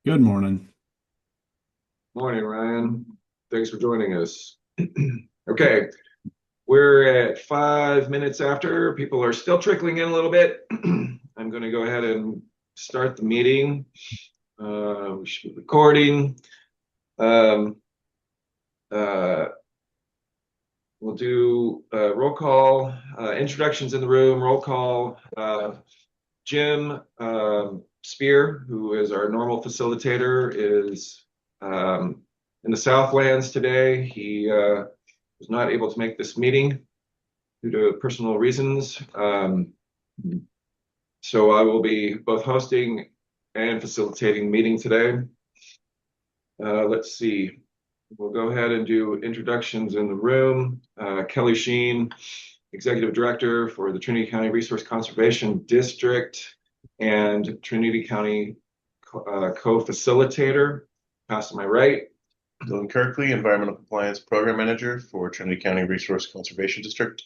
Good morning. Morning, Ryan. Thanks for joining us. Okay, we're at 5 minutes after. People are still trickling in a little bit. I'm going to go ahead and start the meeting. We should be recording. Um, uh, we'll do roll call, introductions in the room, roll call. Jim Spear, who is our normal facilitator, is in the Southlands today. He was not able to make this meeting due to personal reasons. So I will be both hosting and facilitating the meeting today. Let's see. We'll go ahead and do introductions in the room. Kelly Sheen, Executive Director for the Trinity County Resource Conservation District and Trinity County Co-Facilitator. Pass to my right. Dylan Kirkley, Environmental Compliance Program Manager for Trinity County Resource Conservation District.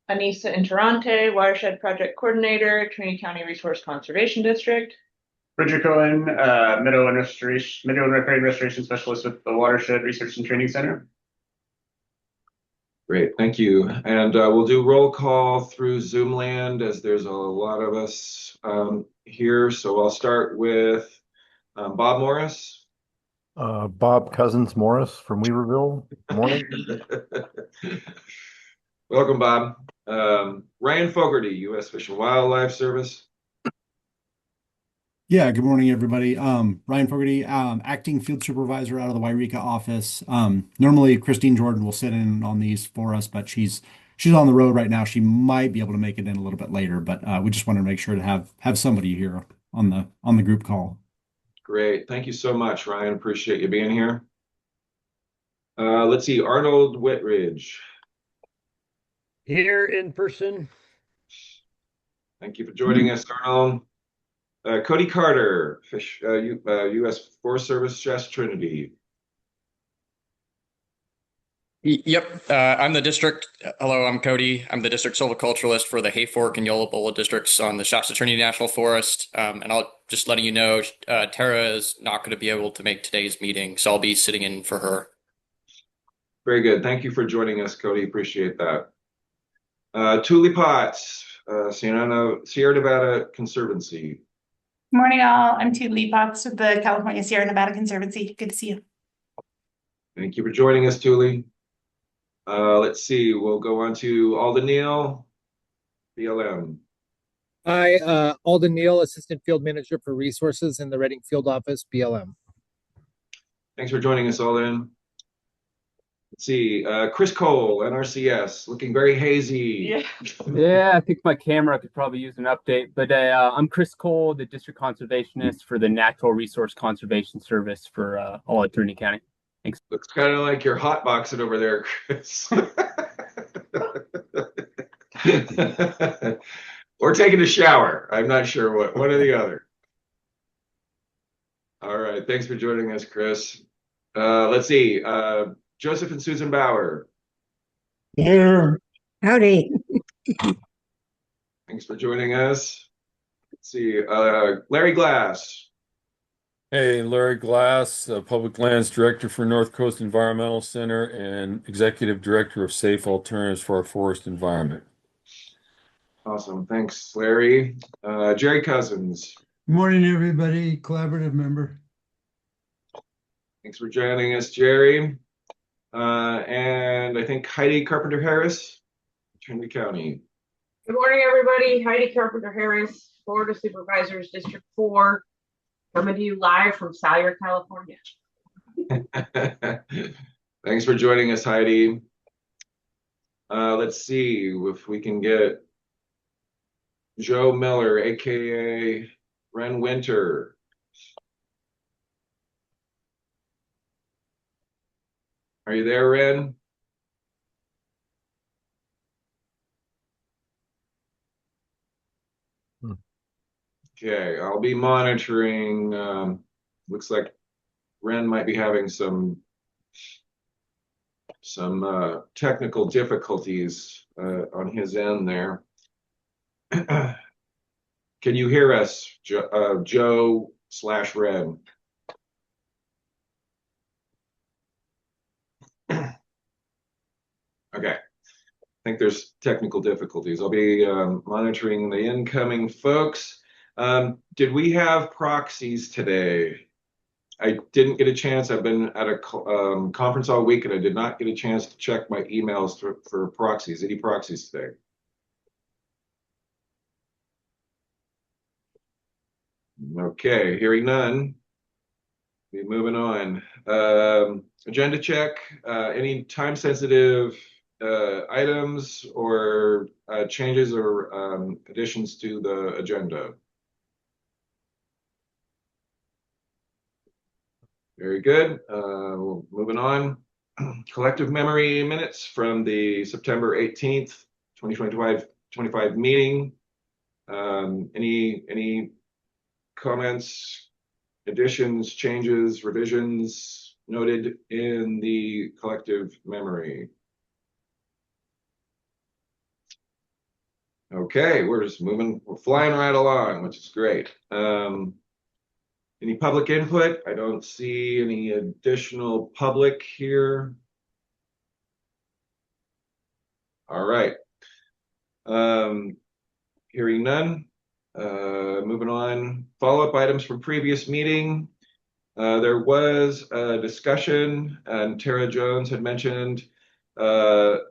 Anissa Interante, Watershed Project Coordinator, Trinity County Resource Conservation District. Bridger Cohen, Middle and Recreation Restoration Specialist with the Watershed Research and Training Center. Great, thank you. And we'll do roll call through Zoom land as there's a lot of us here. So I'll start with Bob Morris. Bob Cousins Morris from Weaverville. Morning. Welcome, Bob. Ryan Fogarty, U.S. Fish and Wildlife Service. Yeah, good morning, everybody. Ryan Fogarty, acting field supervisor out of the Wairika office. Normally Christine Jordan will sit in on these for us, but she's on the road right now. She might be able to make it in a little bit later, but we just wanted to make sure to have somebody here on the group call. Great. Thank you so much, Ryan. Appreciate you being here. Let's see, Arnold Whitridge. Here in person. Thank you for joining us, Arnold. Cody Carter, U.S. Forest Service, Shasta Trinity. Yep, I'm the district. Hello, I'm Cody. I'm the district silviculturalist for the Hayfork and Yola districts on the Shasta Trinity National Forest. And I'll just letting you know, Tara is not going to be able to make today's meeting, so I'll be sitting in for her. Very good. Thank you for joining us, Cody. Appreciate that. Tuli Potts, Sierra Nevada Conservancy. Morning, all. I'm Tuli Potts with the California Sierra Nevada Conservancy. Good to see you. Thank you for joining us, Tuli. Let's see. We'll go on to Alden Neal, BLM. Hi, Alden Neal, Assistant Field Manager for Resources in the Reading Field Office, BLM. Thanks for joining us, Alden. Let's see. Chris Cole, NRCS, looking very hazy. Yeah, I think my camera could probably use an update. But I'm Chris Cole, the District Conservationist for the Natural Resource Conservation Service for all of Trinity County. Thanks. Looks kind of like you're hotboxing over there, Chris. Or taking a shower. I'm not sure one or the other. All right. Thanks for joining us, Chris. Let's see. Joseph and Susan Bauer. Here. Howdy. Thanks for joining us. Let's see. Larry Glass. Hey, Larry Glass, Public Lands Director for North Coast Environmental Center and Executive Director of Safe Alternatives for Our Forest Environment. Awesome. Thanks, Larry. Jerry Cousins. Good morning, everybody. Collaborative member. Thanks for joining us, Jerry. And I think Heidi Carpenter Harris, Trinity County. Good morning, everybody. Heidi Carpenter Harris, Florida Supervisors, District 4, coming to you live from Salyer, California. Thanks for joining us, Heidi. Let's see if we can get Joe Miller, aka Ren Winter. Are you there, Ren? Okay, I'll be monitoring. Looks like Ren might be having some technical difficulties on his end there. Can you hear us, Joe /red. Okay. I think there's technical difficulties. I'll be monitoring the incoming folks. Did we have proxies today? I didn't get a chance. I've been at a conference all week and I did not get a chance to check my emails for proxies. Any proxies today? Okay, hearing none. Be moving on. Agenda check. Any time sensitive items or changes or additions to the agenda? Very good. Moving on. Collective memory minutes from the September 18th, 2025 meeting. Any comments, additions, changes, revisions noted in the collective memory? Okay, we're flying right along, which is great. Any public input? I don't see any additional public here. All right. Hearing none. Moving on. Follow-up items from previous meeting. There was a discussion, and Tara Jones had mentioned that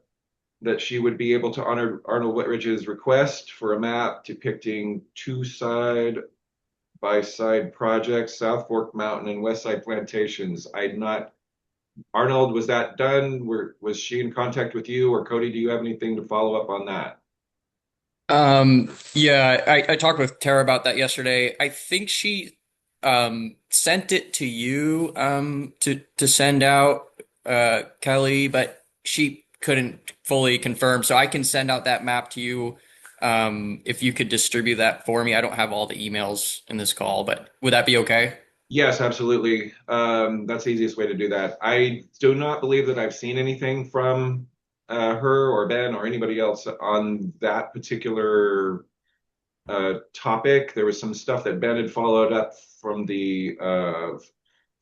she would be able to honor Arnold Whitridge's request for a map depicting two side-by-side projects, South Fork Mountain and West Side Plantations. Arnold, was that done? Was she in contact with you, or Cody, do you have anything to follow up on that? Yeah, I talked with Tara about that yesterday. I think she sent it to you to send out Kelly, but she couldn't fully confirm. So I can send out that map to you if you could distribute that for me. I don't have all the emails in this call, but would that be okay? Yes, absolutely. That's the easiest way to do that. I do not believe that I've seen anything from her or Ben or anybody else on that particular topic. There was some stuff that Ben had followed up from the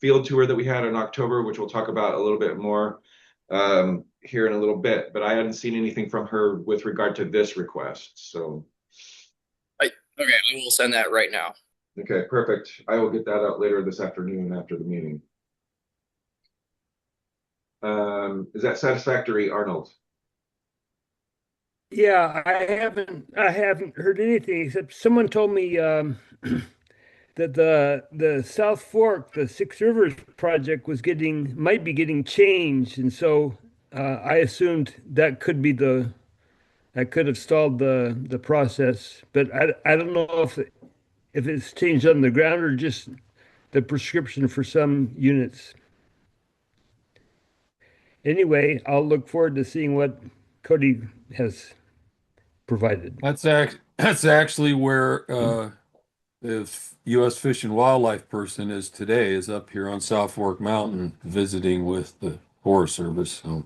field tour that we had in October, which we'll talk about a little bit more here in a little bit. But I hadn't seen anything from her with regard to this request. So, Okay, I will send that right now. okay, perfect. I will get that out later this afternoon after the meeting. Is that satisfactory, Arnold? Yeah, I haven't heard anything except someone told me that the South Fork, the Six Rivers project might be getting changed, and so I assumed that could have stalled the process, but I don't know if it's changed on the ground or just the prescription for some units. Anyway, I'll look forward to seeing what Cody has provided. That's actually where the U.S. Fish and Wildlife person is today, is up here on South Fork Mountain visiting with the Forest Service. So.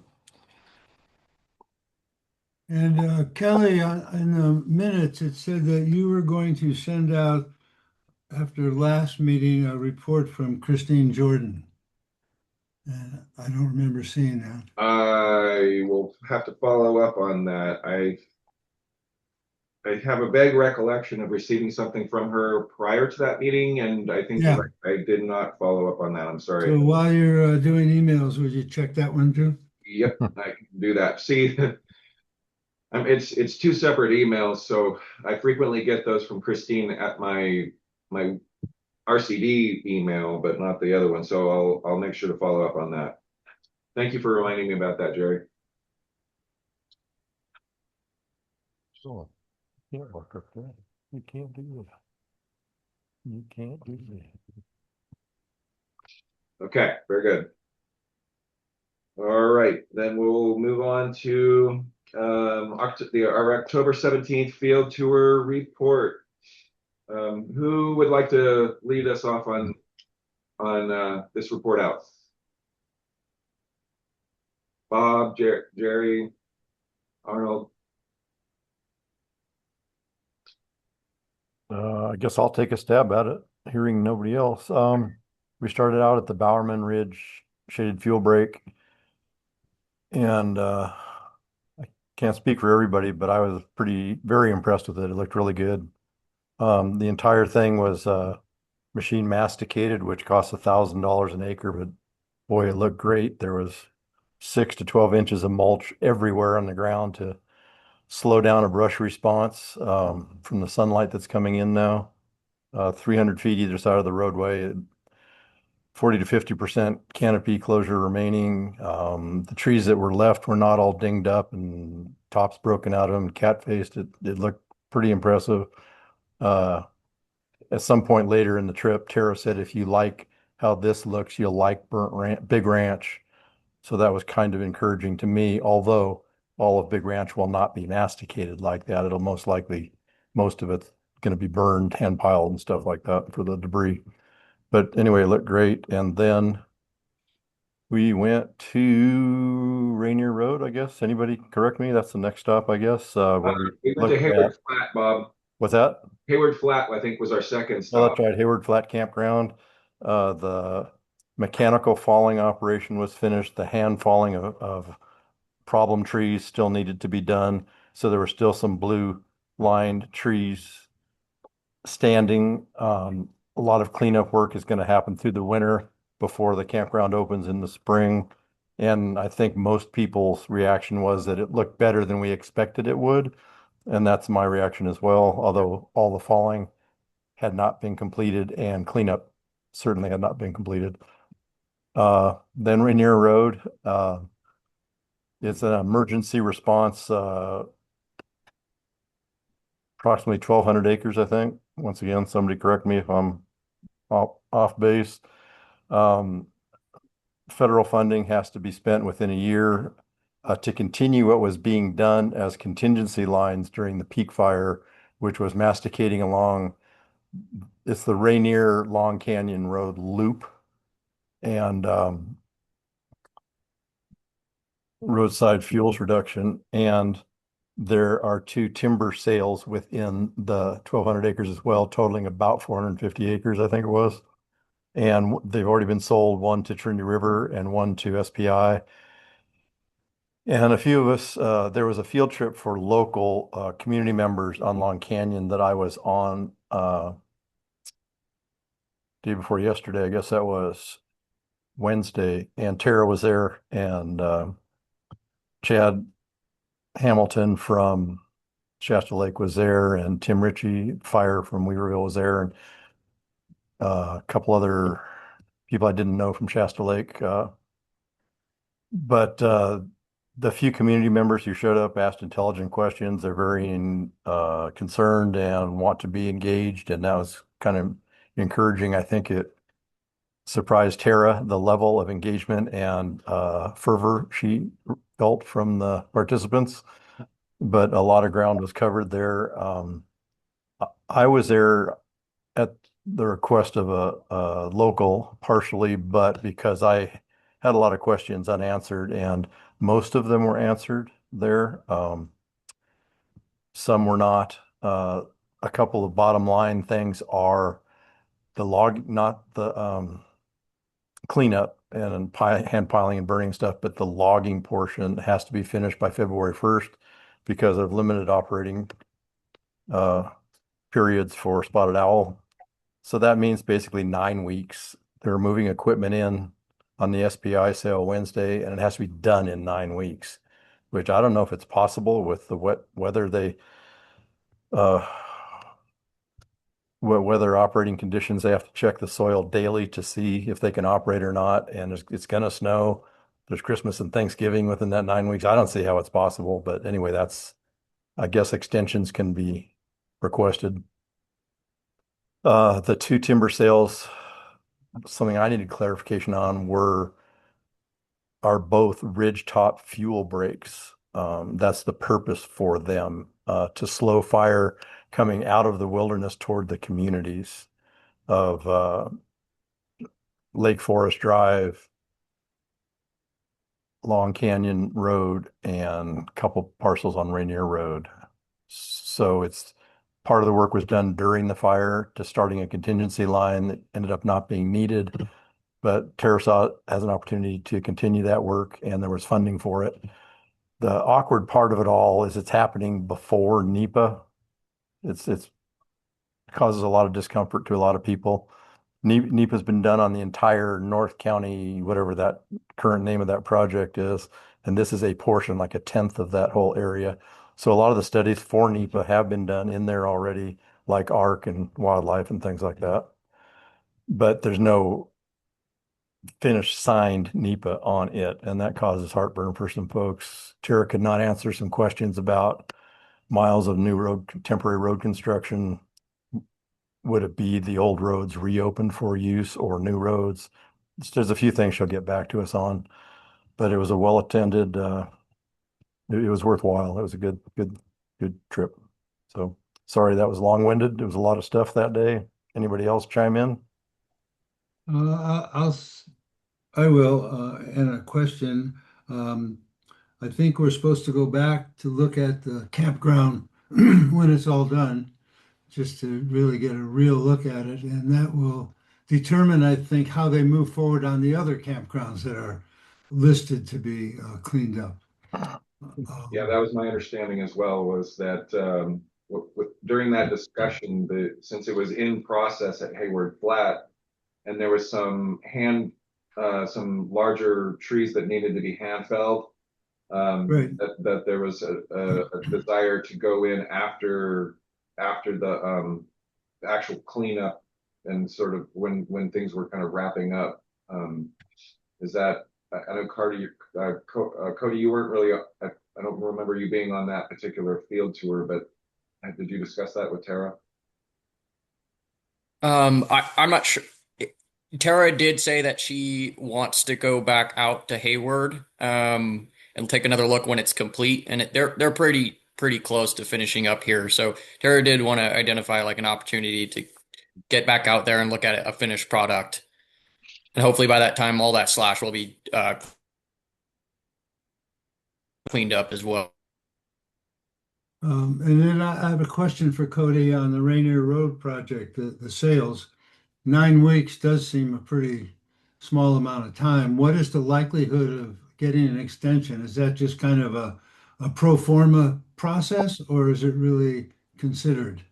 And Kelly, in the minutes, it said that you were going to send out, after last meeting, a report from Christine Jordan. And I don't remember seeing that. I will have to follow up on that. I have a vague recollection of receiving something from her prior to that meeting, and I think Yeah. I did not follow up on that. I'm sorry. So while you're doing emails, would you check that one too? Yep, I can do that. See, it's two separate emails, so I frequently get those from Christine at my RCD email, but not the other one. So I'll make sure to follow up on that. Thank you for reminding me about that, Jerry. So, you can't do that. You can't do that. Okay, very good. All right, then we'll move on to our October 17th field tour report. Who would like to lead us off on this report out? Bob, Jerry, Arnold. I guess I'll take a stab at it. hearing nobody else, we started out at the Bowerman Ridge shaded fuel break, and I can't speak for everybody, but I was very impressed with it. It looked really good. The entire thing was machine masticated, which costs $1,000 an acre, but boy, it looked great. There was 6 to 12 inches of mulch everywhere on the ground to slow down a brush response from the sunlight that's coming in now. 300 feet either side of the roadway, 40 to 50% canopy closure remaining. The trees that were left were not all dinged up and tops broken out of them, cat faced. It looked pretty impressive. Uh, at some point later in the trip, Tara said, if you like how this looks, you'll like Big Ranch. So that was kind of encouraging to me, although all of Big Ranch will not be masticated like that. It'll most likely, most of it's going to be burned, hand piled and stuff like that for the debris. But anyway, it looked great. And then we went to Rainier Road, I guess. Anybody correct me? That's the next stop, I guess. Where We went to looked Hayward at, Flat, Bob. what's that? Hayward Flat, I think, was our second Oh, that's stop. right, Hayward Flat Campground. The mechanical falling operation was finished. The hand falling of problem trees still needed to be done. So there were still some blue lined trees standing. A lot of cleanup work is going to happen through the winter before the campground opens in the spring. And I think most people's reaction was that it looked better than we expected it would. And that's my reaction as well, although all the falling had not been completed and cleanup certainly had not been completed. Then Rainier Road, it's an emergency response, approximately 1,200 acres, I think. Once again, somebody correct me if I'm off base. Federal funding has to be spent within a year to continue what was being done as contingency lines during the peak fire, which was masticating along. It's the Rainier Long Canyon Road loop and roadside fuels reduction. And there are 2 timber sales within the 1,200 acres as well, totaling about 450 acres, I think it was. And they've already been sold, one to Trinity River and one to SPI. And a few of us, there was a field trip for local community members on Long Canyon that I was on day before yesterday. I guess that was Wednesday, and Tara was there, and Chad Hamilton from Shasta Lake was there, and Tim Ritchie, Fire from Weaverville, was there, and a couple other people I didn't know from Shasta Lake. But the few community members who showed up asked intelligent questions. They're very concerned and want to be engaged, and that was kind of encouraging. I think it surprised Tara, the level of engagement and fervor she felt from the participants, but a lot of ground was covered there. I was there at the request of a local partially, but because I had a lot of questions unanswered, and most of them were answered there. Some were not. A couple of bottom line things are the log, not the cleanup and hand piling and burning stuff, but the logging portion has to be finished by February 1st because of limited operating periods for spotted owl. So that means basically 9 weeks. They're moving equipment in on the SPI sale Wednesday, and it has to be done in 9 weeks, which I don't know if it's possible with the wet weather uh, weather operating conditions. They have to check the soil daily to see if they can operate or not. And it's going to snow. There's Christmas and Thanksgiving within that 9 weeks. I don't see how it's possible, but anyway, I guess extensions can be requested. The 2 timber sales, something I needed clarification on are both ridgetop fuel breaks. That's the purpose for them, to slow fire coming out of the wilderness toward the communities of Lake Forest Drive, Long Canyon Road, and a couple parcels on Rainier Road. So it's part of the work was done during the fire to starting a contingency line that ended up not being needed. But Terra saw it as an opportunity to continue that work, and there was funding for it. The awkward part of it all is it's happening before NEPA. It's causes a lot of discomfort to a lot of people. NEPA's been done on the entire North County, whatever that current name of that project is. And this is a portion, like a tenth of that whole area. So a lot of the studies for NEPA have been done in there already, like ARC and wildlife and things like that. But there's no finished signed NEPA on it, and that causes heartburn for some folks. Tara could not answer some questions about miles of new road, temporary road construction. Would it be the old roads reopened for use or new roads? There's a few things she'll get back to us on, but it was a well-attended, it was worthwhile. It was a good trip. So sorry that was long-winded. There was a lot of stuff that day. Anybody else chime in? I will, and a question. I think we're supposed to go back to look at the campground when it's all done, just to really get a real look at it. And that will determine, I think, how they move forward on the other campgrounds that are listed to be cleaned up. Yeah, that was my understanding as well, was that during that discussion, since it was in process at Hayward Flat, and there was some larger trees that needed to be hand felled, Right. that there was a desire to go in after the actual cleanup and sort of when things were kind of wrapping up. Is that, I know Cody, you weren't really, I don't remember you being on that particular field tour, but did you discuss that with Tara? I'm not sure. Tara did say that she wants to go back out to Hayward, and take another look when it's complete, and they're pretty close to finishing up here. So Tara did want to identify like an opportunity to get back out there and look at a finished product, and hopefully by that time all that slash will be cleaned up as well. And then I have a question for Cody on the Rainier Road project, the sales. 9 weeks does seem a pretty small amount of time. What is the likelihood of getting an extension? Is that just kind of a pro forma process, or is it really considered?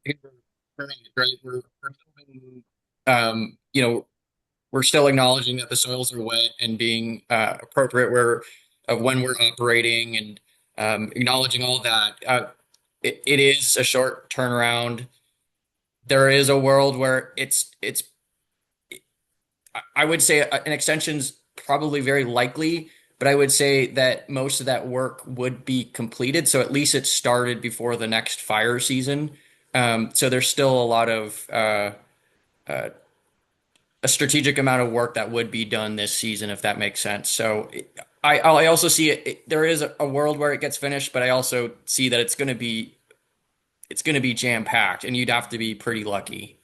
Right, you know, we're still acknowledging that the soils are wet and being appropriate where of when we're operating, and acknowledging all that. It is a short turnaround. There is a world where it's I would say an extension's probably very likely, but I would say that most of that work would be completed. So at least it started before the next fire season. So there's still a lot of uh, a strategic amount of work that would be done this season, if that makes sense. So I also see there is a world where it gets finished, but I also see that it's going to be jam packed, and you'd have to be pretty lucky.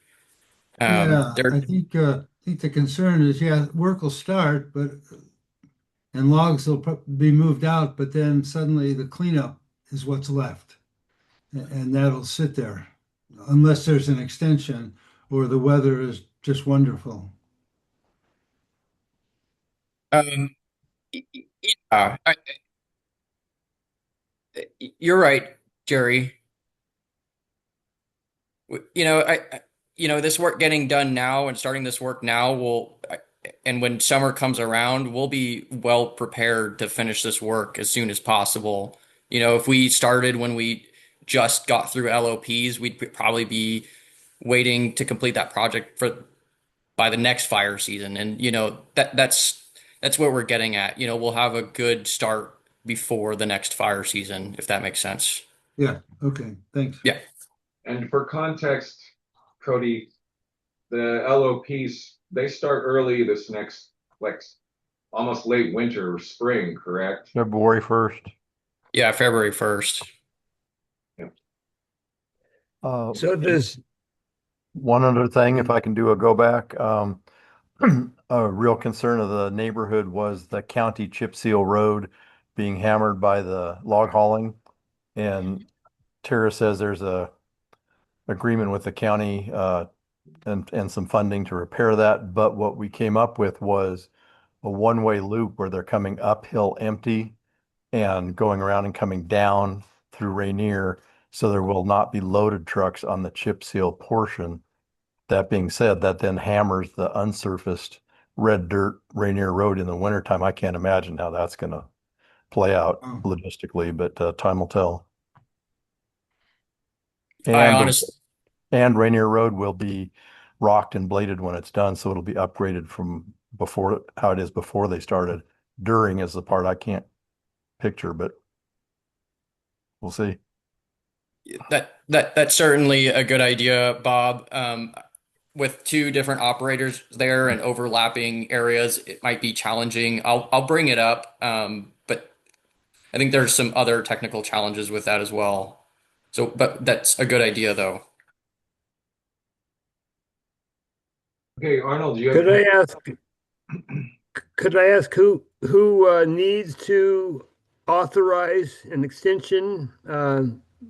Yeah, There. I think the concern is, yeah, work will start, but and logs will be moved out, but then suddenly the cleanup is what's left, and that'll sit there unless there's an extension or the weather is just wonderful. Um, yeah, you're right, Jerry. This work getting done now and starting this work now and when summer comes around, we'll be well prepared to finish this work as soon as possible. If we started when we just got through LOPs, we'd probably be waiting to complete that project by the next fire season. And that's what we're getting at. We'll have a good start before the next fire season, if that makes sense. Yeah, okay, thanks. Yeah. And for context, Cody, the LOPs, they start early this next, like almost late winter or spring, correct? February 1st. Yeah, February 1st. Yeah. So does One other thing, if I can do a go back, a real concern of the neighborhood was the county chip seal road being hammered by the log hauling. And Tara says there's a agreement with the county and some funding to repair that. But what we came up with was a one-way loop where they're coming uphill empty and going around and coming down through Rainier. So there will not be loaded trucks on the chip seal portion. That being said, that then hammers the unsurfaced red dirt Rainier Road in the wintertime. I can't imagine how that's going to play out logistically, but time will tell. I And honestly, Rainier Road will be rocked and bladed when it's done, so it'll be upgraded from before how it is before they started. During is the part I can't picture, but we'll see. that's certainly a good idea, Bob. With two different operators there and overlapping areas, it might be challenging. I'll bring it up, but I think there's some other technical challenges with that as well. So, but that's a good idea, though. Okay, Arnold, you have Could I ask who needs to authorize an extension,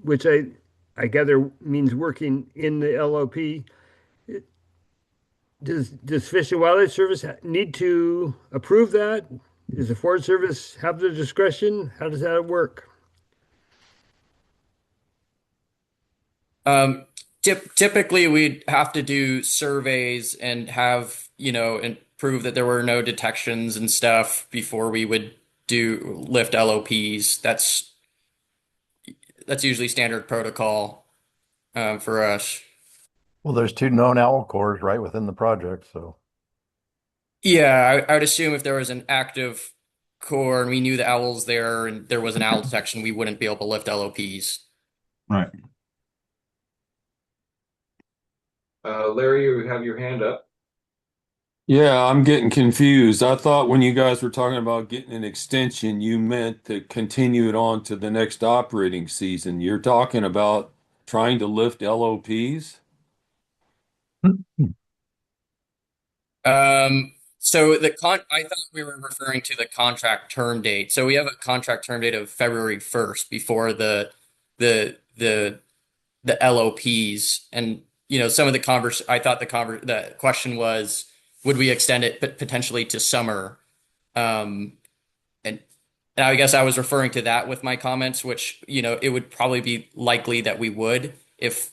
which I gather means working in the LOP? Does Fish and Wildlife Service need to approve that? Does the Forest Service have the discretion? How does that work? Typically, we'd have to do surveys and have, and prove that there were no detections and stuff before we would do lift LOPs. That's usually standard protocol for us. Well, there's two known owl cores right within the project, so. Yeah, I would assume if there was an active core and we knew the owl's there and there was an owl detection, we wouldn't be able to lift LOPs. Right. Larry, you have your hand up. Yeah, I'm getting confused. I thought when you guys were talking about getting an extension, you meant to continue it on to the next operating season. You're talking about trying to lift LOPs? So I thought we were referring to the contract term date. So we have a contract term date of February 1st before the the the LOPs. And some of I thought the question was, would we extend it potentially to summer? And I guess I was referring to that with my comments, which, it would probably be likely that we would if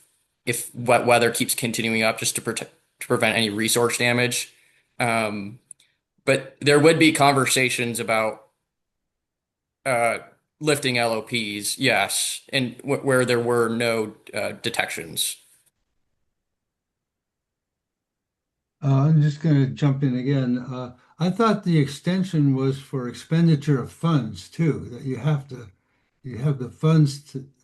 wet weather keeps continuing up just to prevent any resource damage. Um, but there would be conversations about uh, lifting LOPs, yes, and where there were no detections. I'm just going to jump in again. I thought the extension was for expenditure of funds too, that you have the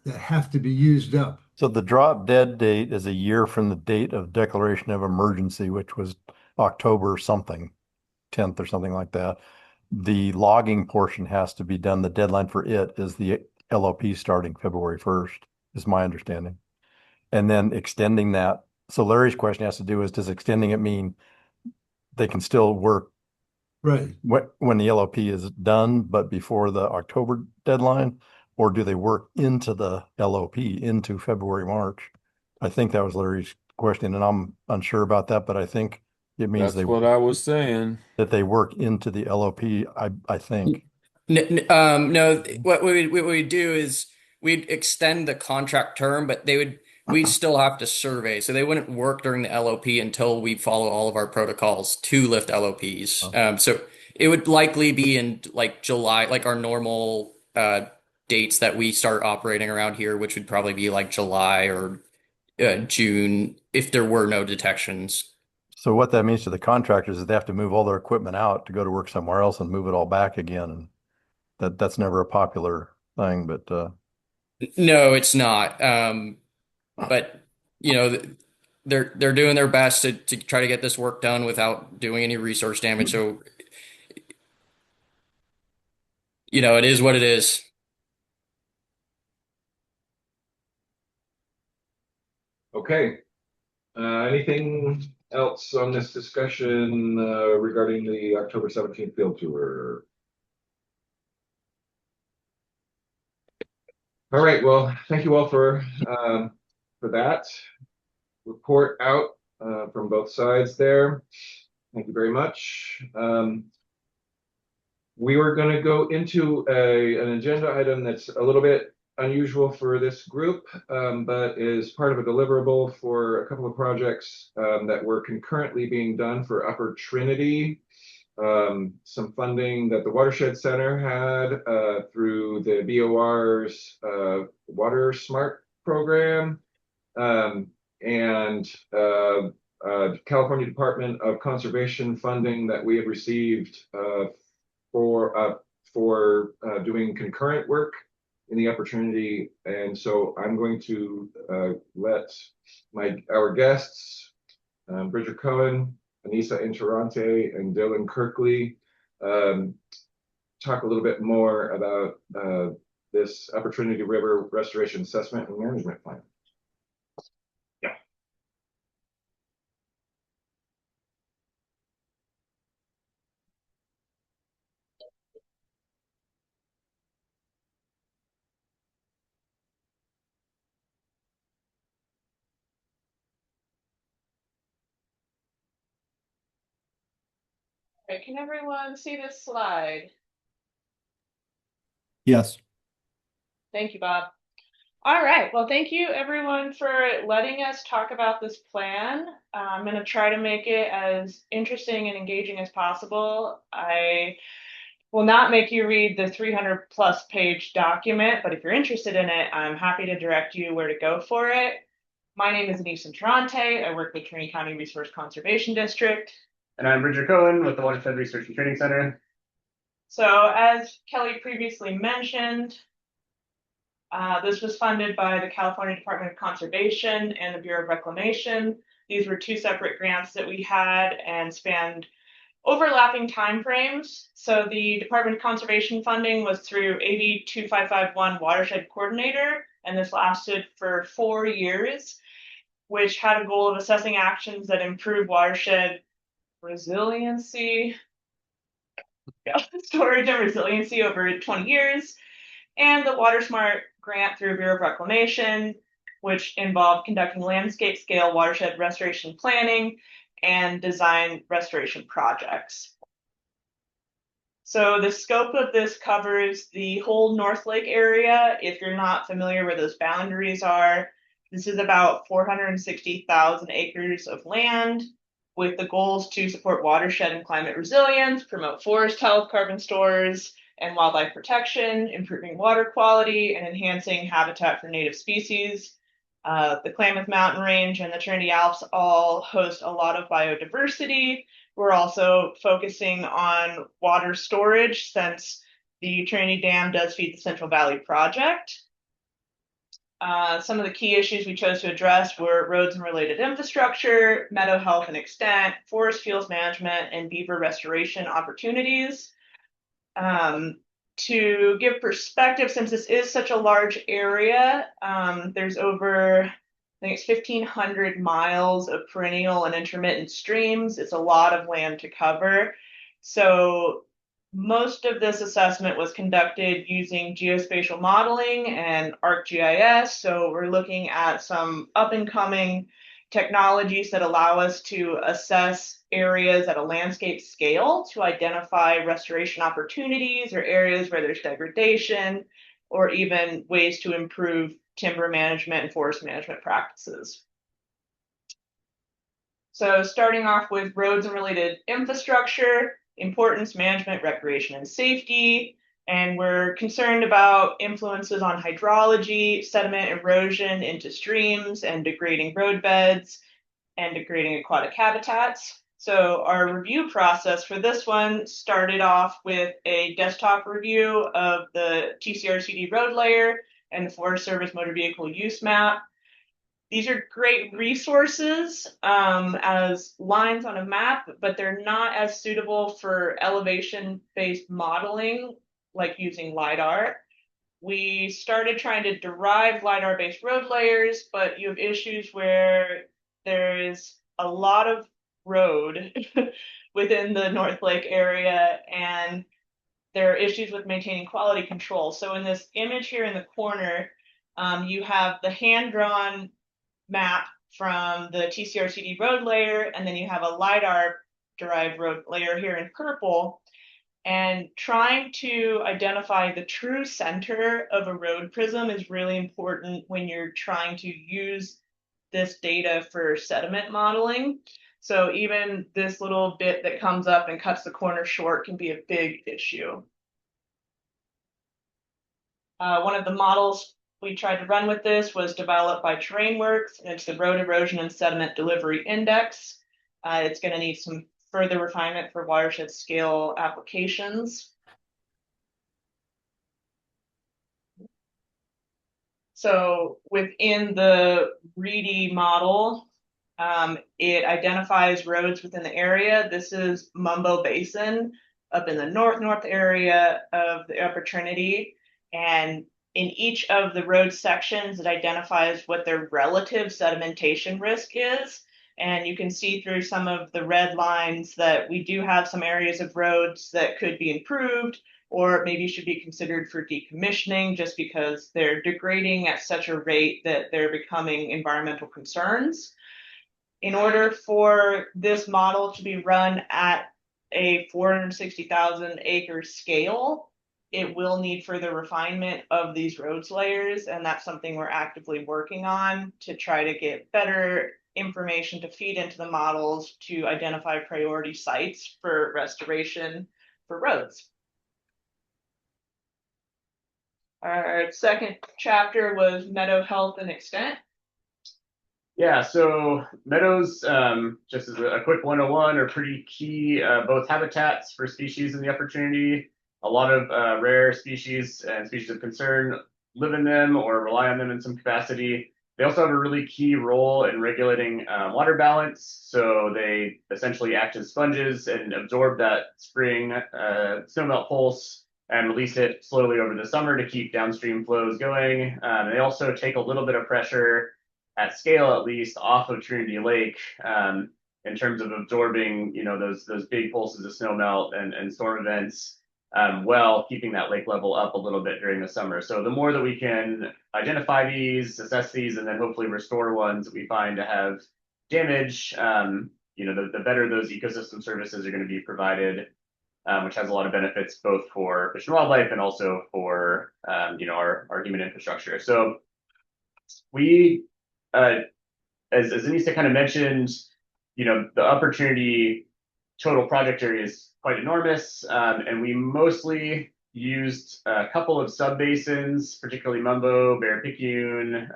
that have to be used up. So the drop dead date is a year from the date of declaration of emergency, which was October something, 10th or something like that. The logging portion has to be done. The deadline for it is the LOP starting February 1st, is my understanding. And then extending that. So Larry's question has to do is, does extending it mean they can still work Right. when the LOP is done, but before the October deadline? Or do they work into the LOP into February, March? I think that was Larry's question, and I'm unsure about that, but I think it means That's what I was saying. that they work into the LOP, I think. No, what we do is we'd extend the contract term, but we'd still have to survey. So they wouldn't work during the LOP until we follow all of our protocols to lift LOPs. So it would likely be in like July, like our normal dates that we start operating around here, which would probably be like July or June if there were no detections. So what that means to the contractors is they have to move all their equipment out to go to work somewhere else and move it all back again. And that's never a popular thing, but No, it's not. But they're doing their best to try to get this work done without doing any resource damage. So, it is what it is. Okay. Anything else on this discussion regarding the October 17th field tour? All right, well, thank you all for that report out from both sides there. Thank you very much. We were going to go into an agenda item that's a little bit unusual for this group, but is part of a deliverable for a couple of projects that were concurrently being done for Upper Trinity. Some funding that the Watershed Center had through the BOR's Water Smart program, and California Department of Conservation funding that we have received for doing concurrent work in the Upper Trinity. And so I'm going to let our guests, Bridget Cohen, Anissa Interante, and Dylan Kirkley, talk a little bit more about this Upper Trinity River Restoration Assessment and Management Plan. Yeah. Okay, can everyone see this slide? Yes. Thank you, Bob. All right, well, thank you everyone for letting us talk about this plan. I'm going to try to make it as interesting and engaging as possible. I will not make you read the 300+ page document, but if you're interested in it, I'm happy to direct you where to go for it. My name is Anissa Interante. I work with Trinity County Resource Conservation District. And I'm Bridget Cohen with the Watershed Research and Training Center. So as Kelly previously mentioned, this was funded by the California Department of Conservation and the Bureau of Reclamation. These were two separate grants that we had and spanned overlapping timeframes. So the Department of Conservation funding was through AB 2551 Watershed Coordinator, and this lasted for 4 years, which had a goal of assessing actions that improve watershed resiliency, storage and resiliency over 20 years, and the Water Smart grant through Bureau of Reclamation, which involved conducting landscape scale watershed restoration planning and design restoration projects. So the scope of this covers the whole North Lake area. If you're not familiar where those boundaries are, this is about 460,000 acres of land with the goals to support watershed and climate resilience, promote forest health, carbon stores, and wildlife protection, improving water quality, and enhancing habitat for native species. The Klamath Mountain Range and the Trinity Alps all host a lot of biodiversity. We're also focusing on water storage since the Trinity Dam does feed the Central Valley Project. Some of the key issues we chose to address were roads and related infrastructure, meadow health and extent, forest fuels management, and beaver restoration opportunities. To give perspective, since this is such a large area, there's over, I think it's 1,500 miles of perennial and intermittent streams. It's a lot of land to cover. So most of this assessment was conducted using geospatial modeling and ArcGIS. So we're looking at some up and coming technologies that allow us to assess areas at a landscape scale to identify restoration opportunities or areas where there's degradation, or even ways to improve timber management and forest management practices. So starting off with roads and related infrastructure, importance, management, recreation, and safety. And we're concerned about influences on hydrology, sediment erosion into streams, and degrading roadbeds, and degrading aquatic habitats. So our review process for this one started off with a desktop review of the TCRCD road layer and the Forest Service motor vehicle use map. These are great resources as lines on a map, but they're not as suitable for elevation-based modeling, like using LiDAR. We started trying to derive LiDAR-based road layers, but you have issues where there is a lot of road within the North Lake area, and there are issues with maintaining quality control. So in this image here in the corner, You have the hand-drawn map from the TCRCD road layer, and then you have a LiDAR-derived road layer here in purple. And trying to identify the true center of a road prism is really important when you're trying to use this data for sediment modeling. So even this little bit that comes up and cuts the corner short can be a big issue. One of the models we tried to run with this was developed by TerrainWorks, and it's the Road Erosion and Sediment Delivery Index. It's going to need some further refinement for watershed scale applications. So within the READY model, it identifies roads within the area. This is Mumbo Basin up in the north area of the Upper Trinity. And in each of the road sections, it identifies what their relative sedimentation risk is. And you can see through some of the red lines that we do have some areas of roads that could be improved or maybe should be considered for decommissioning just because they're degrading at such a rate that they're becoming environmental concerns. In order for this model to be run at a 460,000 acre scale, it will need further refinement of these roads layers, and that's something we're actively working on to try to get better information to feed into the models to identify priority sites for restoration for roads. Our second chapter was meadow health and extent. Yeah, so meadows, just as a quick 101, are pretty key, both habitats for species in the Upper Trinity. A lot of rare species and species of concern live in them or rely on them in some capacity. They also have a really key role in regulating water balance. So they essentially act as sponges and absorb that spring snowmelt pulse and release it slowly over the summer to keep downstream flows going. They also take a little bit of pressure, at scale at least, off of Trinity Lake in terms of absorbing, those big pulses of snowmelt and storm events, while keeping that lake level up a little bit during the summer. So the more that we can identify these, assess these, and then hopefully restore ones that we find to have damage, the better those ecosystem services are going to be provided. Which has a lot of benefits both for fish and wildlife and also for our human infrastructure. So we, as Anissa kind of mentioned, the Upper Trinity total project area is quite enormous, and we mostly used a couple of subbasins, particularly Mumbo, Bear Picayune,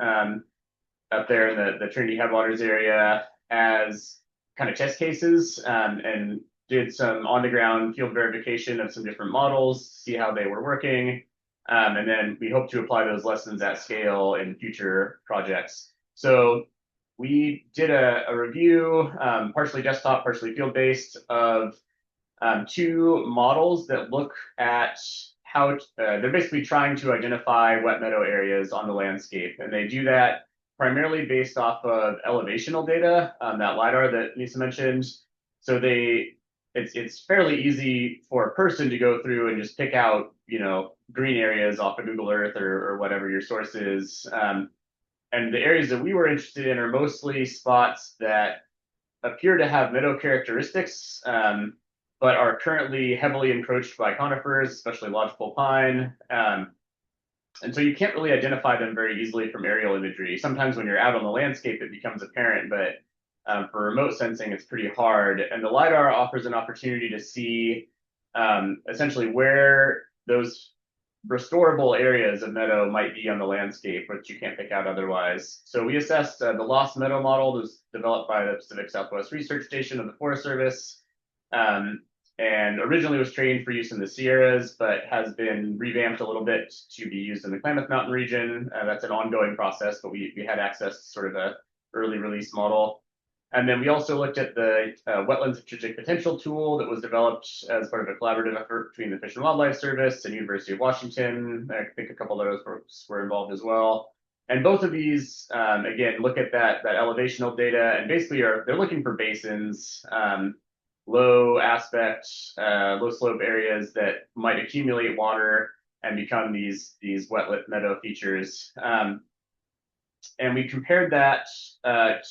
up there in the Trinity Headwaters area as kind of test cases, and did some on-the-ground field verification of some different models, see how they were working, and then we hope to apply those lessons at scale in future projects. So we did a review, partially desktop, partially field-based, of two models that look at how they're basically trying to identify wet meadow areas on the landscape, and they do that primarily based off of elevational data, that LiDAR that Anissa mentioned. So it's fairly easy for a person to go through and just pick out, green areas off of Google Earth or whatever your source is. And the areas that we were interested in are mostly spots that appear to have meadow characteristics, but are currently heavily encroached by conifers, especially lodgepole pine. And so you can't really identify them very easily from aerial imagery. Sometimes when you're out on the landscape, it becomes apparent, but for remote sensing, it's pretty hard. And the LiDAR offers an opportunity to see essentially where those restorable areas of meadow might be on the landscape, which you can't pick out otherwise. So we assessed the Lost Meadow model that was developed by the Pacific Southwest Research Station of the Forest Service, and originally was trained for use in the Sierras, but has been revamped a little bit to be used in the Klamath Mountain region. That's an ongoing process, but we had access to sort of a early release model. And then we also looked at the Wetland Strategic Potential tool that was developed as part of a collaborative effort between the Fish and Wildlife Service and University of Washington. I think a couple of those were involved as well. And both of these, again, look at that elevational data, and basically they're looking for basins, low aspect, low slope areas that might accumulate water and become these wetland meadow features. And we compared that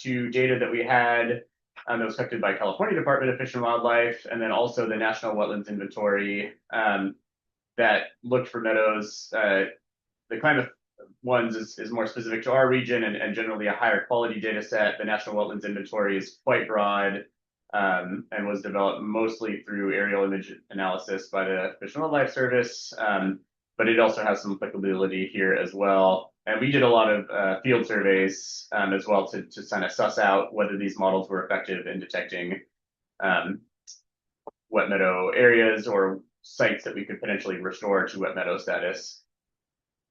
to data that we had that was collected by California Department of Fish and Wildlife, and then also the National Wetlands Inventory that looked for meadows. The climate ones is more specific to our region and generally a higher quality data set. The National Wetlands Inventory is quite broad and was developed mostly through aerial image analysis by the Fish and Wildlife Service, but it also has some applicability here as well. And we did a lot of field surveys as well to kind of suss out whether these models were effective in detecting wet meadow areas or sites that we could potentially restore to wet meadow status.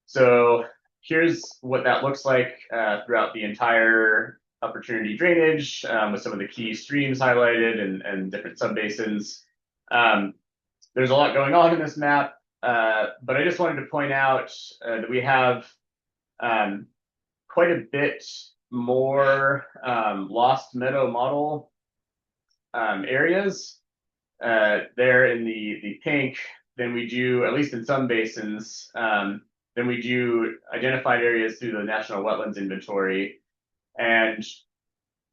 So here's what that looks like throughout the entire upper Trinity drainage with some of the key streams highlighted and different subbasins. There's a lot going on in this map, but I just wanted to point out that we have quite a bit more lost meadow model areas there in the pink than we do, at least in some basins, than we do identified areas through the National Wetlands Inventory. And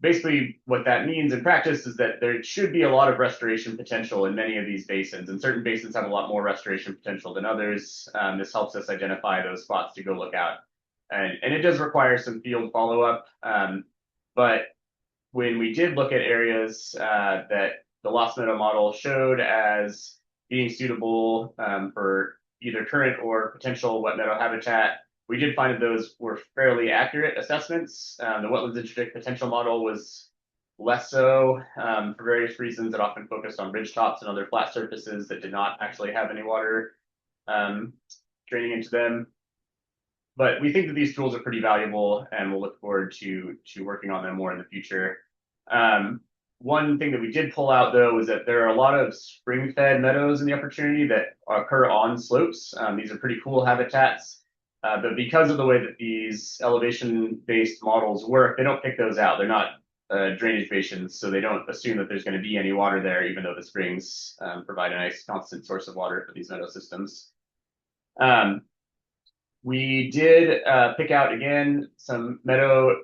basically what that means in practice is that there should be a lot of restoration potential in many of these basins, and certain basins have a lot more restoration potential than others. This helps us identify those spots to go look at. And it does require some field follow-up, but when we did look at areas that the lost meadow model showed as being suitable for either current or potential wet meadow habitat, we did find that those were fairly accurate assessments. The wetlands district potential model was less so for various reasons. It often focused on ridge tops and other flat surfaces that did not actually have any water draining into them. But we think that these tools are pretty valuable, and we'll look forward to working on them more in the future. One thing that we did pull out, though, is that there are a lot of spring-fed meadows in the upper Trinity that occur on slopes. These are pretty cool habitats, but because of the way that these elevation-based models work, they don't pick those out. They're not drainage basins, so they don't assume that there's going to be any water there, even though the springs provide a nice constant source of water for these meadow systems. We did pick out, again, some meadow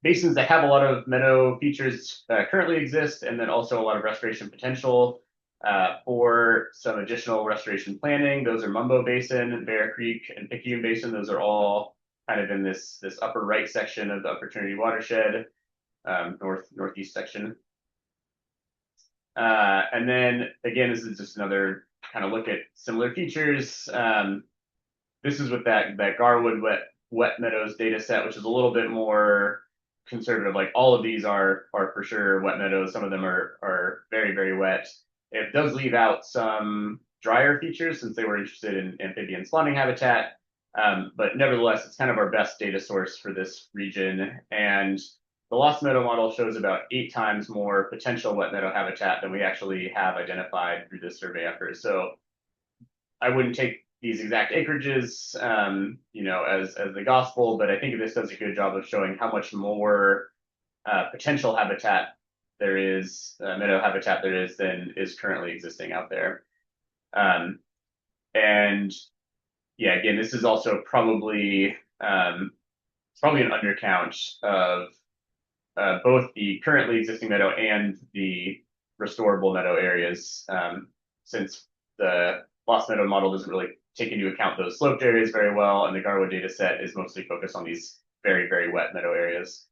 basins that have a lot of meadow features currently exist, and then also a lot of restoration potential for some additional restoration planning. Those are Mumbo Basin, Bear Creek, and Picayune Basin. Those are all kind of in this upper right section of the Upper Trinity watershed, northeast section. And then, again, this is just another kind of look at similar features. This is with that Garwood wet meadows data set, which is a little bit more conservative. Like all of these are for sure wet meadows. Some of them are very, very wet. It does leave out some drier features since they were interested in amphibian spawning habitat. But nevertheless, it's kind of our best data source for this region. And the lost meadow model shows about 8 times more potential wet meadow habitat than we actually have identified through this survey effort. So I wouldn't take these exact acreages, as the gospel, but I think this does a good job of showing how much more potential habitat there is, meadow habitat there is than is currently existing out there. And yeah, again, this is also probably an undercount of both the currently existing meadow and the restorable meadow areas, since the lost meadow model doesn't really take into account those sloped areas very well, and the Garwood data set is mostly focused on these very, very wet meadow areas.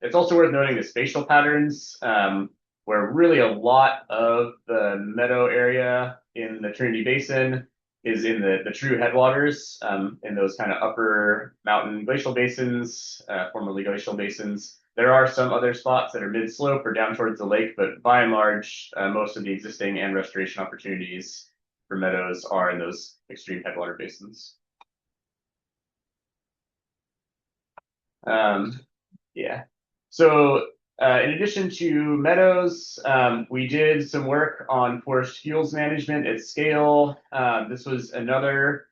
It's also worth noting the spatial patterns, where really a lot of the meadow area in the Trinity Basin is in the true headwaters, in those kind of upper mountain glacial basins, formerly glacial basins. There are some other spots that are mid-slope or down towards the lake, but by and large, most of the existing and restoration opportunities for meadows are in those extreme headwater basins. Yeah. So in addition to meadows, we did some work on forest fuels management at scale. This was another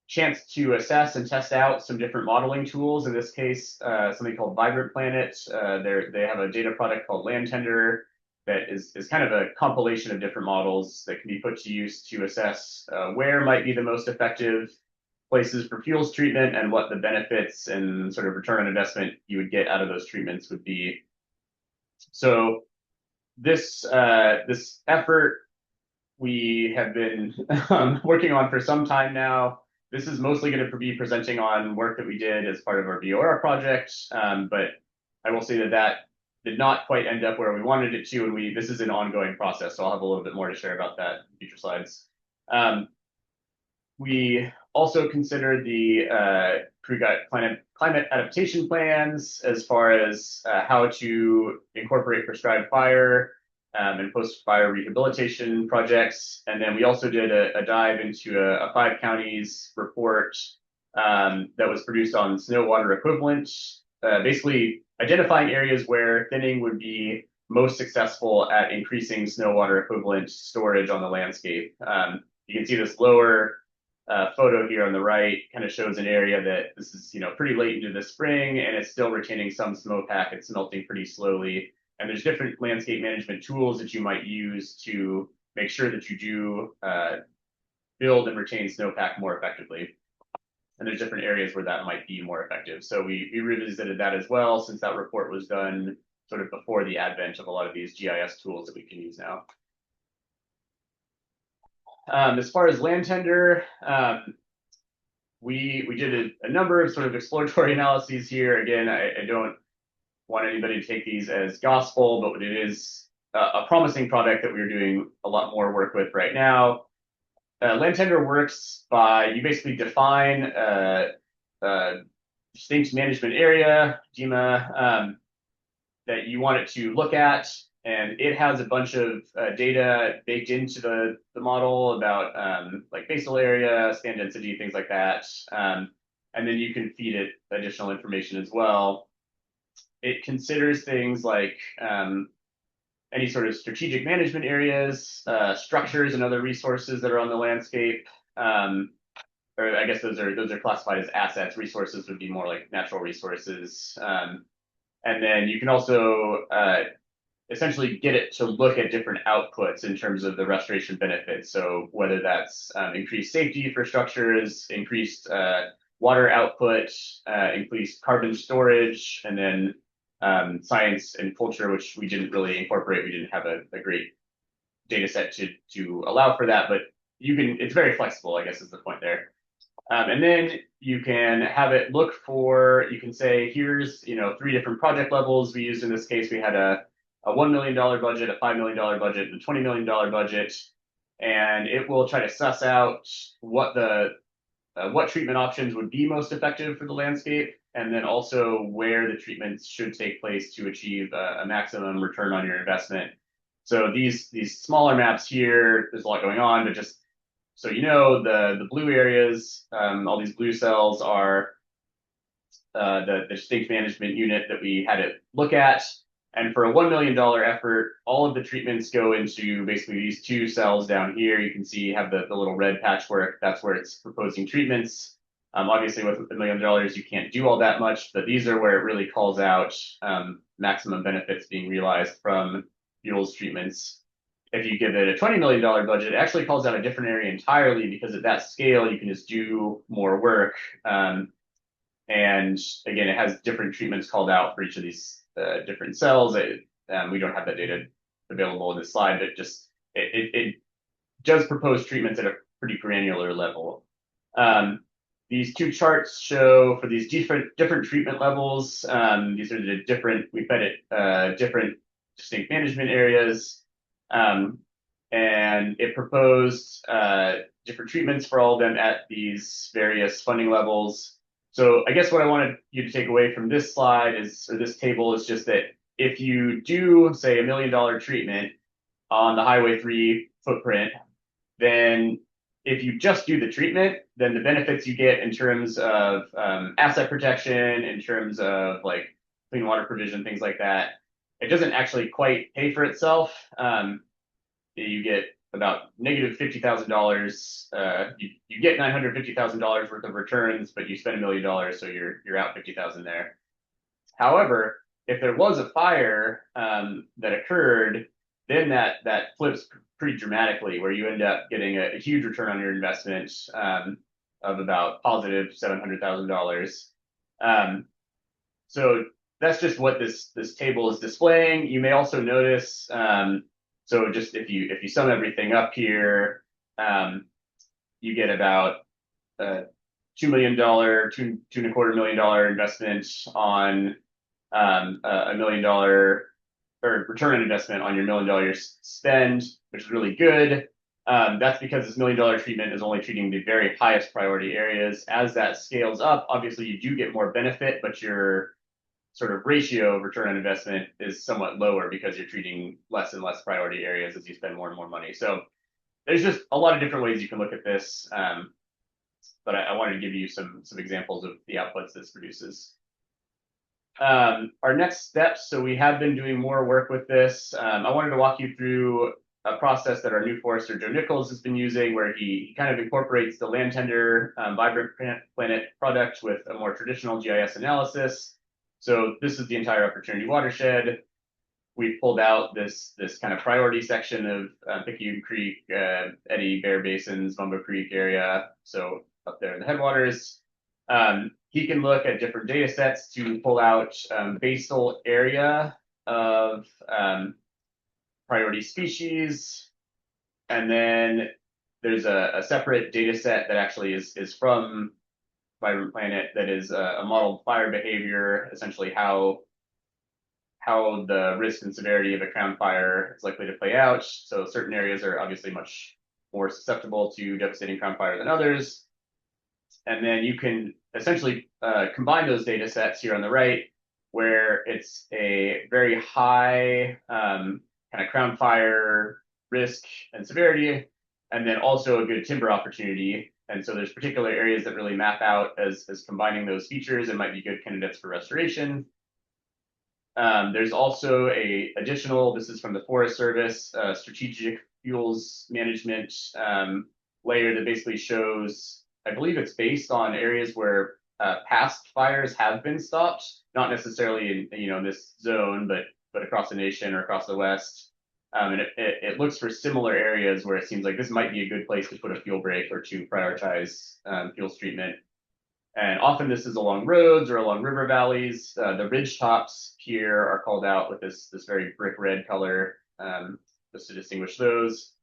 chance to assess and test out some different modeling tools. In this case, something called Vibrant Planet. They have a data product called Land Tender that is kind of a compilation of different models that can be put to use to assess where might be the most effective places for fuels treatment and what the benefits and sort of return on investment you would get out of those treatments would be. So this this effort we have been working on for some time now. This is mostly going to be presenting on work that we did as part of our BOR project, but I will say that that did not quite end up where we wanted it to, and this is an ongoing process, so I'll have a little bit more to share about that in future slides. We also considered the climate adaptation plans as far as how to incorporate prescribed fire and post-fire rehabilitation projects. And then we also did a dive into a 5 counties report that was produced on snow water equivalent, basically identifying areas where thinning would be most successful at increasing snow water equivalent storage on the landscape. You can see this lower photo here on the right kind of shows an area that this is, pretty late into the spring and it's still retaining some snowpack. It's melting pretty slowly. And there's different landscape management tools that you might use to make sure that you do build and retain snowpack more effectively. And there's different areas where that might be more effective. So we revisited that as well, since that report was done sort of before the advent of a lot of these GIS tools that we can use now. As far as land tender, we did a number of sort of exploratory analyses here. Again, I don't want anybody to take these as gospel, but it is a promising product that we're doing a lot more work with right now. Land tender works by, you basically define a distinct management area, DEMA, that you want it to look at, and it has a bunch of data baked into the model about like basal area, span density, things like that. And then you can feed it additional information as well. It considers things like any sort of strategic management areas, structures and other resources that are on the landscape. Or I guess those are classified as assets. Resources would be more like natural resources. And then you can also essentially get it to look at different outputs in terms of the restoration benefits. So whether that's increased safety for structures, increased water output, increased carbon storage, and then science and culture, which we didn't really incorporate. We didn't have a great data set to allow for that, but it's very flexible, I guess is the point there. And then you can have it look for, you can say, here's, 3 different project levels we used in this case. We had a $1 million budget, a $5 million budget, and a $20 million budget. And it will try to suss out what treatment options would be most effective for the landscape, and then also where the treatments should take place to achieve a maximum return on your investment. So these smaller maps here, there's a lot going on, but just so you know, the blue areas, all these blue cells are the distinct management unit that we had it look at. And for a $1 million effort, all of the treatments go into basically these 2 cells down here. You can see have the little red patchwork. That's where it's proposing treatments. Obviously, with $1 million, you can't do all that much, but these are where it really calls out maximum benefits being realized from fuels treatments. If you give it a $20 million budget, it actually calls out a different area entirely, because at that scale, you can just do more work. And again, it has different treatments called out for each of these different cells. We don't have that data available in this slide, but just it does propose treatments at a pretty granular level. These 2 charts show for these different treatment levels. These are the different, we fed it different distinct management areas. And it proposed different treatments for all of them at these various funding levels. So I guess what I wanted you to take away from this slide or this table is just that if you do, say, $1 million treatment on the Highway 3 footprint, then if you just do the treatment, then the benefits you get in terms of asset protection, in terms of like clean water provision, things like that, it doesn't actually quite pay for itself. You get about negative $50,000. You get $950,000 worth of returns, but you spend $1 million, so you're out $50,000 there. However, if there was a fire that occurred, then that flips pretty dramatically, where you end up getting a huge return on your investment. of about positive $700,000. So that's just what this table is displaying. You may also notice, so just if you sum everything up here, you get about $2 million, $2.25 million investment on $1 million or return on investment on your $1 million spend, which is really good. That's because this $1 million treatment is only treating the very highest priority areas. As that scales up, obviously you do get more benefit, but your sort of ratio of return on investment is somewhat lower because you're treating less and less priority areas as you spend more and more money. So there's just a lot of different ways you can look at this. But I wanted to give you some examples of the outputs this produces. Our next steps, so we have been doing more work with this. I wanted to walk you through a process that our new forester, Joe Nichols, has been using, where he kind of incorporates the Land Tender Vibrant Planet product with a more traditional GIS analysis. So this is the entire opportunity watershed. We've pulled out this kind of priority section of Picayune Creek, Eddy, Bear Basins, Bumbo Creek area. So up there in the headwaters. He can look at different data sets to pull out basal area of priority species. And then there's a separate data set that actually is from Vibrant Planet that is a modeled fire behavior, essentially how the risk and severity of a crown fire is likely to play out. So certain areas are obviously much more susceptible to devastating crown fire than others. And then you can essentially combine those data sets here on the right, where it's a very high kind of crown fire risk and severity, and then also a good timber opportunity. And so there's particular areas that really map out as combining those features and might be good candidates for restoration. There's also this is from the Forest Service, strategic fuels management layer that basically shows, I believe it's based on areas where past fires have been stopped, not necessarily in this zone, but across the nation or across the West. And it looks for similar areas where it seems like this might be a good place to put a fuel break or to prioritize fuels treatment. And often this is along roads or along river valleys. The ridge tops here are called out with this very brick red color, just to distinguish those.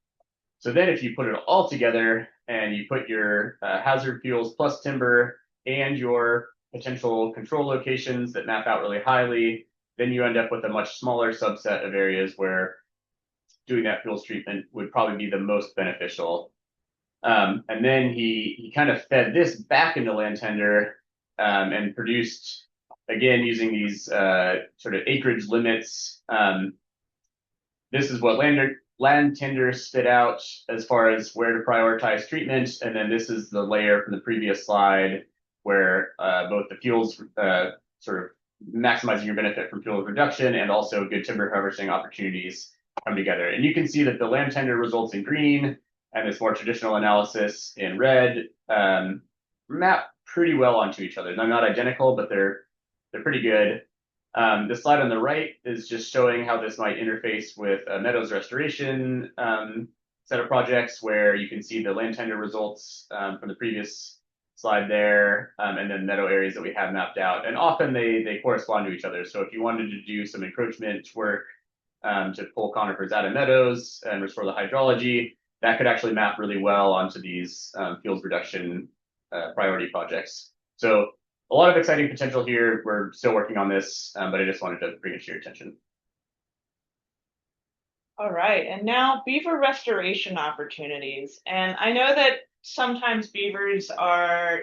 So then if you put it all together and you put your hazard fuels plus timber and your potential control locations that map out really highly, then you end up with a much smaller subset of areas where doing that fuels treatment would probably be the most beneficial. And then he kind of fed this back into Land Tender and produced, again, using these sort of acreage limits. This is what Land Tender spit out as far as where to prioritize treatment. And then this is the layer from the previous slide where both the fuels sort of maximizing your benefit from fuel reduction and also good timber harvesting opportunities come together. And you can see that the Land Tender results in green, and this more traditional analysis in red map pretty well onto each other. They're not identical, but they're pretty good. The slide on the right is just showing how this might interface with a meadows restoration set of projects, where you can see the Land Tender results from the previous slide there, and then meadow areas that we have mapped out. And often they correspond to each other. So if you wanted to do some encroachment work to pull conifers out of meadows and restore the hydrology, that could actually map really well onto these fuels reduction priority projects. So a lot of exciting potential here. We're still working on this, but I just wanted to bring it to your attention. All right, and now beaver restoration opportunities. And I know that sometimes beavers are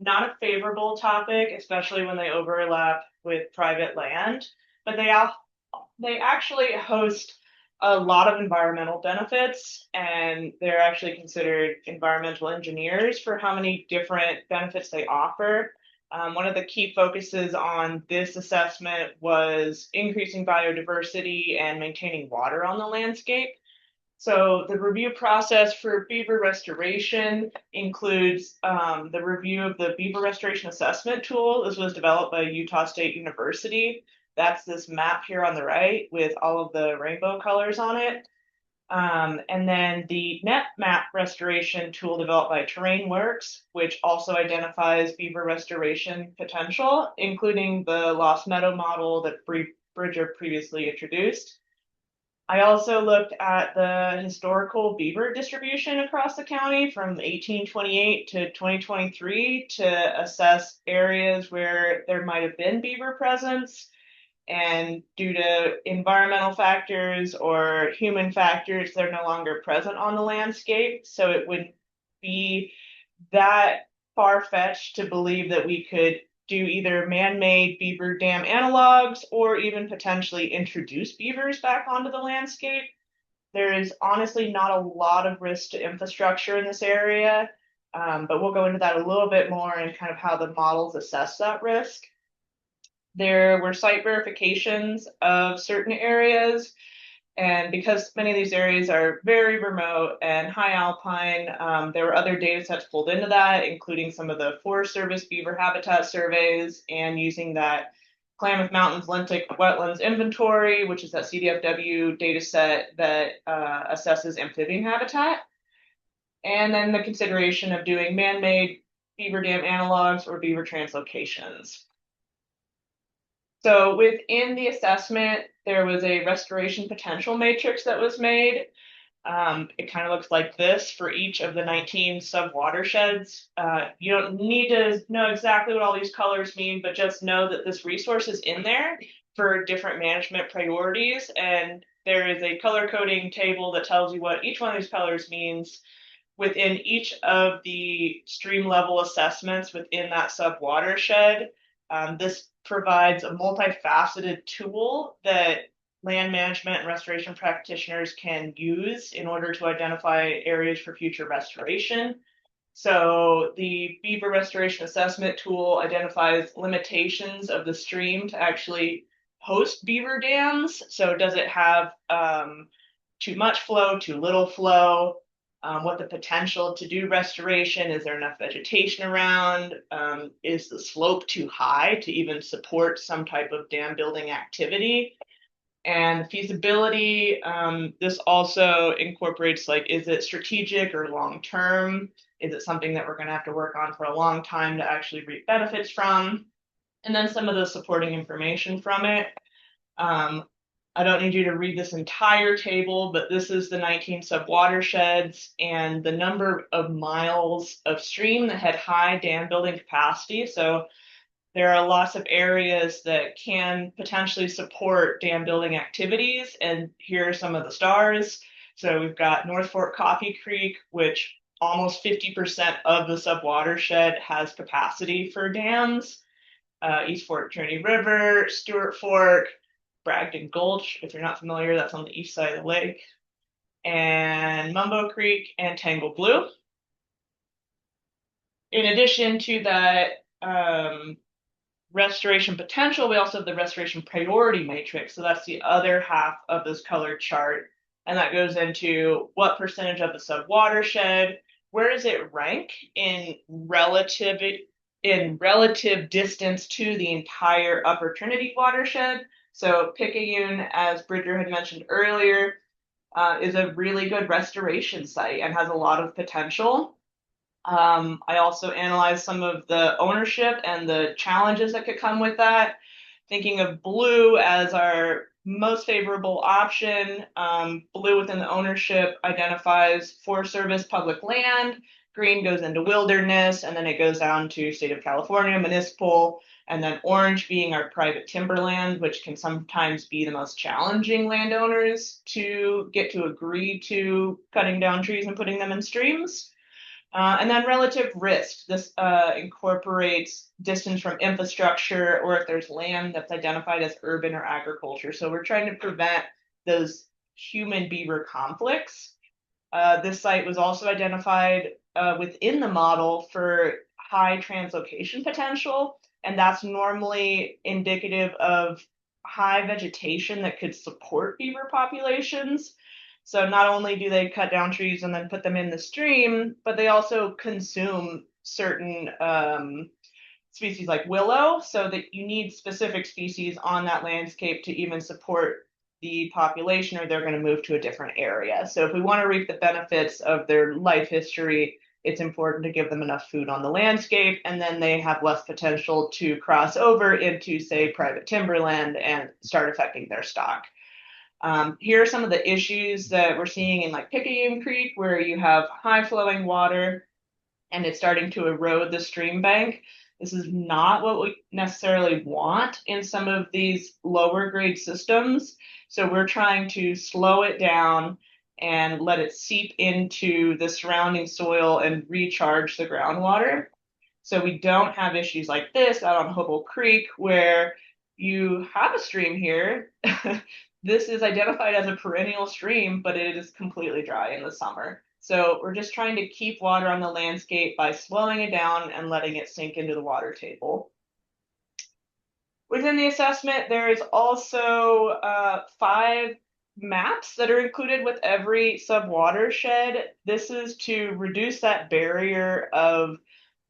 not a favorable topic, especially when they overlap with private land, but they actually host a lot of environmental benefits, and they're actually considered environmental engineers for how many different benefits they offer. One of the key focuses on this assessment was increasing biodiversity and maintaining water on the landscape. So the review process for beaver restoration includes the review of the Beaver Restoration Assessment Tool. This was developed by Utah State University. That's this map here on the right with all of the rainbow colors on it. And then the net map restoration tool developed by TerrainWorks, which also identifies beaver restoration potential, including the Lost Meadow model that Bridger previously introduced. I also looked at the historical beaver distribution across the county from 1828 to 2023 to assess areas where there might have been beaver presence. And due to environmental factors or human factors, they're no longer present on the landscape. So it would be that far-fetched to believe that we could do either man-made beaver dam analogs or even potentially introduce beavers back onto the landscape. There is honestly not a lot of risk to infrastructure in this area, but we'll go into that a little bit more and kind of how the models assess that risk. There were site verifications of certain areas, and because many of these areas are very remote and high alpine, there were other data sets pulled into that, including some of the Forest Service beaver habitat surveys and using that Klamath Mountains Lentic Wetlands Inventory, which is that CDFW data set that assesses amphibian habitat. And then the consideration of doing man-made beaver dam analogs or beaver translocations. So within the assessment, there was a restoration potential matrix that was made. It kind of looks like this for each of the 19 sub-watersheds. You don't need to know exactly what all these colors mean, but just know that this resource is in there for different management priorities. And there is a color coding table that tells you what each one of these colors means within each of the stream level assessments within that sub-watershed. This provides a multifaceted tool that land management and restoration practitioners can use in order to identify areas for future restoration. So the beaver restoration assessment tool identifies limitations of the stream to actually host beaver dams. So does it have too much flow, too little flow? What the potential to do restoration, is there enough vegetation around, is the slope too high to even support some type of dam building activity, and feasibility. This also incorporates, like, is it strategic or long-term? Is it something that we're going to have to work on for a long time to actually reap benefits from? And then some of the supporting information from it. I don't need you to read this entire table, but this is the 19 sub-watersheds and the number of miles of stream that had high dam building capacity. So there are lots of areas that can potentially support dam building activities, and here are some of the stars. So we've got North Fork Coffee Creek, which almost 50% of the sub-watershed has capacity for dams. East Fork Trinity River, Stewart Fork, Bragdon Gulch, if you're not familiar, that's on the east side of the lake, and Mumbo Creek and Tangle Blue. In addition to that restoration potential, we also have the restoration priority matrix. So that's the other half of this colored chart. And that goes into what percentage of the sub-watershed, where does it rank in relative distance to the entire Upper Trinity watershed. So Picayune, as Bridger had mentioned earlier, is a really good restoration site and has a lot of potential. I also analyzed some of the ownership and the challenges that could come with that. Thinking of blue as our most favorable option. Blue within the ownership identifies Forest Service public land. Green goes into wilderness, and then it goes down to state of California, municipal, and then orange being our private timberland, which can sometimes be the most challenging landowners to get to agree to cutting down trees and putting them in streams. And then relative risk. This incorporates distance from infrastructure, or if there's land that's identified as urban or agriculture. So we're trying to prevent those human beaver conflicts. This site was also identified within the model for high translocation potential, and that's normally indicative of high vegetation that could support beaver populations. So not only do they cut down trees and then put them in the stream, but they also consume certain species like willow, so that you need specific species on that landscape to even support the population or they're going to move to a different area. So if we want to reap the benefits of their life history, it's important to give them enough food on the landscape, and then they have less potential to cross over into, say, private timberland and start affecting their stock. Here are some of the issues that we're seeing in like Picayune Creek, where you have high flowing water and it's starting to erode the stream bank. This is not what we necessarily want in some of these lower grade systems. So we're trying to slow it down and let it seep into the surrounding soil and recharge the groundwater. So we don't have issues like this out on Hopewell Creek, where you have a stream here. This is identified as a perennial stream, but it is completely dry in the summer. So we're just trying to keep water on the landscape by slowing it down and letting it sink into the water table. Within the assessment, there is also 5 maps that are included with every sub-watershed. This is to reduce that barrier of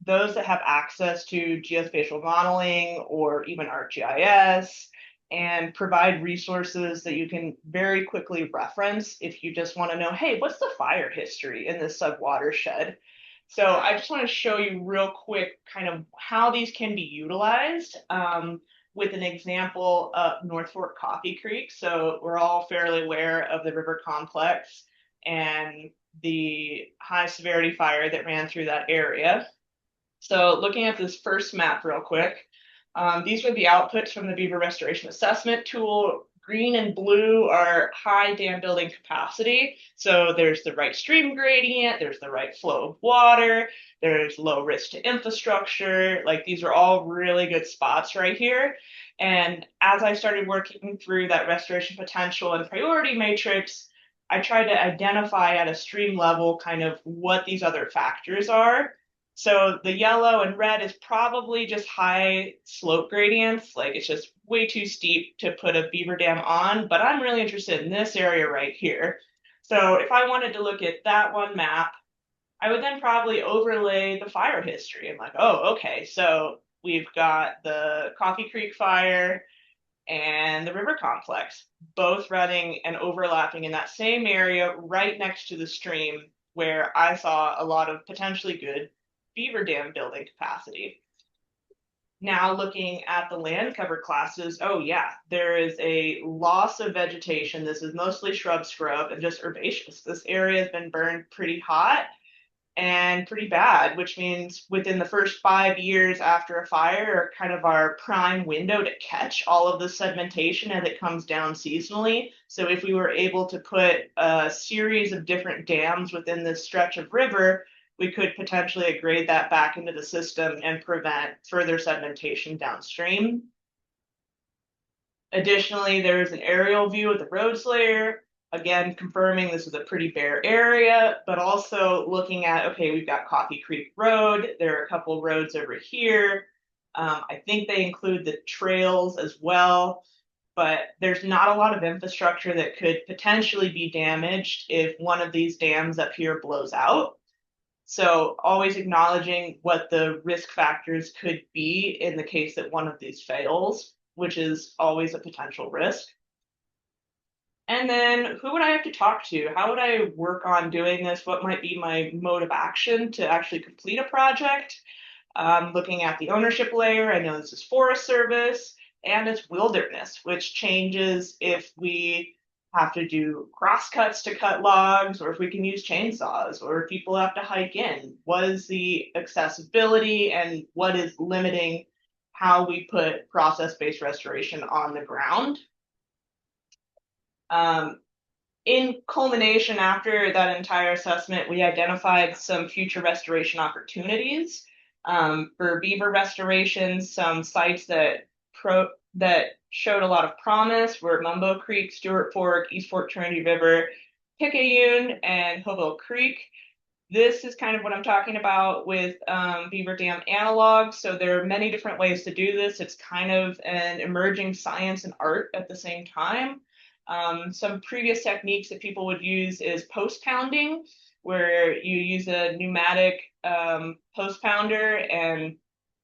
those that have access to geospatial modeling or even ArcGIS, and provide resources that you can very quickly reference if you just want to know, hey, what's the fire history in this sub-watershed? So I just want to show you real quick kind of how these can be utilized with an example of North Fork Coffee Creek. So we're all fairly aware of the river complex and the high severity fire that ran through that area. So looking at this first map real quick, these were the outputs from the Beaver Restoration Assessment tool. Green and blue are high dam building capacity. So there's the right stream gradient, there's the right flow of water, there's low risk to infrastructure. Like these are all really good spots right here. And as I started working through that restoration potential and priority matrix, I tried to identify at a stream level kind of what these other factors are. So the yellow and red is probably just high slope gradients. Like it's just way too steep to put a beaver dam on, but I'm really interested in this area right here. So if I wanted to look at that one map, I would then probably overlay the fire history. I'm like, oh, okay, so we've got the Coffee Creek fire and the river complex, both running and overlapping in that same area right next to the stream where I saw a lot of potentially good beaver dam building capacity. Now looking at the land cover classes, oh yeah, there is a loss of vegetation. This is mostly shrub scrub and just herbaceous. This area has been burned pretty hot and pretty bad, which means within the first 5 years after a fire are kind of our prime window to catch all of the sedimentation as it comes down seasonally. So if we were able to put a series of different dams within this stretch of river, we could potentially grade that back into the system and prevent further sedimentation downstream. Additionally, there is an aerial view of the roads layer, again, confirming this is a pretty bare area, but also looking at, okay, we've got Coffee Creek Road. There are a couple roads over here. I think they include the trails as well, but there's not a lot of infrastructure that could potentially be damaged if one of these dams up here blows out. So always acknowledging what the risk factors could be in the case that one of these fails, which is always a potential risk. And then who would I have to talk to? How would I work on doing this? What might be my mode of action to actually complete a project? Looking at the ownership layer, I know this is Forest Service and it's wilderness, which changes if we have to do crosscuts to cut logs, or if we can use chainsaws, or if people have to hike in. What is the accessibility and what is limiting how we put process-based restoration on the ground? In culmination, after that entire assessment, we identified some future restoration opportunities for beaver restoration. Some sites that showed a lot of promise were Mumbo Creek, Stewart Fork, East Fork Trinity River, Picayune, and Hopewell Creek. This is kind of what I'm talking about with beaver dam analogs. So there are many different ways to do this. It's kind of an emerging science and art at the same time. Some previous techniques that people would use is post pounding, where you use a pneumatic post pounder and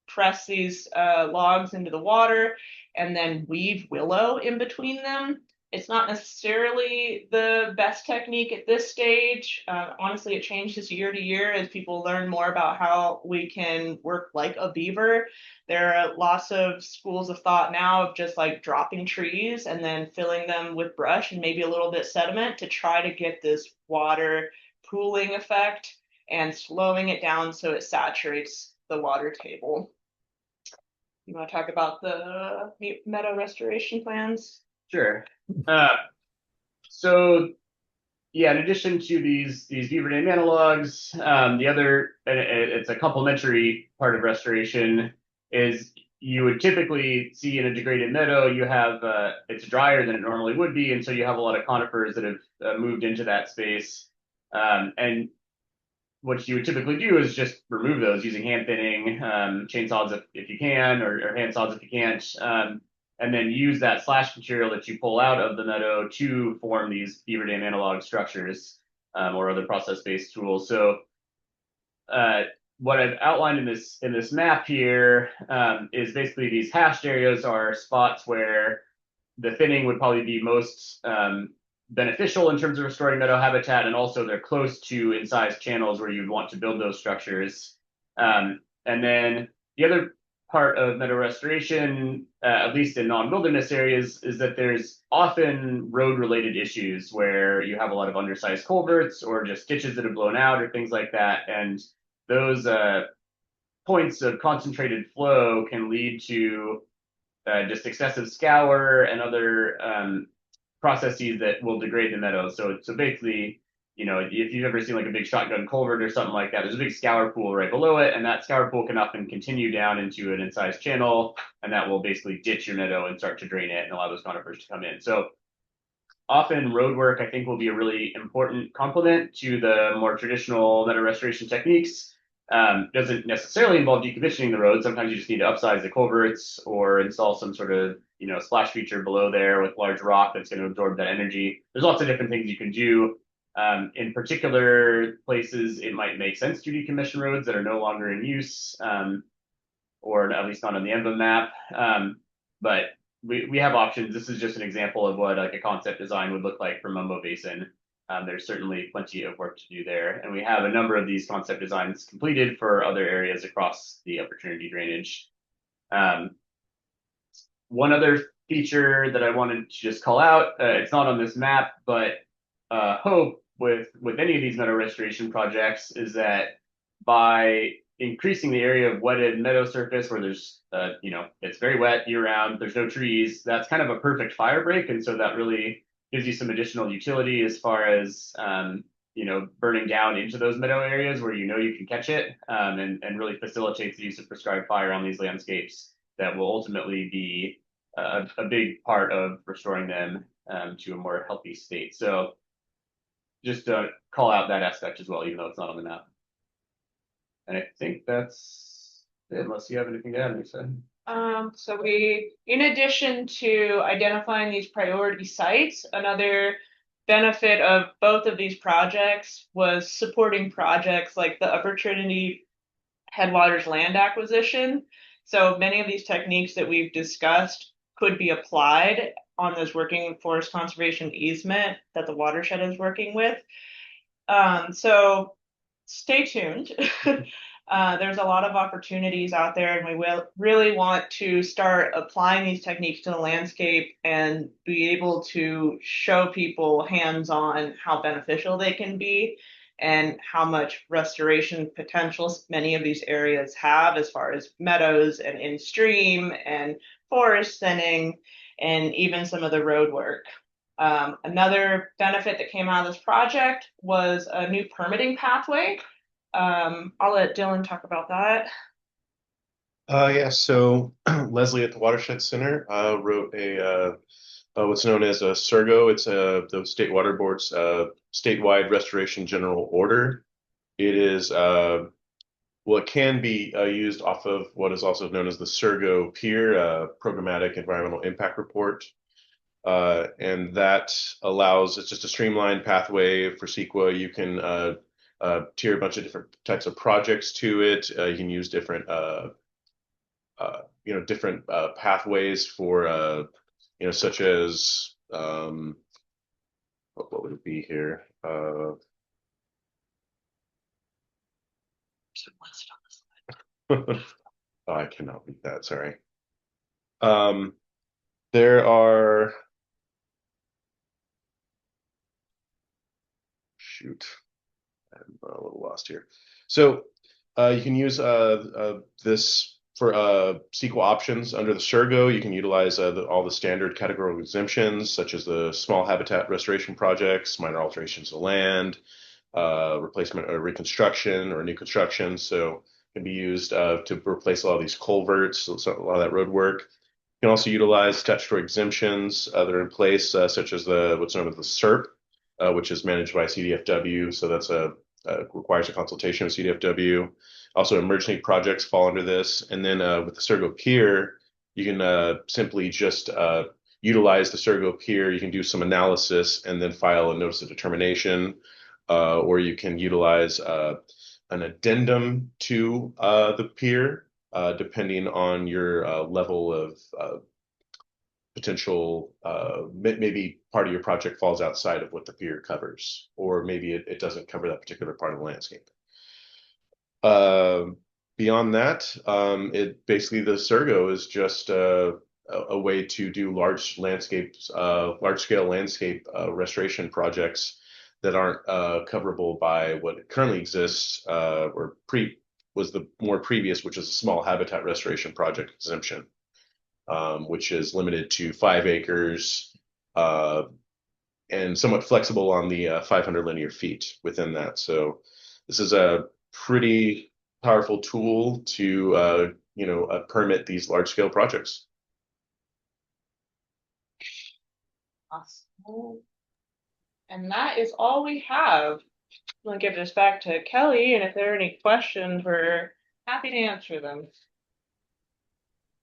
press these logs into the water and then weave willow in between them. It's not necessarily the best technique at this stage. Honestly, it changes year to year as people learn more about how we can work like a beaver. There are lots of schools of thought now of just like dropping trees and then filling them with brush and maybe a little bit sediment to try to get this water pooling effect and slowing it down so it saturates the water table. You want to talk about the meadow restoration plans? Sure. So yeah, in addition to these beaver dam analogs, the other, and it's a complementary part of restoration, is you would typically see in a degraded meadow, you have it's drier than it normally would be, and so you have a lot of conifers that have moved into that space. And what you would typically do is just remove those using hand thinning, chainsaws if you can, or hand saws if you can't, and then use that slash material that you pull out of the meadow to form these beaver dam analog structures, or other process-based tools. So what I've outlined in this map here is basically these hashed areas are spots where the thinning would probably be most beneficial in terms of restoring meadow habitat, and also they're close to incised channels where you'd want to build those structures. And then the other part of meadow restoration, at least in non-wilderness areas, is that there's often road-related issues where you have a lot of undersized culverts or just ditches that have blown out or things like that. And those points of concentrated flow can lead to just excessive scour and other processes that will degrade the meadow. So basically, if you've ever seen like a big shotgun culvert or something like that, there's a big scour pool right below it, and that scour pool can often continue down into an incised channel, and that will basically ditch your meadow and start to drain it and allow those conifers to come in. So often road work, I think, will be a really important complement to the more traditional meadow restoration techniques. Doesn't necessarily involve decommissioning the road. Sometimes you just need to upsize the culverts or install some sort of splash feature below there with large rock that's going to absorb that energy. There's lots of different things you can do. In particular places, it might make sense to decommission roads that are no longer in use, or at least not on the emblem map. But we have options. This is just an example of what like a concept design would look like for Mumbo Basin. There's certainly plenty of work to do there. And we have a number of these concept designs completed for other areas across the Upper Trinity drainage. One other feature that I wanted to just call out, it's not on this map, but hope with any of these meadow restoration projects is that by increasing the area of wetted meadow surface where there's, it's very wet year round, there's no trees, that's kind of a perfect fire break. And so that really gives you some additional utility as far as, burning down into those meadow areas where you can catch it, and really facilitates the use of prescribed fire on these landscapes that will ultimately be a big part of restoring them to a more healthy state. So just call out that aspect as well, even though it's not on the map. And I think that's it, unless you have anything to add, Lisa. So in addition to identifying these priority sites, another benefit of both of these projects was supporting projects like the Upper Trinity Headwaters land acquisition. So many of these techniques that we've discussed could be applied on this working forest conservation easement that the watershed is working with. So stay tuned. There's a lot of opportunities out there, and we will really want to start applying these techniques to the landscape and be able to show people hands-on how beneficial they can be and how much restoration potential many of these areas have as far as meadows and in stream and forest thinning and even some of the road work. Another benefit that came out of this project was a new permitting pathway. I'll let Dylan talk about that. Yeah, so Leslie at the Watershed Center wrote a what's known as a SERGO. It's the State Water Board's statewide restoration general order. It is what can be used off of what is also known as the SERGO PEER, Programmatic Environmental Impact Report. And that allows, it's just a streamlined pathway for CEQA. You can tier a bunch of different types of projects to it. You can use different, different pathways for, such as what would it be here? Oh, I cannot read that, sorry. There are, shoot, I'm a little lost here. So you can use this for SQL options under the SURGO. You can utilize all the standard categorical exemptions, such as the small habitat restoration projects, minor alterations of land, replacement or reconstruction or new construction. So it can be used to replace a lot of these culverts, so a lot of that road work. You can also utilize statutory exemptions that are in place, such as what's known as the SERP, which is managed by CDFW. So that's requires a consultation with CDFW. Also, emergency projects fall under this. And then with the Surgo Peer, you can simply just utilize the Surgo Peer. You can do some analysis and then file a notice of determination, or you can utilize an addendum to the peer, depending on your level of potential, maybe part of your project falls outside of what the peer covers, or maybe it doesn't cover that particular part of the landscape. Beyond that, it basically the Surgo is just a way to do large scale landscape restoration projects that aren't coverable by what currently exists, or was the more previous, which is a small habitat restoration project exemption, which is limited to 5 acres and somewhat flexible on the 500 linear feet within that. So this is a pretty powerful tool to permit these large scale projects. Awesome. And that is all we have. I'm going to give this back to Kelly, and if there are any questions, we're happy to answer them.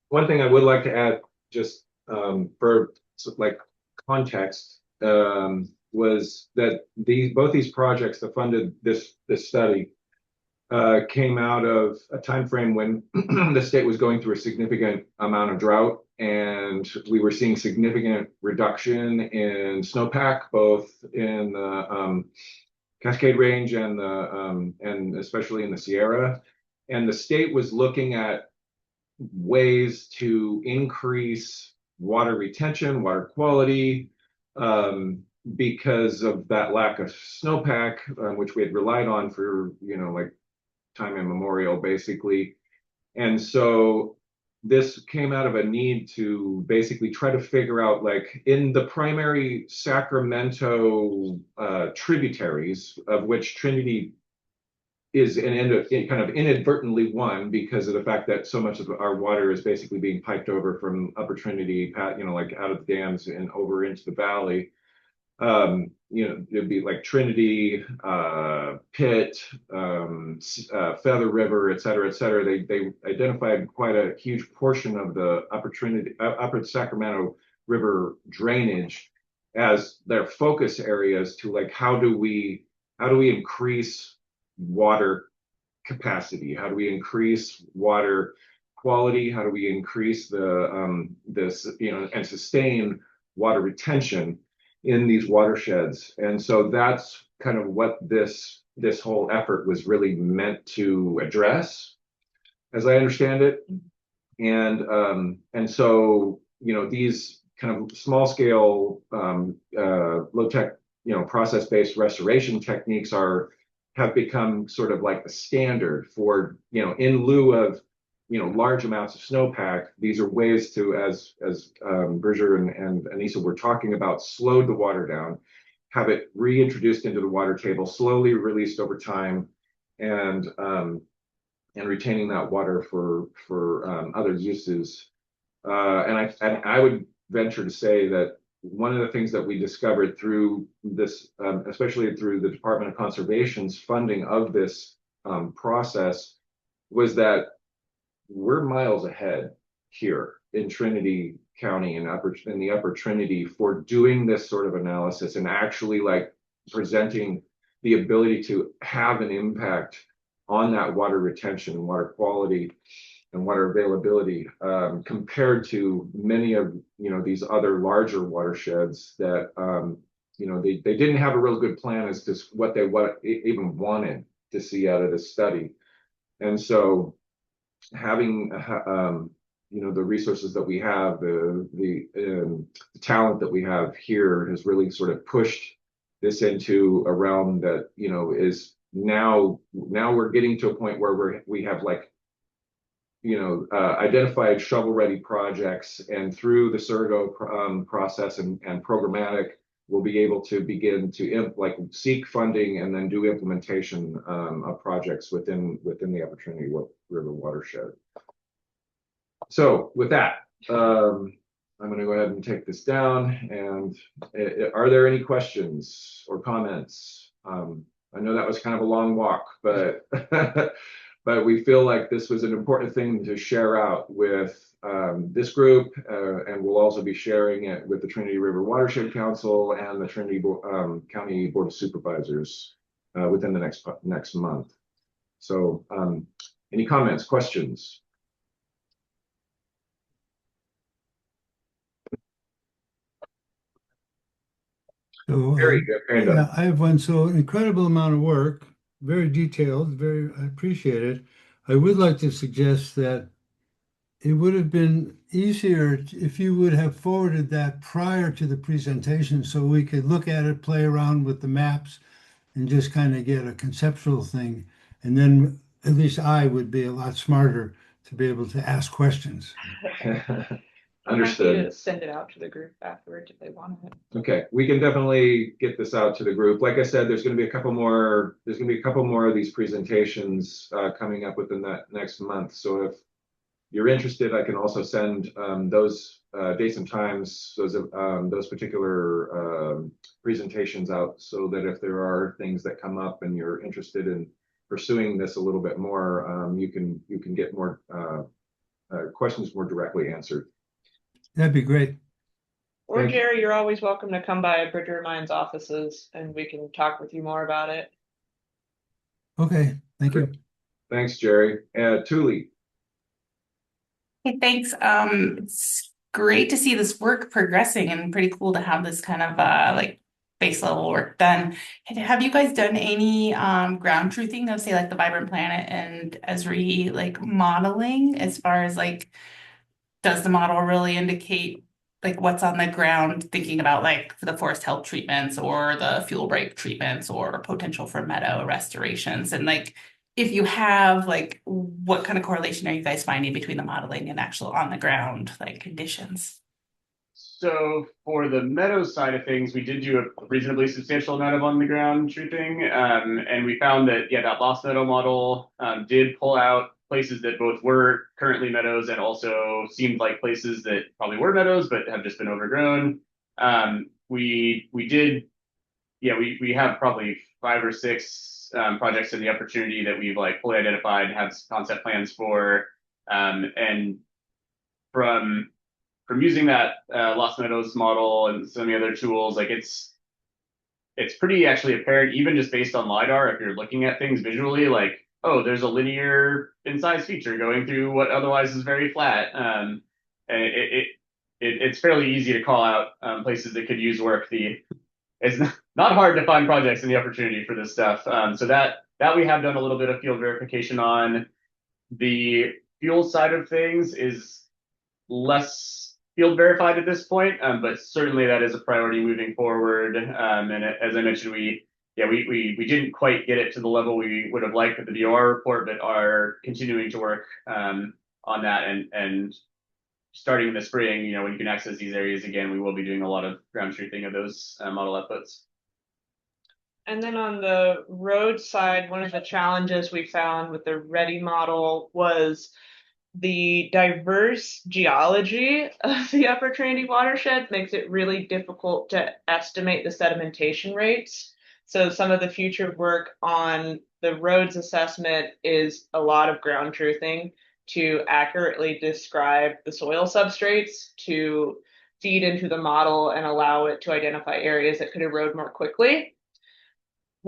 One thing I would like to add, just for like context, was that both these projects that funded this study came out of a time frame when the state was going through a significant amount of drought, and we were seeing significant reduction in snowpack, both in the Cascade Range and especially in the Sierra. And the state was looking at ways to increase water retention, water quality, because of that lack of snowpack, which we had relied on for, like time immemorial, basically. And so this came out of a need to basically try to figure out, like, in the primary Sacramento tributaries, of which Trinity is kind of inadvertently one, because of the fact that so much of our water is basically being piped over from Upper Trinity, like out of the dams and over into the valley. It'd be like Trinity, Pitt, Feather River, et cetera, et cetera. They identified quite a huge portion of the Upper Sacramento River drainage as their focus areas to, like, how do we increase water capacity? How do we increase water quality? How do we increase and sustain water retention in these watersheds? And so that's kind of what this whole effort was really meant to address, as I understand it. And so, these kind of small scale, low tech, process-based restoration techniques have become sort of like the standard for, in lieu of, large amounts of snowpack. These are ways to, as Bridger and Anissa were talking about, slow the water down, have it reintroduced into the water table, slowly released over time, and retaining that water for other uses. And I would venture to say that one of the things that we discovered through this, especially through the Department of Conservation's funding of this process, was that we're miles ahead here in Trinity County and in the Upper Trinity for doing this sort of analysis and actually, like, presenting the ability to have an impact on that water retention and water quality. and water availability compared to many of these other larger watersheds that they didn't have a real good plan as to what they even wanted to see out of this study. And so having the resources that we have, the talent that we have here has really sort of pushed this into a realm that is now we're getting to a point where we have like identified shovel-ready projects, and through the Surgo process and programmatic, we'll be able to begin to seek funding and then do implementation of projects within the Opportunity River watershed. So with that, I'm going to go ahead and take this down. And are there any questions or comments? I know that was kind of a long walk, but but we feel like this was an important thing to share out with this group, and we'll also be sharing it with the Trinity River Watershed Council and the Trinity County Board of Supervisors within the next month. So any comments, questions? So, Very good. yeah, I have one. So incredible amount of work, very detailed, I appreciate it. I would like to suggest that it would have been easier if you would have forwarded that prior to the presentation so we could look at it, play around with the maps, and just kind of get a conceptual thing. And then at least I would be a lot smarter to be able to ask questions. Understood. I'm happy to send it out to the group afterwards if they want it. Okay, we can definitely get this out to the group. Like I said, there's going to be a couple more. There's going to be a couple more of these presentations coming up within that next month. So if you're interested, I can also send those dates and times, those particular presentations out, so that if there are things that come up and you're interested in pursuing this a little bit more, you can get more questions more directly answered. That'd be great. Or Jerry, you're always welcome to come by Bridger Mine's offices and we can talk with you more about it. Okay, thank you. Thanks, Jerry. Thule. Hey, thanks. It's great to see this work progressing and pretty cool to have this kind of like base level work done. Have you guys done any ground truthing of say like the Vibrant Planet and Esri like modeling as far as like does the model really indicate like what's on the ground, thinking about like the forest health treatments or the fuel break treatments or potential for meadow restorations? And like if you have like what kind of correlation are you guys finding between the modeling and actual on the ground like conditions? So for the meadow side of things, we did do a reasonably substantial amount of on the ground truthing, and we found that that lost meadow model did pull out places that both were currently meadows and also seemed like places that probably were meadows but have just been overgrown. We have probably 5 or 6 projects in the Opportunity that we've like fully identified, have concept plans for, and from using that Lost Meadows model and some of the other tools, like it's pretty actually apparent, even just based on LiDAR, if you're looking at things visually, like, oh, there's a linear in size feature going through what otherwise is very flat. And it's fairly easy to call out places that could use work. It's not hard to find projects in the Opportunity for this stuff. So that we have done a little bit of field verification on. The fuel side of things is less field verified at this point, but certainly that is a priority moving forward. And as I mentioned, we didn't quite get it to the level we would have liked with the DOR report, but are continuing to work on that. And starting in the spring, when you can access these areas again, we will be doing a lot of ground truthing of those model outputs. And then on the road side, one of the challenges we found with the READY model was the diverse geology of the Upper Trinity watershed makes it really difficult to estimate the sedimentation rates. So some of the future work on the roads assessment is a lot of ground truthing to accurately describe the soil substrates to feed into the model and allow it to identify areas that could erode more quickly.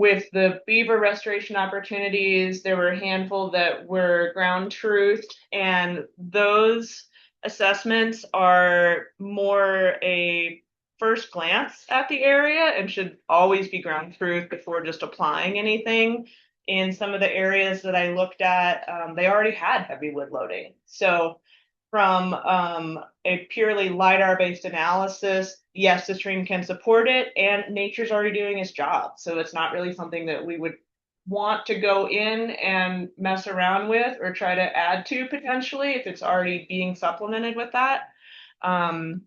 with the beaver restoration opportunities, there were a handful that were ground truthed, and those assessments are more a first glance at the area and should always be ground truth before just applying anything. In some of the areas that I looked at, they already had heavy wood loading. So from a purely LiDAR based analysis, yes, the stream can support it, and nature's already doing its job. So it's not really something that we would want to go in and mess around with or try to add to potentially if it's already being supplemented with that. Um,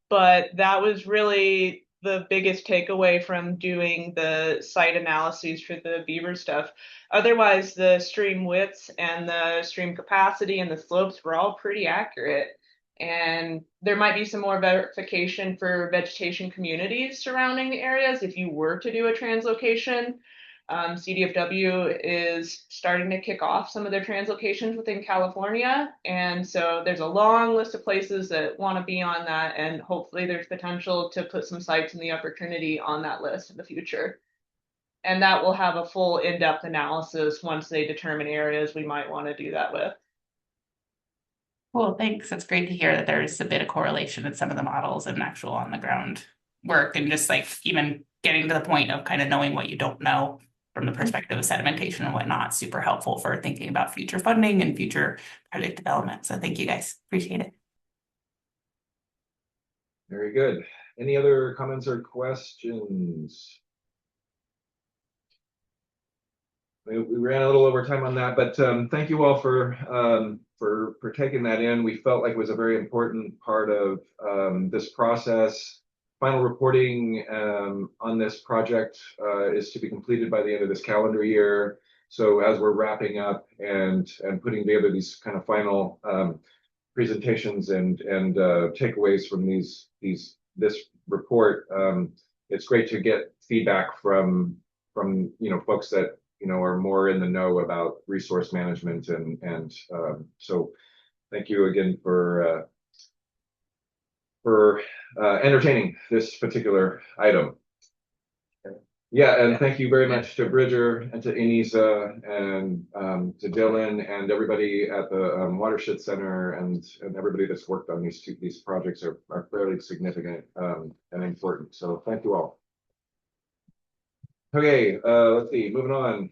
but that was really the biggest takeaway from doing the site analyses for the beaver stuff. Otherwise, the stream widths and the stream capacity and the slopes were all pretty accurate. And there might be some more verification for vegetation communities surrounding the areas if you were to do a translocation. CDFW is starting to kick off some of their translocations within California. And so there's a long list of places that want to be on that. And hopefully there's potential to put some sites in the Upper Trinity on that list in the future. And that will have a full in-depth analysis once they determine areas we might want to do that with. Cool, thanks. It's great to hear that there's a bit of correlation in some of the models and actual on the ground work, and just like even getting to the point of kind of knowing what you don't know from the perspective of sedimentation and whatnot. Super helpful for thinking about future funding and future project development. So thank you guys. Appreciate it. Very good. Any other comments or questions? We ran a little over time on that, but thank you all for taking that in. We felt like it was a very important part of this process. Final reporting on this project is to be completed by the end of this calendar year. So as we're wrapping up and putting together these kind of final presentations and takeaways from this report, it's great to get feedback from folks that are more in the know about resource management, and so thank you again for entertaining this particular item. Yeah, and thank you very much to Bridger and to Inisa and to Dylan and everybody at the Watershed Center and everybody that's worked on these projects are fairly significant and important. So thank you all. Okay, let's see, moving on.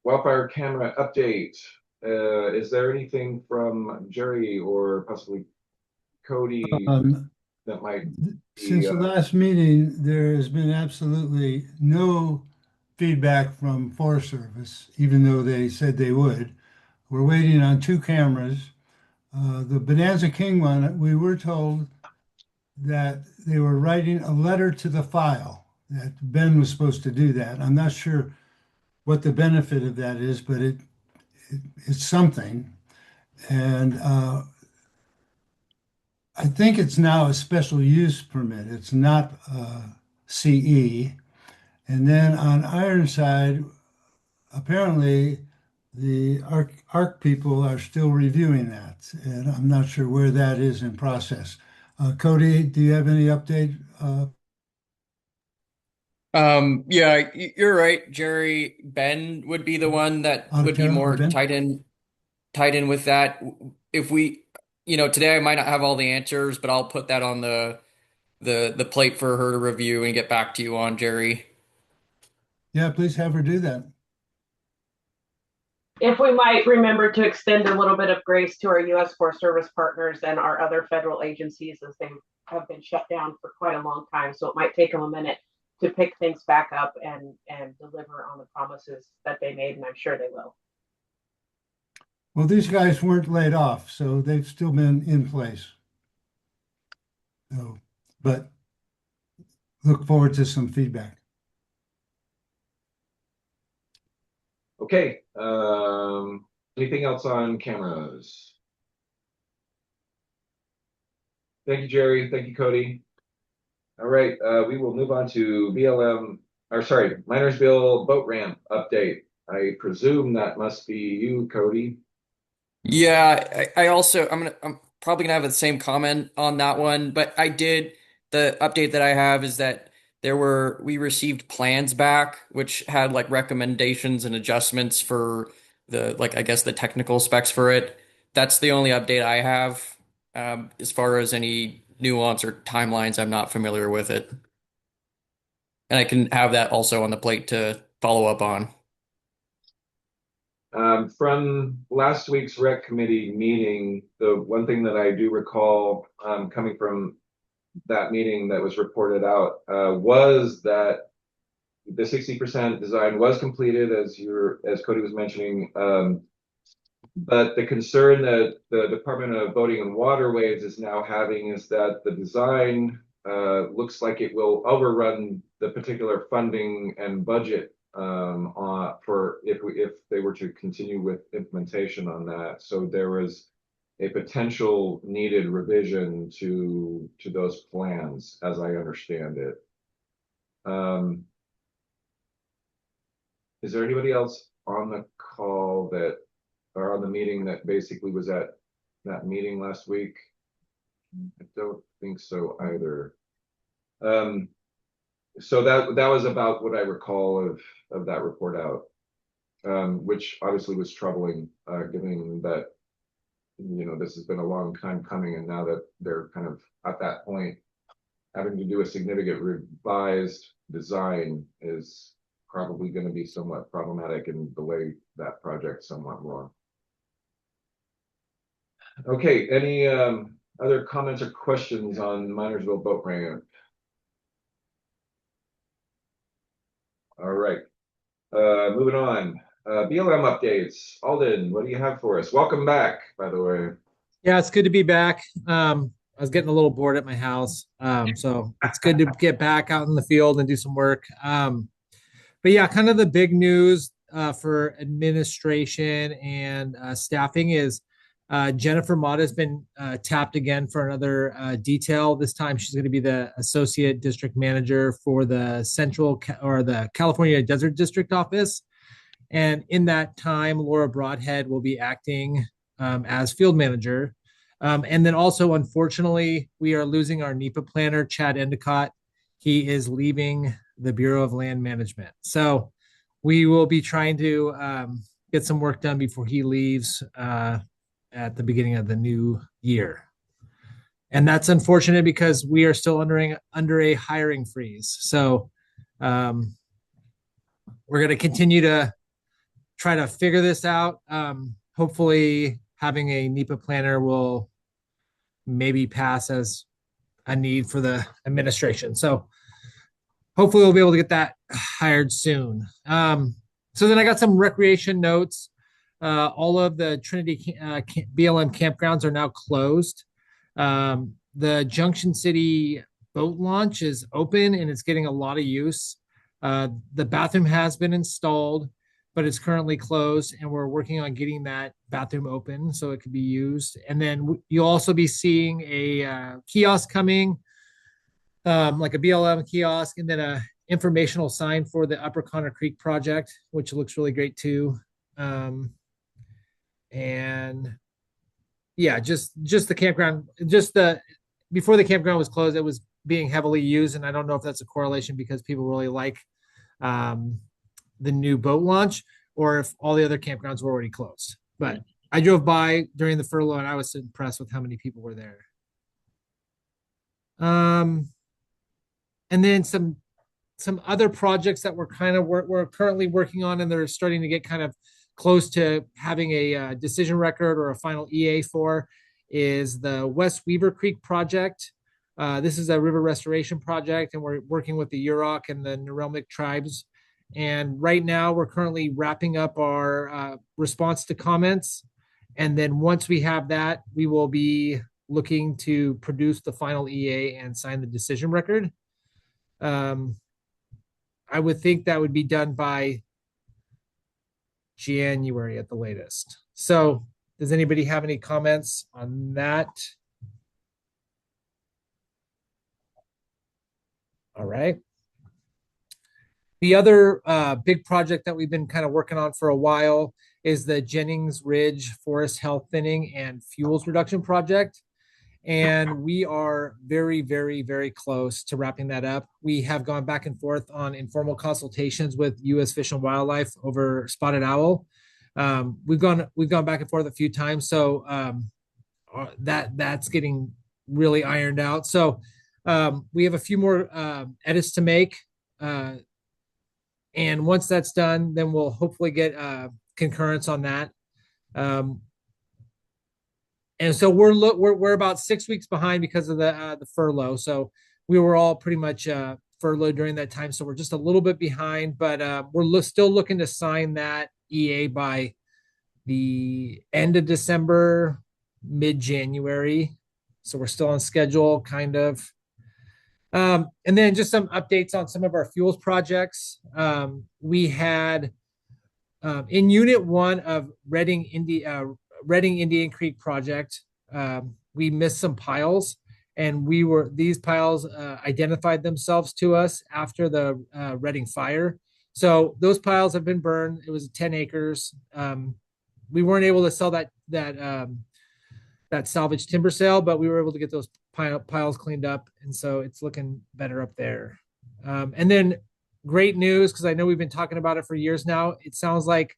Wildfire camera update. Is there anything from Jerry or possibly Cody that might be, since the last meeting, there has been absolutely no feedback from Forest Service, even though they said they would. We're waiting on 2 cameras. The Bonanza King one, we were told that they were writing a letter to the file, that Ben was supposed to do that. I'm not sure what the benefit of that is, but it's something. And I think it's now a special use permit. It's not CE. And then on Ironside, apparently the ARC people are still reviewing that, and I'm not sure where that is in process. Cody, do you have any update? Yeah, you're right, Jerry. Ben would be the one that would be more tied in with that. If we, today I might not have all the answers, but I'll put that on the plate for her to review and get back to you on, Jerry. Yeah, please have her do that. If we might remember to extend a little bit of grace to our U.S. Forest Service partners and our other federal agencies, as they have been shut down for quite a long time. So it might take them a minute to pick things back up and deliver on the promises that they made, and I'm sure they will. Well, these guys weren't laid off, so they've still been in place. So, but look forward to some feedback. Okay. Anything else on cameras? Thank you, Jerry. Thank you, Cody. All right, we will move on to Minersville boat ramp update. I presume that must be you, Cody. Yeah, I'm probably gonna have the same comment on that one, but the update that I have is that we received plans back, which had like recommendations and adjustments for the, like, I guess the technical specs for it. That's the only update I have. As far as any nuance or timelines, I'm not familiar with it. And I can have that also on the plate to follow up on. From last week's rec committee meeting, the one thing that I do recall coming from that meeting that was reported out was that the 60% design was completed, as Cody was mentioning. But the concern that the Department of Boating and Waterways is now having is that the design looks like it will overrun the particular funding and budget for if they were to continue with implementation on that. So there was a potential needed revision to those plans, as I understand it. Is there anybody else on the call that, or on the meeting that basically was at that meeting last week? I don't think so either. So that was about what I recall of that report out, which obviously was troubling, given that this has been a long time coming, and now that they're kind of at that point, having to do a significant revised design is probably going to be somewhat problematic and delay that project somewhat more. Okay, any other comments or questions on Minersville boat ramp? All right, moving on. BLM updates. Alden, what do you have for us? Welcome back, by the way. Yeah, it's good to be back. I was getting a little bored at my house. So it's good to get back out in the field and do some work. But yeah, kind of the big news for administration and staffing is Jennifer Mott has been tapped again for another detail. This time she's going to be the Associate District Manager for the the California Desert District Office. And in that time, Laura Broadhead will be acting as field manager. And then also, unfortunately, we are losing our NEPA planner, Chad Endicott. He is leaving the Bureau of Land Management. So we will be trying to get some work done before he leaves at the beginning of the new year. And that's unfortunate because we are still under a hiring freeze. So we're going to continue to try to figure this out. Hopefully having a NEPA planner will maybe pass as a need for the administration. So hopefully we'll be able to get that hired soon. So then I got some recreation notes. All of the Trinity BLM campgrounds are now closed. The Junction City boat launch is open and it's getting a lot of use. The bathroom has been installed, but it's currently closed, and we're working on getting that bathroom open so it can be used. And then you'll also be seeing a kiosk coming, like a BLM kiosk, and then a informational sign for the Upper Connor Creek project, which looks really great too. And yeah, just the campground, before the campground was closed, it was being heavily used, and I don't know if that's a correlation because people really like the new boat launch, or if all the other campgrounds were already closed. But I drove by during the furlough and I was impressed with how many people were there. And then some other projects that we're currently working on, and they're starting to get kind of close to having a decision record or a final EA for, is the West Weaver Creek project. This is a river restoration project, and we're working with the Yurok and the Nurelmic tribes. And right now we're currently wrapping up our response to comments. And then once we have that, we will be looking to produce the final EA and sign the decision record. I would think that would be done by January at the latest. So does anybody have any comments on that? All right. The other big project that we've been kind of working on for a while is the Jennings Ridge Forest Health Thinning and Fuels Reduction Project. and we are very, very, very close to wrapping that up. We have gone back and forth on informal consultations with U.S. Fish and Wildlife over spotted owl. We've gone back and forth a few times, so that's getting really ironed out. So we have a few more edits to make, and once that's done, then we'll hopefully get concurrence on that. And so we're about 6 weeks behind because of the furlough. So we were all pretty much furloughed during that time. So we're just a little bit behind, but we're still looking to sign that EA by the end of December, mid-January. So we're still on schedule, kind of. And then just some updates on some of our fuels projects. We had in Unit 1 of Reading Indian Creek project, we missed some piles, and these piles identified themselves to us after the Reading fire. So those piles have been burned. It was 10 acres. We weren't able to sell that salvage timber sale, but we were able to get those piles cleaned up, and so it's looking better up there. And then great news, because I know we've been talking about it for years now. It sounds like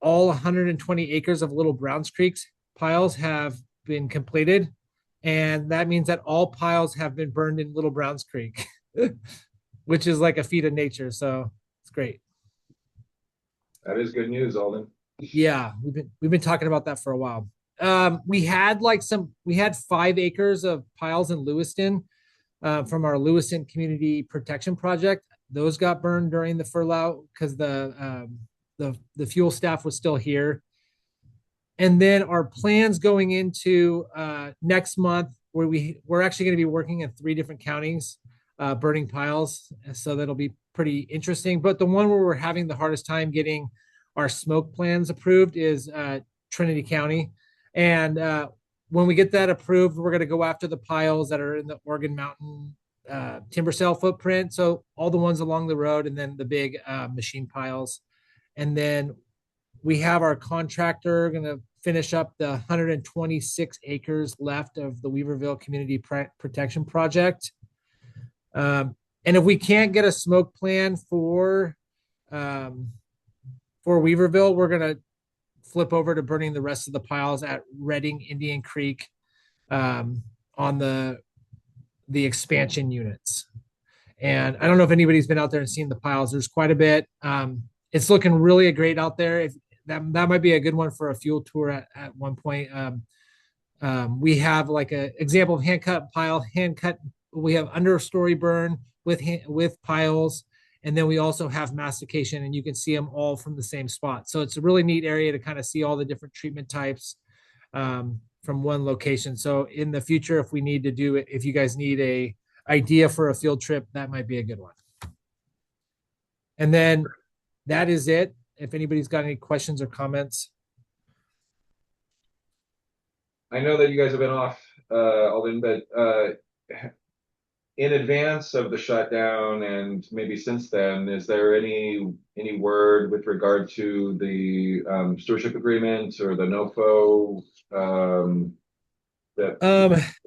all 120 acres of Little Browns Creek's piles have been completed, and that means that all piles have been burned in Little Browns Creek, which is like a feat of nature. So it's great. That is good news, Alden. Yeah, we've been talking about that for a while. We had 5 acres of piles in Lewiston from our Lewiston Community Protection Project. Those got burned during the furlough because the fuel staff was still here. And then our plans going into next month, where we're actually going to be working in 3 different counties, burning piles. So that'll be pretty interesting. But the one where we're having the hardest time getting our smoke plans approved is Trinity County. And when we get that approved, we're going to go after the piles that are in the Oregon Mountain timber sale footprint. So all the ones along the road, and then the big machine piles. And then we have our contractor going to finish up the 126 acres left of the Weaverville Community Protection Project. And if we can't get a smoke plan for Weaverville, we're going to flip over to burning the rest of the piles at Reading Indian Creek on the expansion units. And I don't know if anybody's been out there and seen the piles. There's quite a bit. It's looking really great out there. That might be a good one for a fuel tour at one point. We have like an example of hand cut pile, we have understory burn with piles. And then we also have mastication, and you can see them all from the same spot. So it's a really neat area to kind of see all the different treatment types from one location. So in the future, if we need to do it, if you guys need a idea for a field trip, that might be a good one. And then that is it. If anybody's got any questions or comments. I know that you guys have been off, Alden, but in advance of the shutdown and maybe since then, is there any word with regard to the stewardship agreement or the NOFO that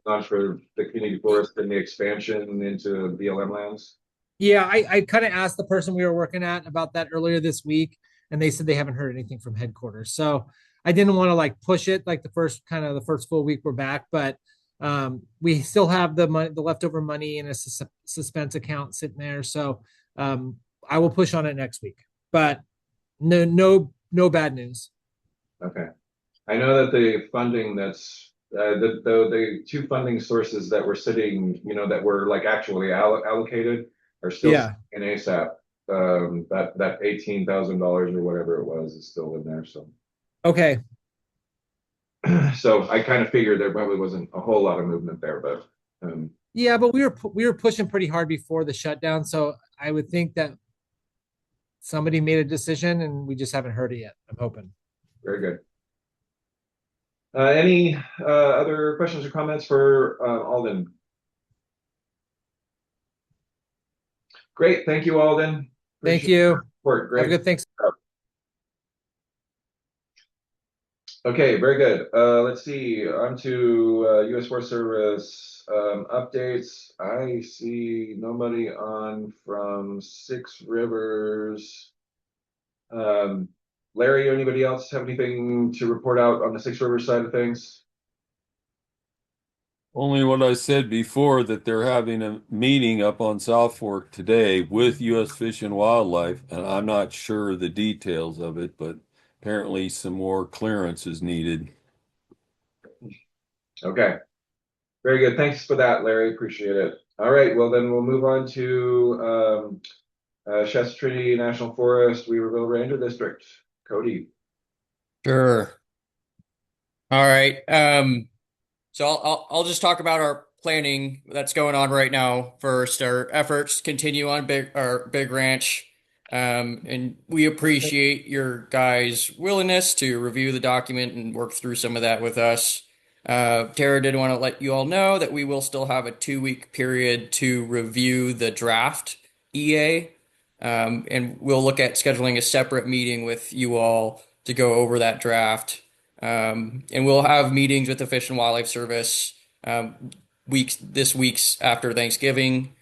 on for the community forest and the expansion into BLM lands? Yeah, I kind of asked the person we were working at about that earlier this week, and they said they haven't heard anything from headquarters. So I didn't want to like push it like the first full week we're back, but we still have the leftover money in a suspense account sitting there. So I will push on it next week, but no bad news. Okay. I know that the funding that's the 2 funding sources that were sitting, that were like actually allocated are still in ASAP. That $18,000 or whatever it was is still in there. So okay. So I kind of figured there probably wasn't a whole lot of movement there, but yeah, but we were pushing pretty hard before the shutdown, so I would think that somebody made a decision, and we just haven't heard it yet. I'm hoping. Very good. Any other questions or comments for Alden? Great, thank you, Alden. Thank you. Great. Have a good Thanksgiving. Okay, very good. Let's see. On to U.S. Forest Service updates. I see nobody on from Six Rivers. Larry, anybody else have anything to report out on the Six Rivers side of things? Only what I said before, that they're having a meeting up on South Fork today with U.S. Fish and Wildlife, and I'm not sure the details of it, but apparently some more clearance is needed. Okay, very good. Thanks for that, Larry. Appreciate it. All right, well then we'll move on to Shasta Trinity National Forest, Weaverville Ranger District. Cody. Sure. All right. So I'll just talk about our planning that's going on right now first. Our efforts continue on our big ranch. And we appreciate your guys' willingness to review the document and work through some of that with us. Tara did want to let you all know that we will still have a 2-week period to review the draft EA. And we'll look at scheduling a separate meeting with you all to go over that draft. And we'll have meetings with the Fish and Wildlife Service weeks after Thanksgiving.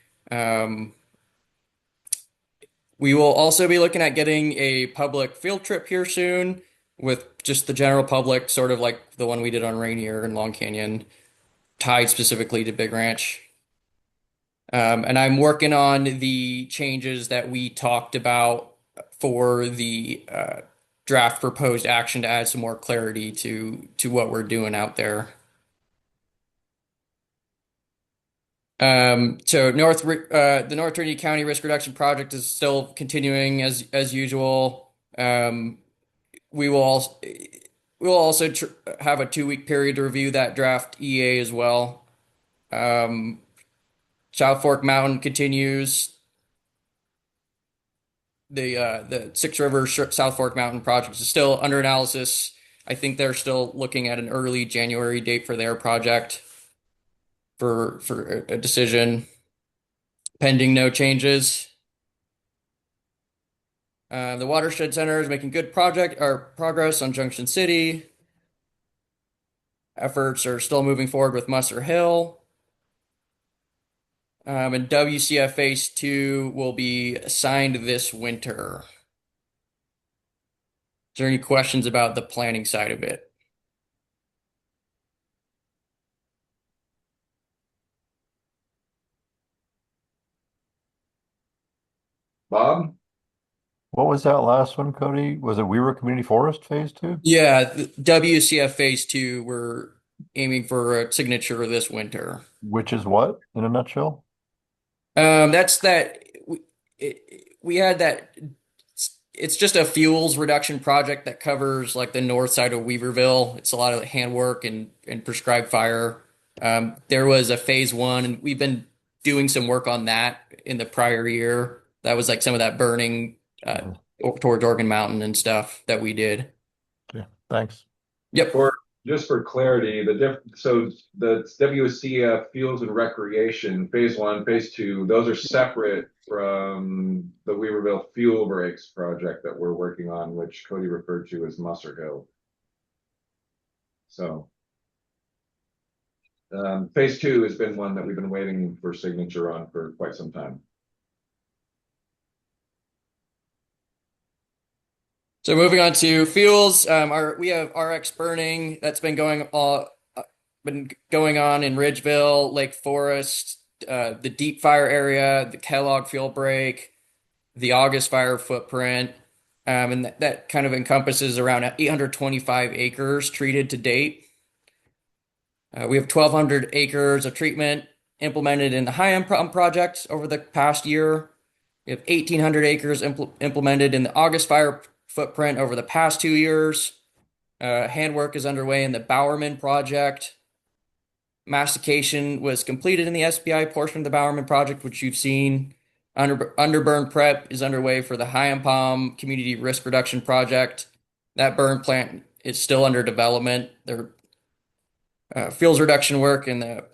We will also be looking at getting a public field trip here soon with just the general public, sort of like the one we did on Rainier and Long Canyon, tied specifically to Big Ranch. And I'm working on the changes that we talked about for the draft proposed action to add some more clarity to what we're doing out there. So the North Trinity County Risk Reduction Project is still continuing as usual. We will also have a 2-week period to review that draft EA as well. South Fork Mountain continues. The Six Rivers South Fork Mountain project is still under analysis. I think they're still looking at an early January date for their project for a decision, pending no changes. The Watershed Center is making good progress on Junction City. Efforts are still moving forward with Musser Hill. And WCF Phase 2 will be signed this winter. Is there any questions about the planning side of it? Bob? What was that last one, Cody? Was it Weaver Community Forest Phase 2? Yeah, WCF Phase 2, we're aiming for a signature this winter. Which is what, in a nutshell? That's that we had that. It's just a fuels reduction project that covers like the north side of Weaverville. It's a lot of handwork and prescribed fire. There was a phase 1, and we've been doing some work on that in the prior year. That was like some of that burning towards Oregon Mountain and stuff that we did. Yeah, thanks. Yep. Just for clarity, so the WCF Fuels and Recreation Phase 1, Phase 2, those are separate from the Weaverville Fuel Breaks project that we're working on, which Cody referred to as Musser Hill. So Phase 2 has been one that we've been waiting for signature on for quite some time. So moving on to fuels, we have RX burning that's been going on in Ridgeville, Lake Forest, the Deep Fire area, the Kellogg fuel break, the August Fire footprint, and that kind of encompasses around 825 acres treated to date. We have 1,200 acres of treatment implemented in the High Pump project over the past year. We have 1,800 acres implemented in the August Fire footprint over the past 2 years. Handwork is underway in the Bowerman project. Mastication was completed in the SBI portion of the Bowerman project, which you've seen. Underburn prep is underway for the High Palm Community Risk Reduction Project. That burn plant is still under development. Their fuels reduction work in the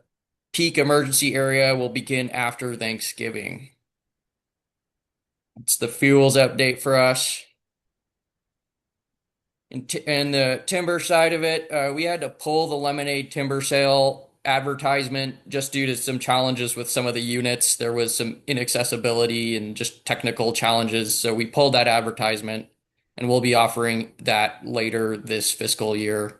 peak emergency area will begin after Thanksgiving. It's the fuels update for us. And the timber side of it, we had to pull the lemonade timber sale advertisement just due to some challenges with some of the units. There was some inaccessibility and just technical challenges. So we pulled that advertisement and we'll be offering that later this fiscal year.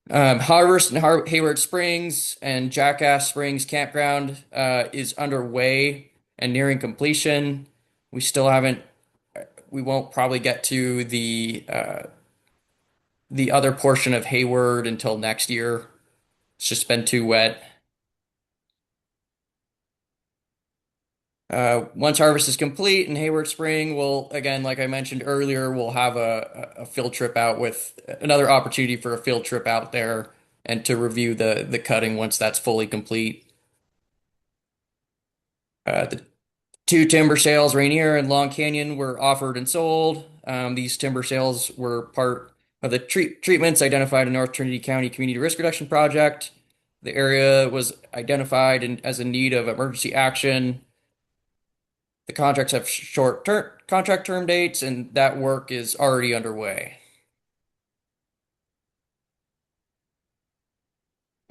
Harvest and Hayward Springs and Jackass Springs Campground is underway and nearing completion. We still haven't, we won't probably get to the other portion of Hayward until next year. It's just been too wet. Once harvest is complete in Hayward Spring, we'll, again, like I mentioned earlier, we'll have a field trip out with another opportunity for a field trip out there and to review the cutting once that's fully complete. The two timber sales, Rainier and Long Canyon, were offered and sold. These timber sales were part of the treatments identified in North Trinity County Community Risk Reduction Project. The area was identified as a need of emergency action. The contracts have short contract term dates, and that work is already underway.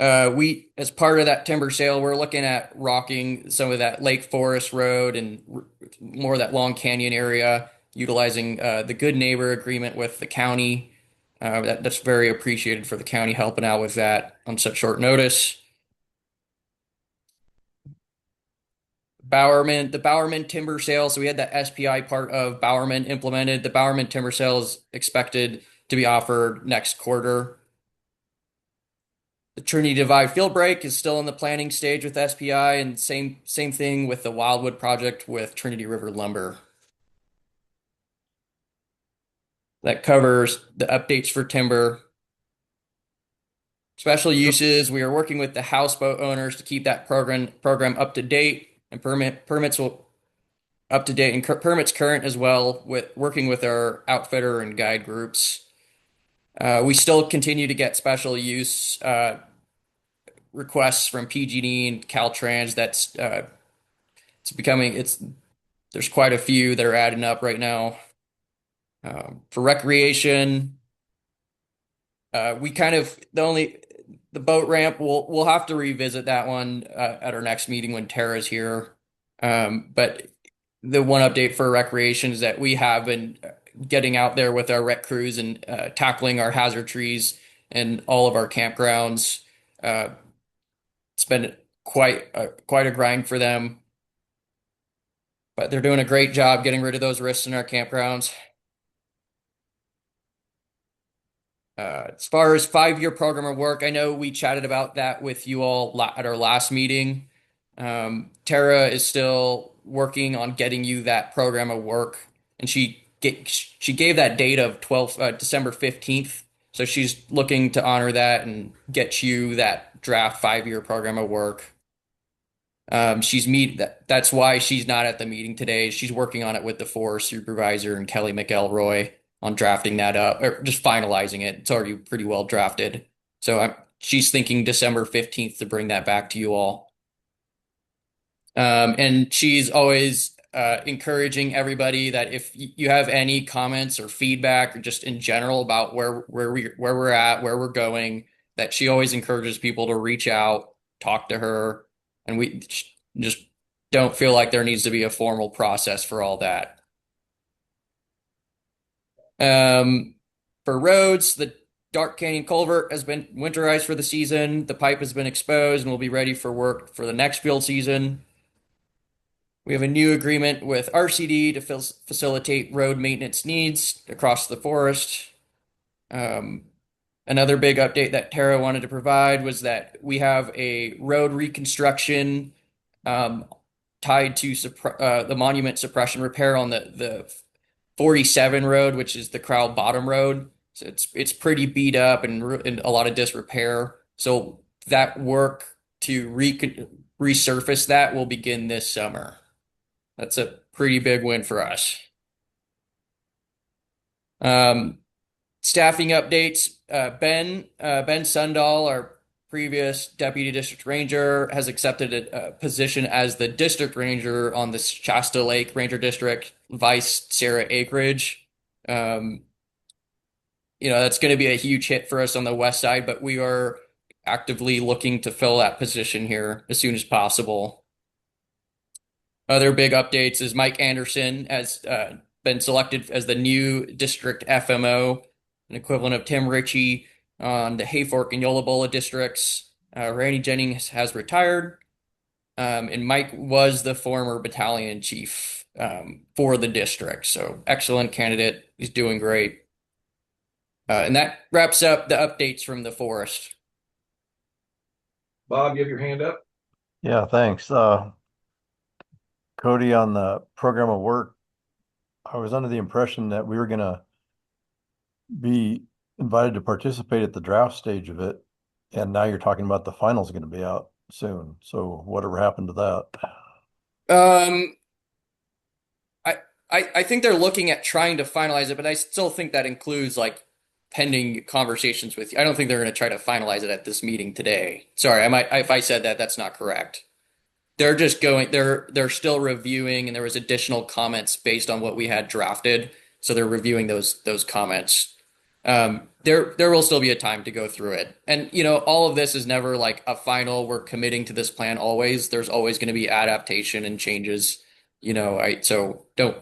As part of that timber sale, we're looking at rocking some of that Lake Forest Road and more of that Long Canyon area, utilizing the Good Neighbor agreement with the county. That's very appreciated for the county helping out with that on such short notice. The Bowerman timber sale. So we had that SPI part of Bowerman implemented. The Bowerman timber sale is expected to be offered next quarter. The Trinity Divide field break is still in the planning stage with SPI, and same thing with the Wildwood project with Trinity River Lumber. That covers the updates for timber. Special uses, we are working with the houseboat owners to keep that program up to date and permits will up to date and permits current as well, with working with our outfitter and guide groups. We still continue to get special use requests from PG&E and Caltrans. There's quite a few that are adding up right now. For recreation, the boat ramp, we'll have to revisit that one at our next meeting when Tara's here. But the one update for recreation is that we have been getting out there with our rec crews and tackling our hazard trees and all of our campgrounds. It's been quite a grind for them, but they're doing a great job getting rid of those risks in our campgrounds. As far as 5-year program of work, I know we chatted about that with you all at our last meeting. Tara is still working on getting you that program of work, and she gave that date of December 15th. So she's looking to honor that and get you that draft 5-year program of work. That's why she's not at the meeting today. She's working on it with the forest supervisor and Kelly McElroy on drafting that up, or just finalizing it. It's already pretty well drafted. So she's thinking December 15th to bring that back to you all. And she's always encouraging everybody that if you have any comments or feedback or just in general about where we're at, where we're going, that she always encourages people to reach out, talk to her, and we just don't feel like there needs to be a formal process for all that. For roads, the Dark Canyon Culvert has been winterized for the season. The pipe has been exposed and will be ready for work for the next field season. We have a new agreement with RCD to facilitate road maintenance needs across the forest. Another big update that Tara wanted to provide was that we have a road reconstruction tied to the monument suppression repair on the 47 road, which is the Crowd Bottom Road. So it's pretty beat up and a lot of disrepair. So that work to resurface that will begin this summer. That's a pretty big win for us. Staffing updates. Ben Sundahl, our previous deputy district ranger, has accepted a position as the district ranger on the Shasta Lake Ranger District, vice Sarah Akridge. that's going to be a huge hit for us on the west side, but we are actively looking to fill that position here as soon as possible. Other big updates is Mike Anderson has been selected as the new district FMO, an equivalent of Tim Ritchie on the Hayfork and Yolabola districts. Randy Jennings has retired, and Mike was the former battalion chief for the district. So excellent candidate. He's doing great. And that wraps up the updates from the forest. Bob, you have your hand up? Yeah, thanks. Cody, on the program of work, I was under the impression that we were gonna be invited to participate at the draft stage of it, and now you're talking about the final's gonna be out soon. So whatever happened to that? Um, I think they're looking at trying to finalize it, but I still think that includes like pending conversations with you. I don't think they're going to try to finalize it at this meeting today. Sorry, if I said that, that's not correct. They're just going, they're still reviewing, and there was additional comments based on what we had drafted. So they're reviewing those comments. There will still be a time to go through it. And all of this is never like a final, we're committing to this plan always. There's always going to be adaptation and changes, so don't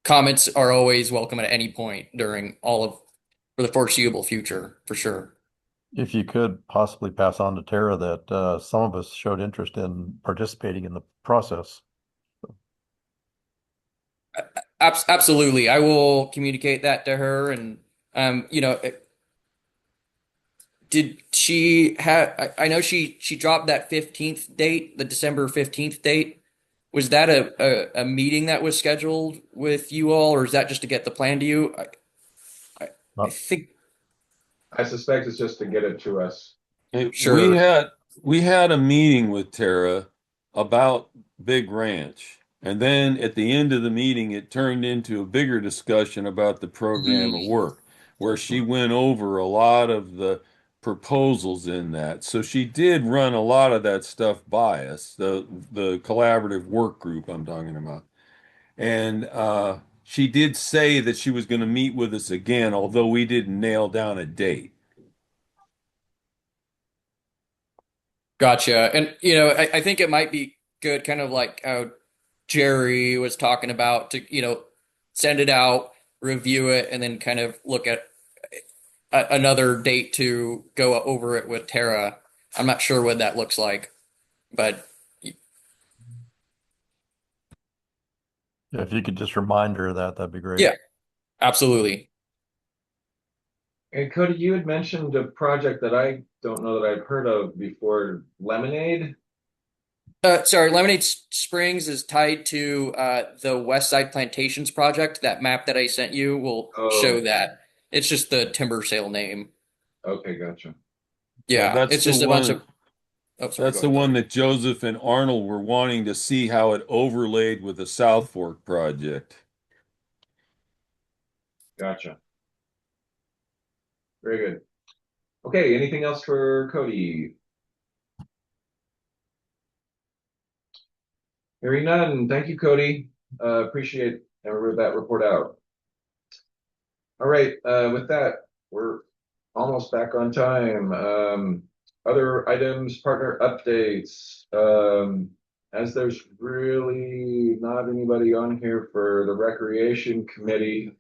comments are always welcome at any point during for the foreseeable future, for sure. If you could possibly pass on to Tara that some of us showed interest in participating in the process. Absolutely. I will communicate that to her. And, did she have, I know she dropped that 15th date, the December 15th date. Was that a meeting that was scheduled with you all, or is that just to get the plan to you? I think I suspect it's just to get it to us. sure. We had a meeting with Tara about Big Ranch, and then at the end of the meeting, it turned into a bigger discussion about the program of work, where she went over a lot of the proposals in that. So she did run a lot of that stuff by us, the collaborative work group I'm talking about. And she did say that she was going to meet with us again, although we didn't nail down a date. Gotcha. And, I think it might be good, kind of like how Jerry was talking about, to, send it out, review it, and then kind of look at another date to go over it with Tara. I'm not sure what that looks like, but If you could just remind her of that, that'd be great. yeah, absolutely. And Cody, you had mentioned a project that I don't know that I've heard of before, Lemonade. Sorry, Lemonade Springs is tied to the West Side Plantations project. That map that I sent you will show that. It's just the timber sale name. Okay, gotcha. Yeah, that's it's the just a bunch of. one. Oh, sorry, That's go the ahead. one that Joseph and Arnold were wanting to see how it overlaid with the South Fork project. Gotcha. Very good. Okay, anything else for Cody? Hearing none. Thank you, Cody. Appreciate that report out. All right, with that, we're almost back on time. Other items, partner updates. As there's really not anybody on here for the Recreation Committee,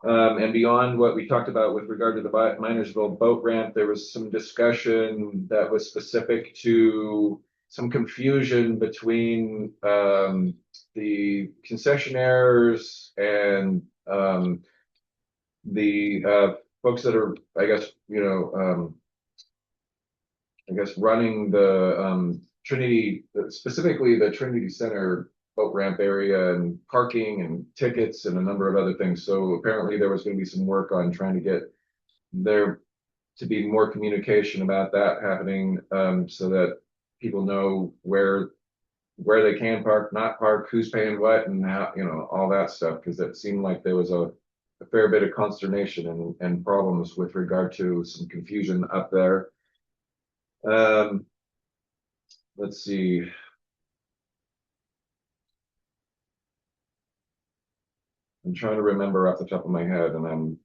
and beyond what we talked about with regard to the Minersville boat ramp, there was some discussion that was specific to some confusion between the concessionaires and the folks that are, I guess running the Trinity, specifically the Trinity Center boat ramp area and parking and tickets and a number of other things. So apparently there was going to be some work on trying to get there to be more communication about that happening, so that people know where they can park, not park, who's paying what, and how, all that stuff. Because it seemed like there was a fair bit of consternation and problems with regard to some confusion up there. Let's see. I'm trying to remember off the top of my head, and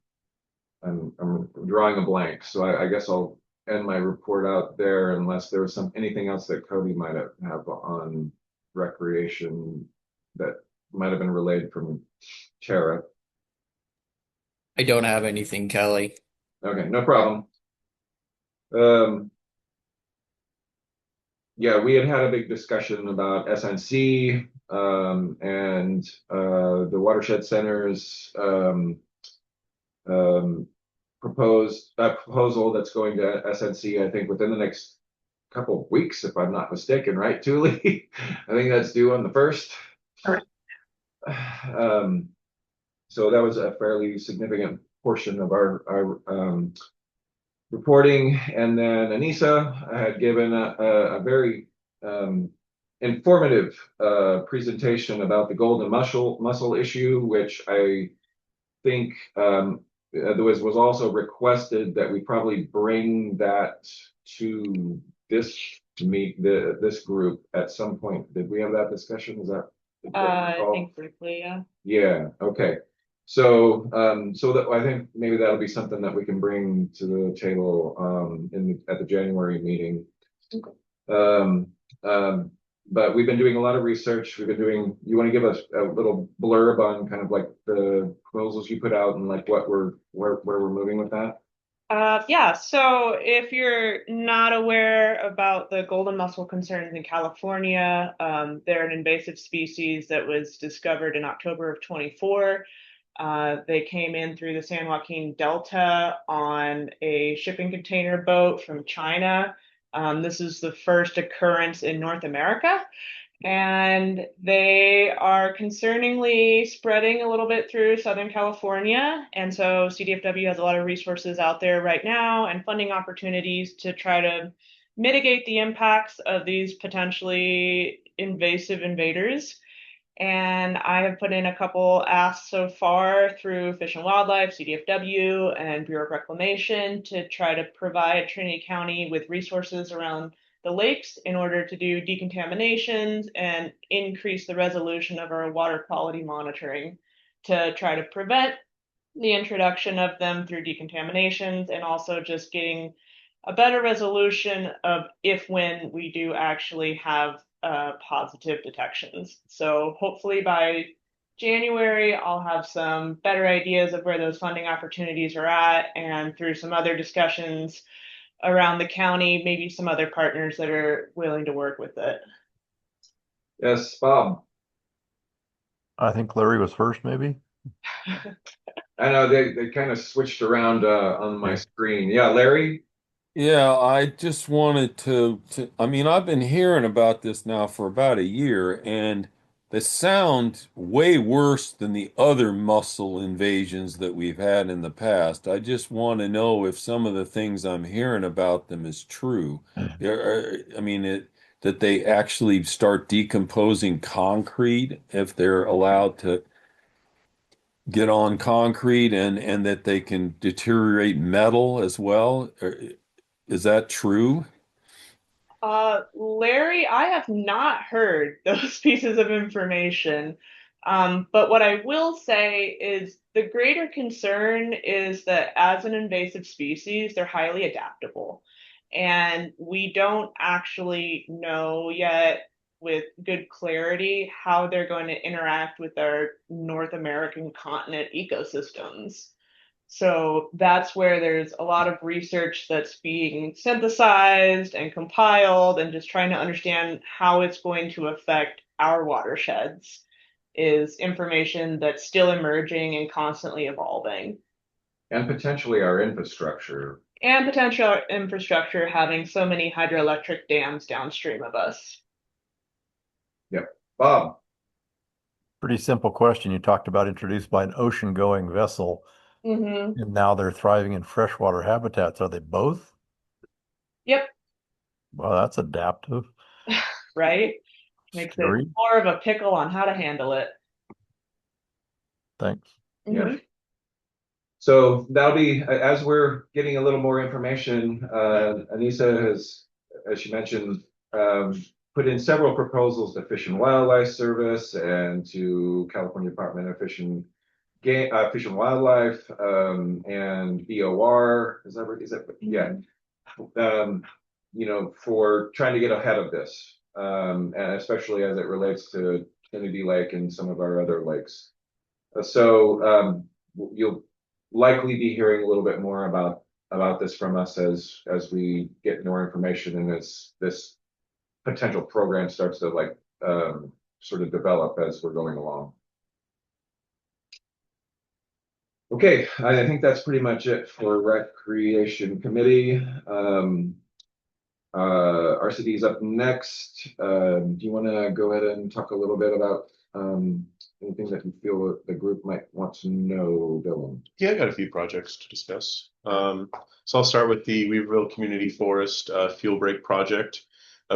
I'm drawing a blank. So I guess I'll end my report out there unless there was anything else that Cody might have on recreation that might have been relayed from Tara. I don't have anything, Kelly. Okay, no problem. Yeah, we had a big discussion about SNC and the watershed centers proposal that's going to SNC, I think within the next couple of weeks, if I'm not mistaken, right, Julie? I think that's due on the 1st. Correct. So that was a fairly significant portion of our reporting. And then Anissa had given a very informative presentation about the golden mussel issue, which I think was also requested that we probably bring that to this this group at some point. Did we have that discussion? Is that I think briefly, yeah. Yeah, okay. So so that I think maybe that'll be something that we can bring to the table at the January meeting. But we've been doing a lot of research. We've been doing, you want to give us a little blurb on kind of like the proposals you put out and like what where we're moving with that? Yeah, so if you're not aware about the golden mussel concerns in California, they're an invasive species that was discovered in October of 24. They came in through the San Joaquin Delta on a shipping container boat from China. This is the first occurrence in North America, and they are concerningly spreading a little bit through Southern California. And so CDFW has a lot of resources out there right now and funding opportunities to try to mitigate the impacts of these potentially invasive invaders. And I have put in a couple asks so far through Fish and Wildlife, CDFW, and Bureau of Reclamation to try to provide Trinity County with resources around the lakes in order to do decontaminations and increase the resolution of our water quality monitoring to try to prevent the introduction of them through decontaminations and also just getting a better resolution of when we do actually have positive detections. So hopefully by January, I'll have some better ideas of where those funding opportunities are at, and through some other discussions around the county, maybe some other partners that are willing to work with it. Yes, Bob. I think Larry was first, maybe. I know they kind of switched around on my screen. Yeah, Larry. Yeah, I just wanted I mean, I've been hearing about this now for about a year, and they sound way worse than the other mussel invasions that we've had in the past. I just want to know if some of the things I'm hearing about them is true. I mean, that they actually start decomposing concrete if they're allowed to get on concrete, and that they can deteriorate metal as well. Is that true? Larry, I have not heard those pieces of information. But what I will say is the greater concern is that as an invasive species, they're highly adaptable. And we don't actually know yet with good clarity how they're going to interact with our North American continent ecosystems. So that's where there's a lot of research that's being synthesized and compiled and just trying to understand how it's going to affect our watersheds is information that's still emerging and constantly evolving. And potentially our infrastructure. And potential infrastructure having so many hydroelectric dams downstream of us. Yep. Bob. Pretty simple question. You talked about introduced by an ocean-going vessel, and now they're thriving in freshwater habitats. Are they both? Yep. Well, that's adaptive. Right? Makes it more of a pickle on how to handle it. Thanks. Yeah. So that'll be, as we're getting a little more information, Anissa has, as she mentioned, put in several proposals to Fish and Wildlife Service and to California Department of Fish and Fish and Wildlife, and BOR. Is that right? Is that, yeah. For trying to get ahead of this, and especially as it relates to Trinity Lake and some of our other lakes. So you'll likely be hearing a little bit more about this from us as we get more information and as this potential program starts to sort of develop as we're going along. Okay, I think that's pretty much it for Recreation Committee. RCD is up next. Do you want to go ahead and talk a little bit about anything that you feel the group might want to know, Dylan? Yeah, I got a few projects to discuss. So I'll start with the Weaverville Community Forest Fuel Break project.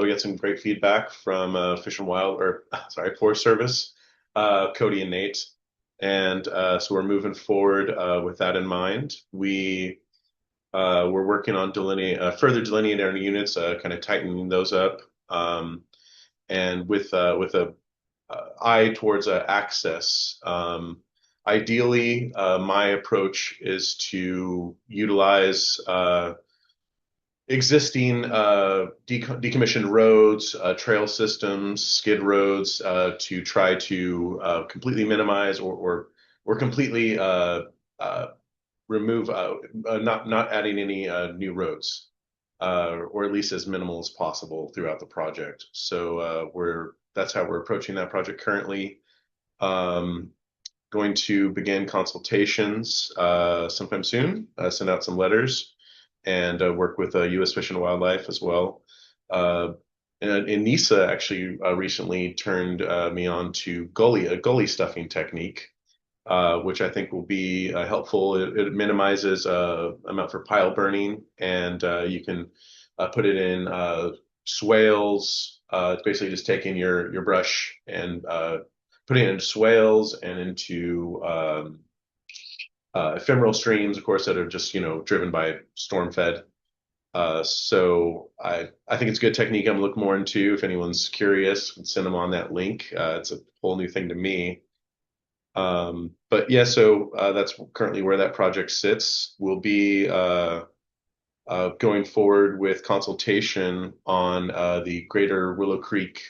We got some great feedback from Forest Service, Cody and Nate. And so we're moving forward with that in mind. We're working on further delineating our units, kind of tightening those up, and with a eye towards access. Ideally, my approach is to utilize existing decommissioned roads, trail systems, skid roads to try to completely minimize or completely remove, not adding any new roads, or at least as minimal as possible throughout the project. So that's how we're approaching that project currently. Going to begin consultations sometime soon, send out some letters, and work with U.S. Fish and Wildlife as well. And NISA actually recently turned me on to a gully stuffing technique, which I think will be helpful. It minimizes amount for pile burning, and you can put it in swales. It's basically just taking your brush and putting it into swales and into ephemeral streams, of course, that are just driven by storm fed. So I think it's a good technique I'm looking more into. If anyone's curious, send them on that link. It's a whole new thing to me. But yeah, so that's currently where that project sits. We'll be going forward with consultation on the Greater Willow Creek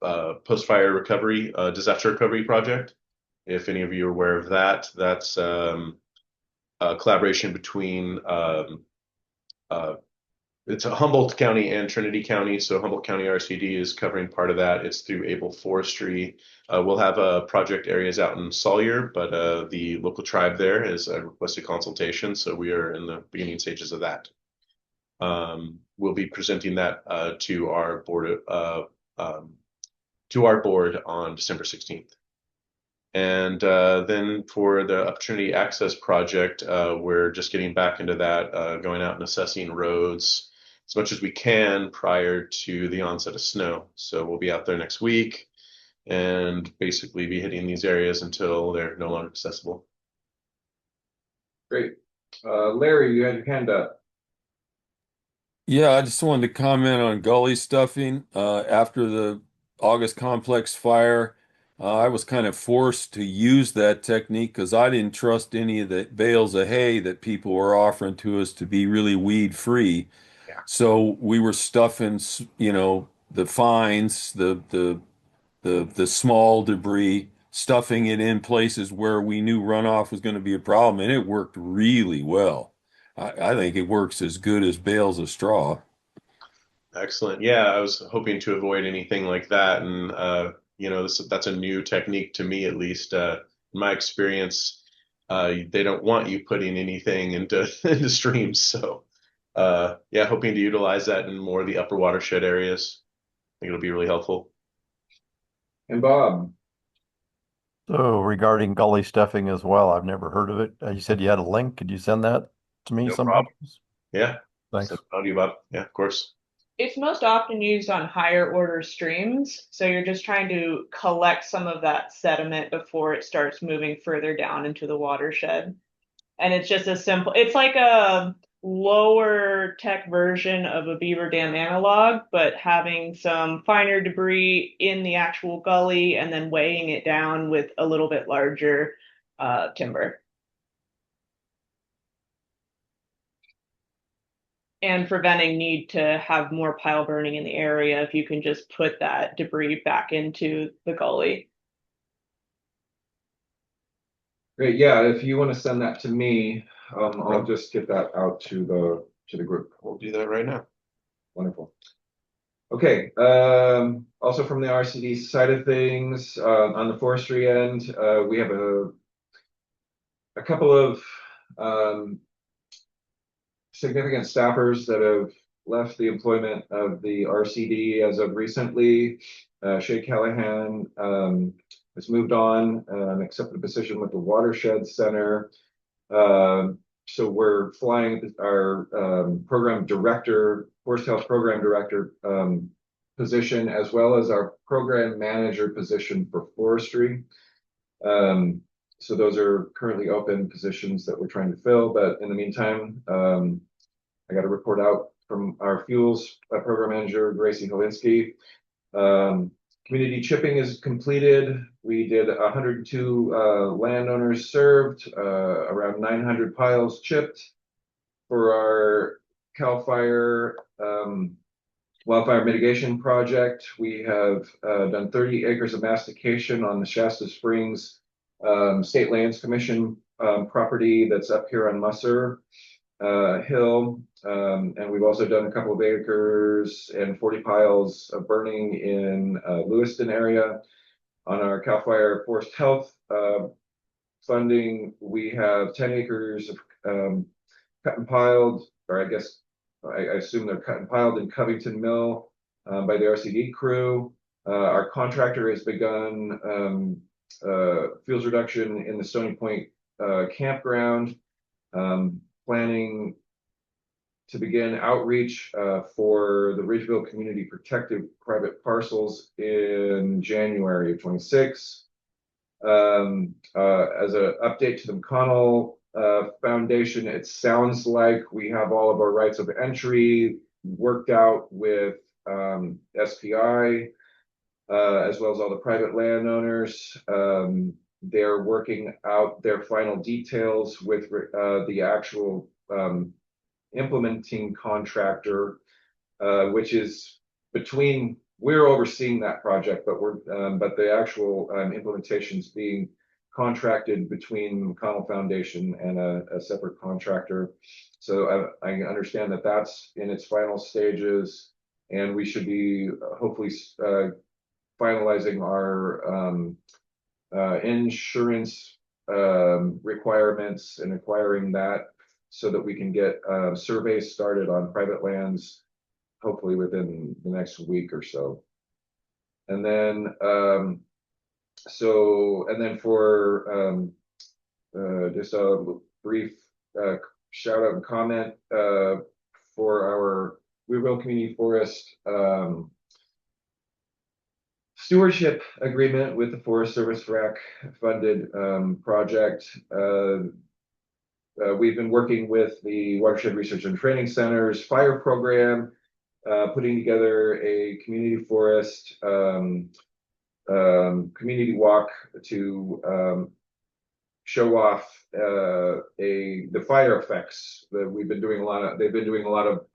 post-fire recovery, disaster recovery project. If any of you are aware of that, that's a collaboration between it's a Humboldt County and Trinity County. So Humboldt County RCD is covering part of that. It's through Able Forestry. We'll have project areas out in Sawyer, but the local tribe there has requested consultation. So we are in the beginning stages of that. We'll be presenting that to our board on December 16th. And then for the Opportunity Access Project, we're just getting back into that, going out and assessing roads as much as we can prior to the onset of snow. So we'll be out there next week and basically be hitting these areas until they're no longer accessible. Great. Larry, you had your hand up. Yeah, I just wanted to comment on gully stuffing. After the August complex fire, I was kind of forced to use that technique because I didn't trust any of the bales of hay that people were offering to us to be really weed free. Yeah. So we were stuffing, the fines, the small debris, stuffing it in places where we knew runoff was going to be a problem, and it worked really well. I think it works as good as bales of straw. Excellent. Yeah, I was hoping to avoid anything like that, and that's a new technique to me, at least. In my experience, they don't want you putting anything into into streams. So, yeah, hoping to utilize that in more of the upper watershed areas. I think it'll be really helpful. And Bob. So regarding gully stuffing as well, I've never heard of it. You said you had a link. Could you send that to me No sometime? problem. Yeah. Thanks. Send it on to you, Bob. Yeah, of course. It's most often used on higher order streams. So you're just trying to collect some of that sediment before it starts moving further down into the watershed. And it's just it's like a lower tech version of a beaver dam analog, but having some finer debris in the actual gully and then weighing it down with a little bit larger timber. And preventing need to have more pile burning in the area if you can just put that debris back into the gully. Great. Yeah, if you want to send that to me, I'll just get that out to the group. We'll do that right now. Wonderful. Okay. Also from the RCD side of things, on the forestry end, we have a couple of significant staffers that have left the employment of the RCD as of recently. Shay Callahan has moved on and accepted a position with the Watershed Center. So we're flying our program director, Forest Health program director position, as well as our program manager position for forestry. So those are currently open positions that we're trying to fill. But in the meantime, I got a report out from our fuels program manager, Gracie Helinski. Community chipping is completed. We did 102 landowners served, around 900 piles chipped. For our CAL FIRE wildfire mitigation project, we have done 30 acres of mastication on the Shasta Springs State Lands Commission property that's up here on Musser Hill. And we've also done a couple of acres and 40 piles of burning in Lewiston area. On our CAL FIRE Forest Health funding, we have 10 acres of cut and piled, or I guess I assume they're cut and piled in Covington Mill by the RCD crew. Our contractor has begun fuels reduction in the Stony Point campground, planning to begin outreach for the Ridgeville Community Protective Private Parcels in January of 26. As an update to the McConnell Foundation, it sounds like we have all of our rights of entry worked out with SPI, as well as all the private landowners. They're working out their final details with the actual implementing contractor, which is we're overseeing that project, but the actual implementation is being contracted between the McConnell Foundation and a separate contractor. So I understand that that's in its final stages, and we should be hopefully finalizing our insurance requirements and acquiring that so that we can get surveys started on private lands, hopefully within the next week or so. And then, for just a brief shout out and comment for our Weirville Community Forest stewardship agreement with the Forest Service RAC funded project. We've been working with the Watershed Research and Training Center's fire program, putting together a community forest community walk to show off the fire effects that we've been doing they've been doing a lot of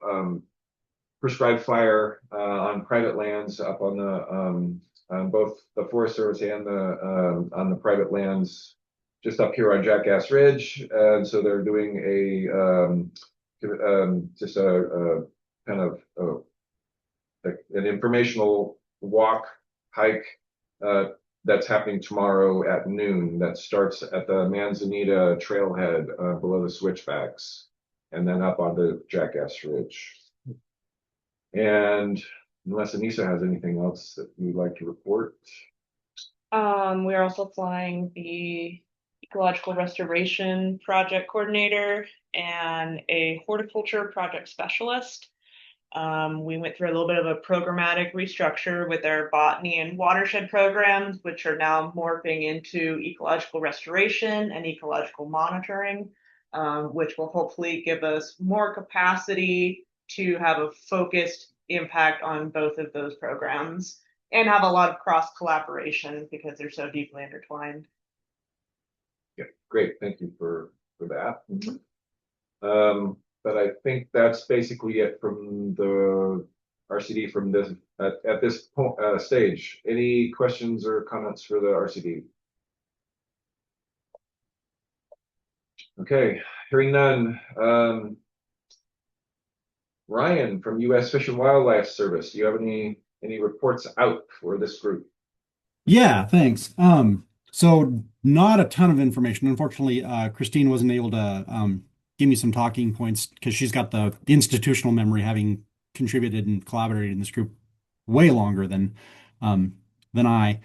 prescribed fire on private lands up on both the Forest Service and on the private lands just up here on Jackass Ridge. And so they're doing just a kind of an informational walk hike that's happening tomorrow at noon. That starts at the Manzanita trailhead below the switchbacks, and then up onto Jackass Ridge. And unless Anissa has anything else that you'd like to report. We're also flying the ecological restoration project coordinator and a horticulture project specialist. We went through a little bit of a programmatic restructure with our botany and watershed programs, which are now morphing into ecological restoration and ecological monitoring, which will hopefully give us more capacity to have a focused impact on both of those programs and have a lot of cross collaboration because they're so deeply intertwined. Yeah, great. Thank you for that. But I think that's basically it from the RCD from this at this point, stage. Any questions or comments for the RCD? Okay, hearing none. Ryan from U.S. Fish and Wildlife Service, do you have any reports out for this group? Yeah, thanks. So not a ton of information. Unfortunately, Christine wasn't able to give me some talking points because she's got the institutional memory, having contributed and collaborated in this group way longer um, than I.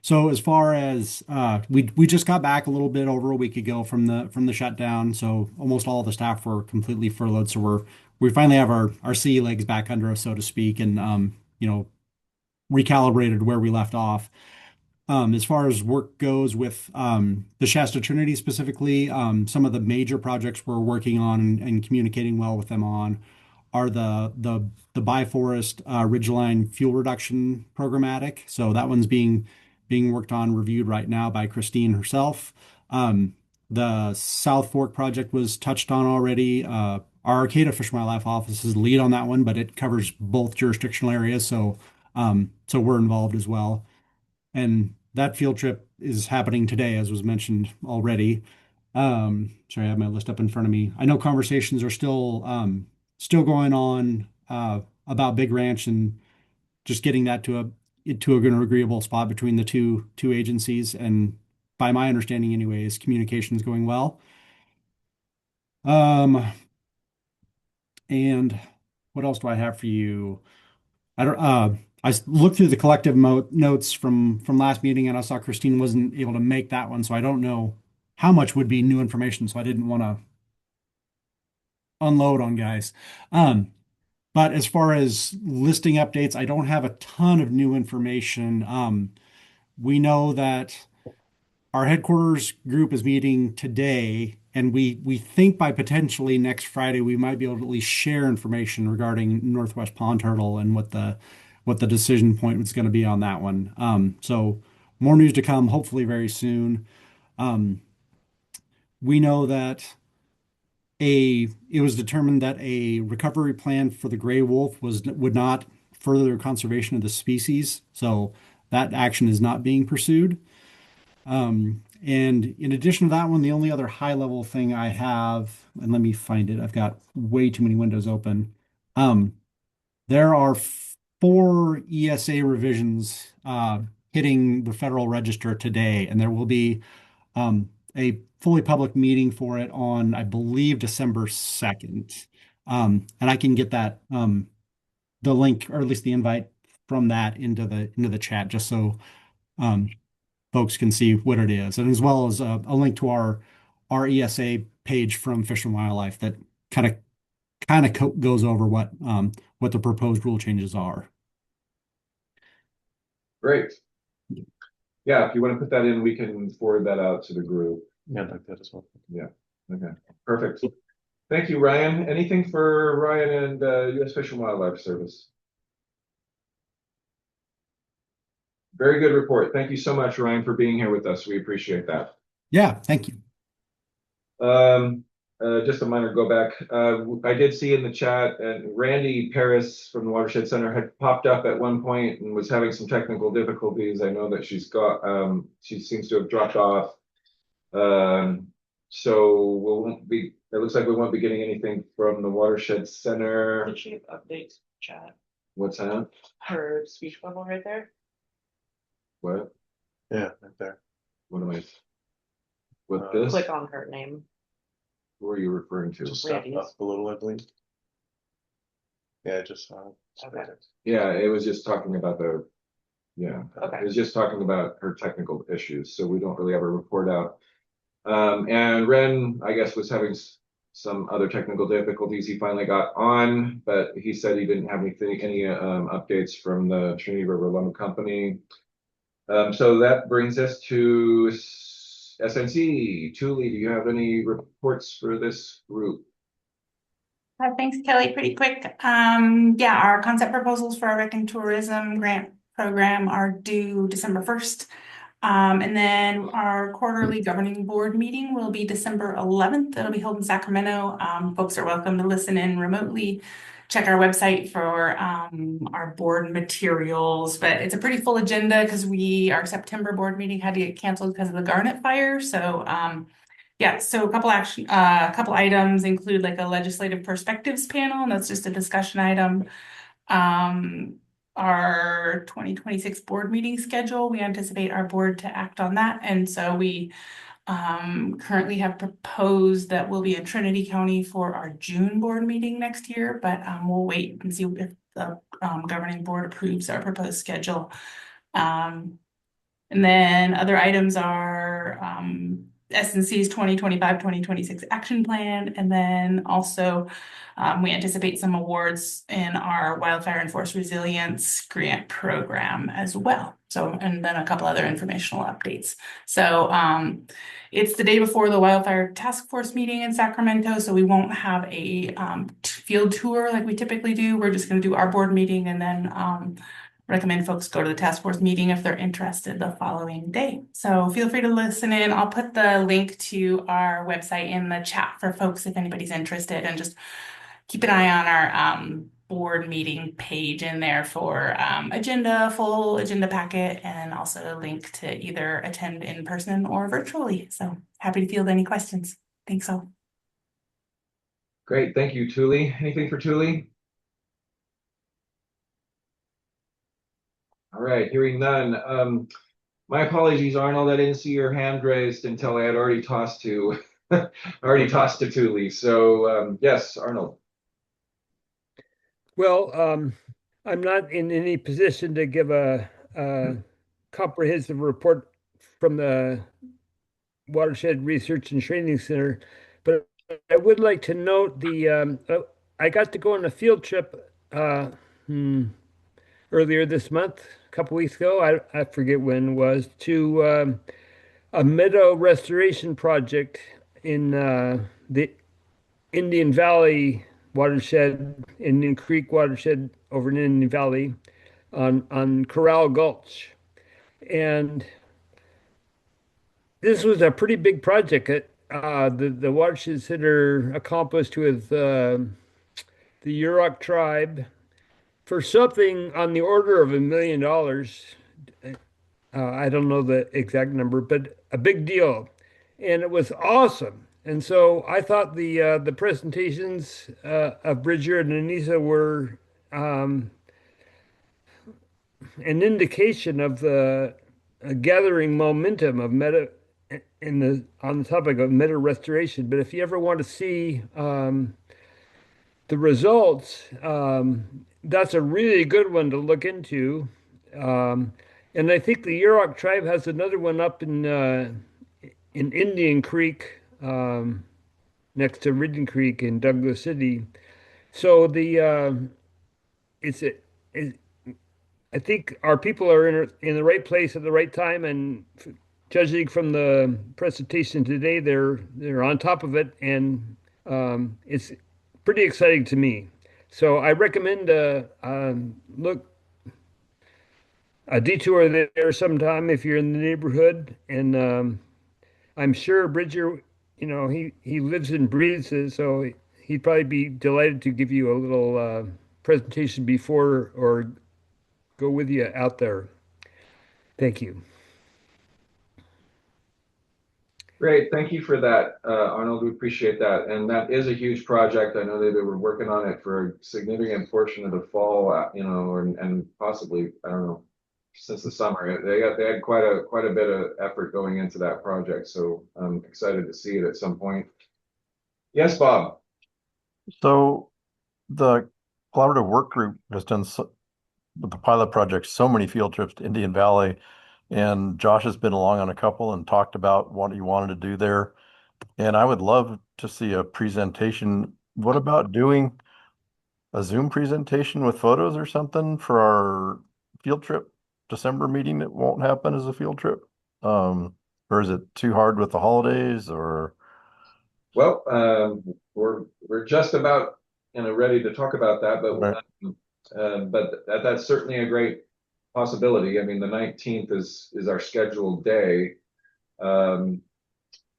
So as far as we just got back a little bit over a week ago from the shutdown, so almost all of the staff were completely furloughed. So we finally have our sea legs back under us, so to speak, and recalibrated where we left off. As far as work goes with the Shasta Trinity specifically, some of the major projects we're working on and communicating well with them on are the Biforest Ridgeline fuel reduction programmatic. So that one's being worked on, reviewed right now by Christine herself. The South Fork project was touched on already. Our Arcata Fish and Wildlife Office is the lead on that one, but it covers both jurisdictional areas, so we're involved as well. And that field trip is happening today, as was mentioned already. Sorry, I have my list up in front of me. I know conversations are still going on about Big Ranch and just getting that to an agreeable spot between the two agencies. And by my understanding, anyways, communication is going well. And what else do I have for you? I don't. Looked through the collective notes from last meeting, and I saw Christine wasn't able to make that one, so I don't know how much would be new information. So I didn't want to unload on guys. But as far as listing updates, I don't have a ton of new information. We know that our headquarters group is meeting today, and we think by potentially next Friday we might be able to at least share information regarding Northwest Pond Turtle and what the decision point is going to be on that one. So more news to come, hopefully very soon. We know that it was determined that a recovery plan for the gray wolf would not further conservation of the species, so that action is not being pursued. And in addition to that one, the only other high level thing I have, and let me find it, I've got way too many windows open. There are 4 ESA revisions hitting the Federal Register today, and there will be a fully public meeting for it on, I believe, December 2nd. And I can get that the link, or at least the invite from that into the chat, just so folks can see what it is, and as well as a link to our ESA page from Fish and Wildlife that kind of goes over what the proposed rule changes are. Great. Yeah, if you want to put that in, we can forward that out to the group. Yeah, I'd like that as well. Yeah. Okay. Perfect. Thank you, Ryan. Anything for Ryan and U.S. Fish and Wildlife Service? Very good report. Thank you so much, Ryan, for being here with us. We appreciate that. Yeah, thank you. Just a minor go back. I did see in the chat, and Randy Paris from the Watershed Center had popped up at one point and was having some technical difficulties. I know that she seems to have dropped off. So it looks like we won't be getting anything from the Watershed Center. Did she have updates chat? What's that? Her speech bubble right there. What? Yeah, right there. What am I? What this? Click on her name. Who are you referring to? Just up a little, I believe. Yeah, just Okay. Yeah, it was just talking about yeah. Okay. It was just talking about her technical issues, so we don't really have a report out. And Ren, I guess, was having some other technical difficulties. He finally got on, but he said he didn't have any updates from the Trinity River Lumber Company. So that brings us to SNC. Julie, do you have any reports for this group? Thanks, Kelly. Pretty quick. Yeah, our concept proposals for our Rec and Tourism grant program are due December 1st. And then our quarterly governing board meeting will be December 11th. It'll be held in Sacramento. Folks are welcome to listen in remotely. Check our website for our board materials, but it's a pretty full agenda because our September board meeting had to get canceled because of the Garnet fire. So yeah, so a couple items include like a legislative perspectives panel, and that's just a discussion item. Our 2026 board meeting schedule, we anticipate our board to act on that. And so we currently have proposed that we'll be in Trinity County for our June board meeting next year, but we'll wait and see if the governing board approves our proposed schedule. And then other items are S&C's 2025-2026 action plan. And then also we anticipate some awards in our Wildfire Enforced Resilience grant program as well. So, and then a couple other informational updates. So it's the day before the Wildfire Task Force meeting in Sacramento. So we won't have a field tour like we typically do. We're just going to do our board meeting and then recommend folks go to the task force meeting if they're interested the following day. So feel free to listen in. I'll put the link to our website in the chat for folks if anybody's interested, and just keep an eye on our board meeting page in there for full agenda packet, and also a link to either attend in person or virtually. So happy to field any questions. Thanks all. Great, thank you, Tuli. Anything for Tuli? All right, hearing none. My apologies, Arnold. I didn't see your hand raised until I had already tossed to Tuli. So yes, Arnold. Well, I'm not in any position to give a comprehensive report from the Watershed Research and Training Center, but I would like to note I got to go on a field trip earlier this month, a couple weeks ago. I forget when it was, to a meadow restoration project in the Indian Valley watershed, Indian Creek watershed over in Indian Valley on Corral Gulch. And this was a pretty big project. The watersheds that are accomplished with the Yurok tribe for something on the order of $1 million. I don't know the exact number, but a big deal. And it was awesome. And so I thought the presentations of Bridger and Anissa were an indication of the gathering momentum of meta on the topic of meta restoration. But if you ever want to see the results, that's a really good one to look into. And I think the Yurok tribe has another one up in Indian Creek, next to Ridden Creek in Douglas City. So I think our people are in the right place at the right time, and judging from the presentation today, they're on top of it, and it's pretty exciting to me. So I recommend look a detour there sometime if you're in the neighborhood, and I'm sure Bridger, he lives and breathes it, so he'd probably be delighted to give you a little presentation before or go with you out there. Thank you. Great, thank you for that, Arnold. We appreciate that. And that is a huge project. I know that they were working on it for a significant portion of the fall, and possibly, I don't know, since the summer. They had quite a bit of effort going into that project. So I'm excited to see it at some point. Yes, Bob. So the collaborative work group has done with the pilot project so many field trips to Indian Valley, and Josh has been along on a couple and talked about what he wanted to do there. And I would love to see a presentation. What about doing a Zoom presentation with photos or something for our field trip December meeting that won't happen as a field trip? Or is it too hard with the holidays or? Well, we're just about ready to talk about that, but Right. but that's certainly a great possibility. I mean, the 19th is our scheduled day. Um,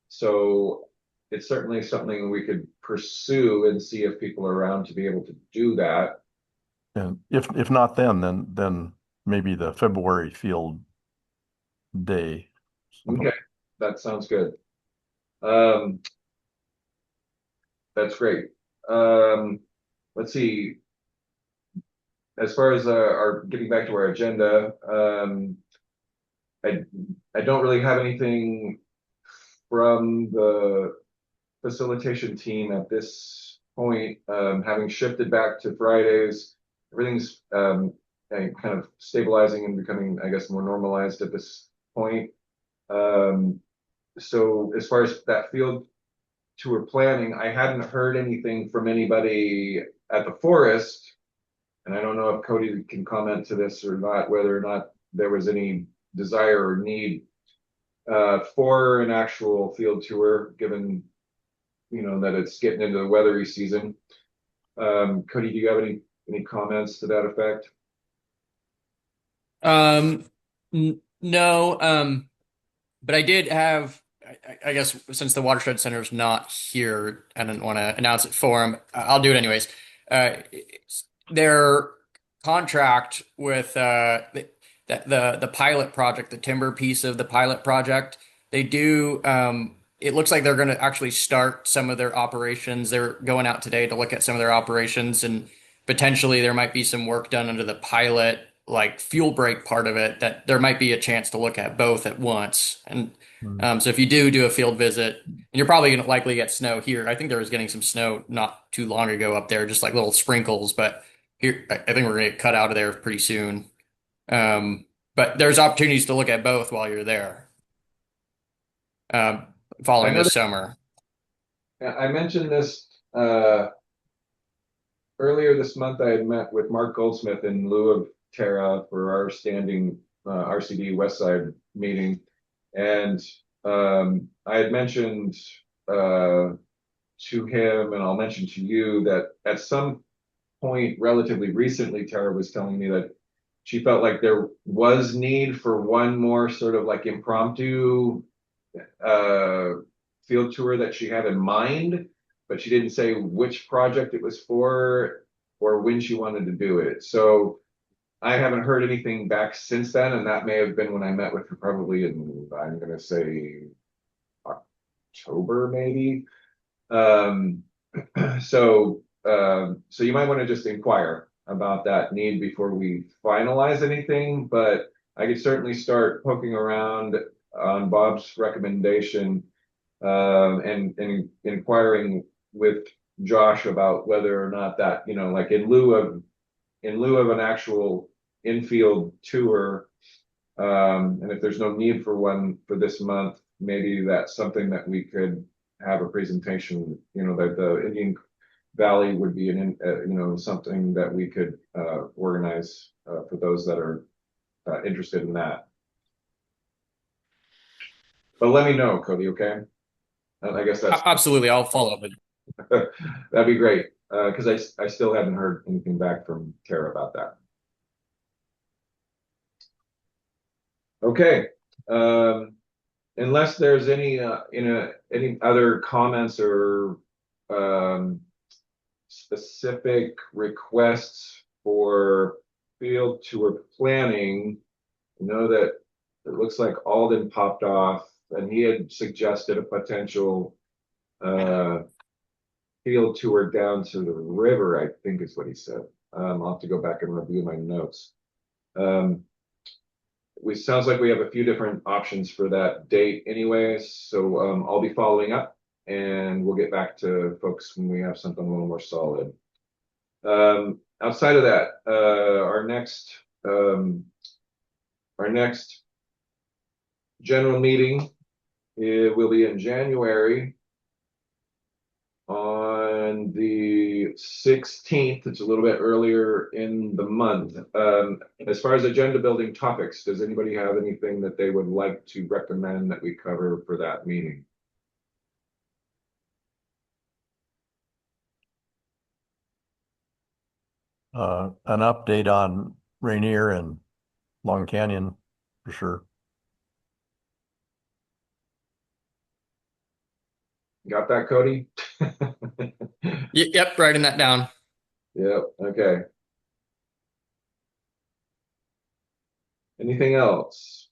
so it's certainly something we could pursue and see if people are around to be able to do that. And if not then maybe the February field day. Okay, that sounds good. Um, that's great. Let's see. As far as our getting back to our agenda, I I don't really have anything from the facilitation team at this point. Having shifted back to Fridays, everything's kind of stabilizing and becoming, I guess, more normalized at this point. Um, so as far as that field tour planning, I hadn't heard anything from anybody at the forest, and I don't know if Cody can comment to this or not, whether or not there was any desire or need for an actual field tour, given that it's getting into the weathery season. Cody, do you have any comments to that effect? No, but I did have, I guess, since the Watershed Center is not here, I didn't want to announce it for him. I'll do it anyways. Their contract with the pilot project, the timber piece of the pilot project, they do. It looks like they're going to actually start some of their operations. They're going out today to look at some of their operations, and potentially there might be some work done under the pilot, like fuel break part of it, that there might be a chance to look at both at once. And so if you do a field visit, and you're probably going to likely get snow here. I think there was getting some snow not too long ago up there, just like little sprinkles, but here I think we're going to get cut out of there pretty soon. But there's opportunities to look at both while you're there, um, I following know this summer. I mentioned this earlier this month. I had met with Mark Goldsmith in lieu of Tara for our standing RCD Westside meeting, and I had mentioned to him, and I'll mention to you, that at some point relatively recently, Tara was telling me that she felt like there was need for one more sort of like impromptu uh, field tour that she had in mind, but she didn't say which project it was for or when she wanted to do it. So I haven't heard anything back since then, and that may have been when I met with her, probably in, I'm going to say, October, maybe. Um, so you might want to just inquire about that need before we finalize anything, but I could certainly start poking around on Bob's recommendation, and inquiring with Josh about whether or not that, like in lieu of an actual infield tour, and if there's no need for one for this month, maybe that's something that we could have a presentation, that the Indian Valley would be something that we could organize for those that are interested in that. But let me know, Cody, okay? I guess that's Absolutely. I'll follow up with you. that'd be great, because I still haven't heard anything back from Tara about that. Okay. Unless there's any other comments or specific requests for field tour planning, I know that it looks like Alden popped off, and he had suggested a potential field tour down to the river, I think is what he said. I'll have to go back and review my notes. Sounds like we have a few different options for that date anyways, so I'll be following up, and we'll get back to folks when we have something a little more solid. Outside of that, our next general meeting, it will be in January on the 16th. It's a little bit earlier in the month. As far as agenda building topics, does anybody have anything that they would like to recommend that we cover for that meeting? An update on Rainier and Long Canyon for sure. Got that, Cody? Yep, writing that down. Yep. Okay. Anything else?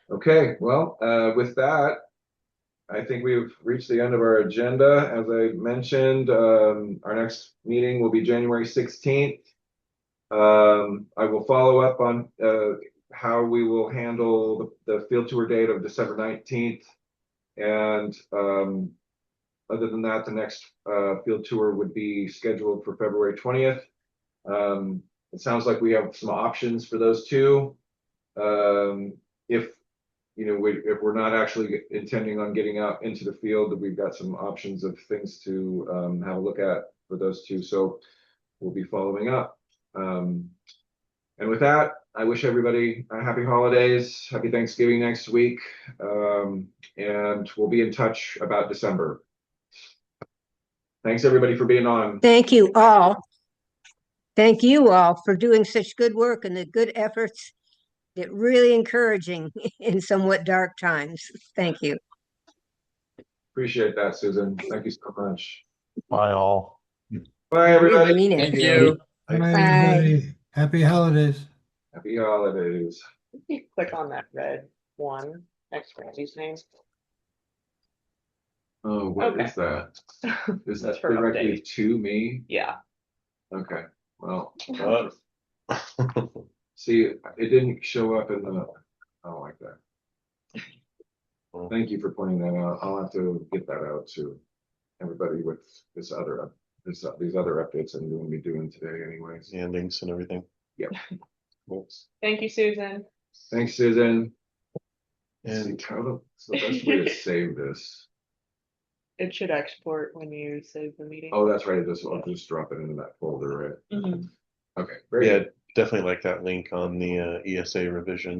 Okay, well, with that, I think we've reached the end of our agenda. As I mentioned, our next meeting will be January 16th. I will follow up on how we will handle the field tour date of December 19th. And other than that, the next field tour would be scheduled for February 20th. It sounds like we have some options for those two. If if we're not actually intending on getting out into the field, we've got some options of things to have a look at for those two. So we'll be following up. And with that, I wish everybody a happy holidays, happy Thanksgiving next week. And we'll be in touch about December. Thanks everybody for being on. Thank you all. Thank you all for doing such good work and the good efforts. It really encouraging in somewhat dark times. Thank you. Appreciate that, Susan. Thank you so much. Bye all. Bye everybody. Really mean it. Thank you. Bye, everybody. Happy holidays. Happy holidays. You click on that red one next to Randy's name. Oh, what is that? Is that directly to me? Yeah. Okay. Well, see, it didn't show up in the. I don't like that. Thank you for pointing that out. I'll have to get that out to everybody with these other updates I'm going to be doing today, anyways. And links and everything. Yep. Thank you, Susan. Thanks, Susan. And What's the best way to save this? It should export when you save the meeting. Oh, that's right. I'll just drop it into that folder, right? Mhm. Okay. Very good. definitely like that link on the ESA revision.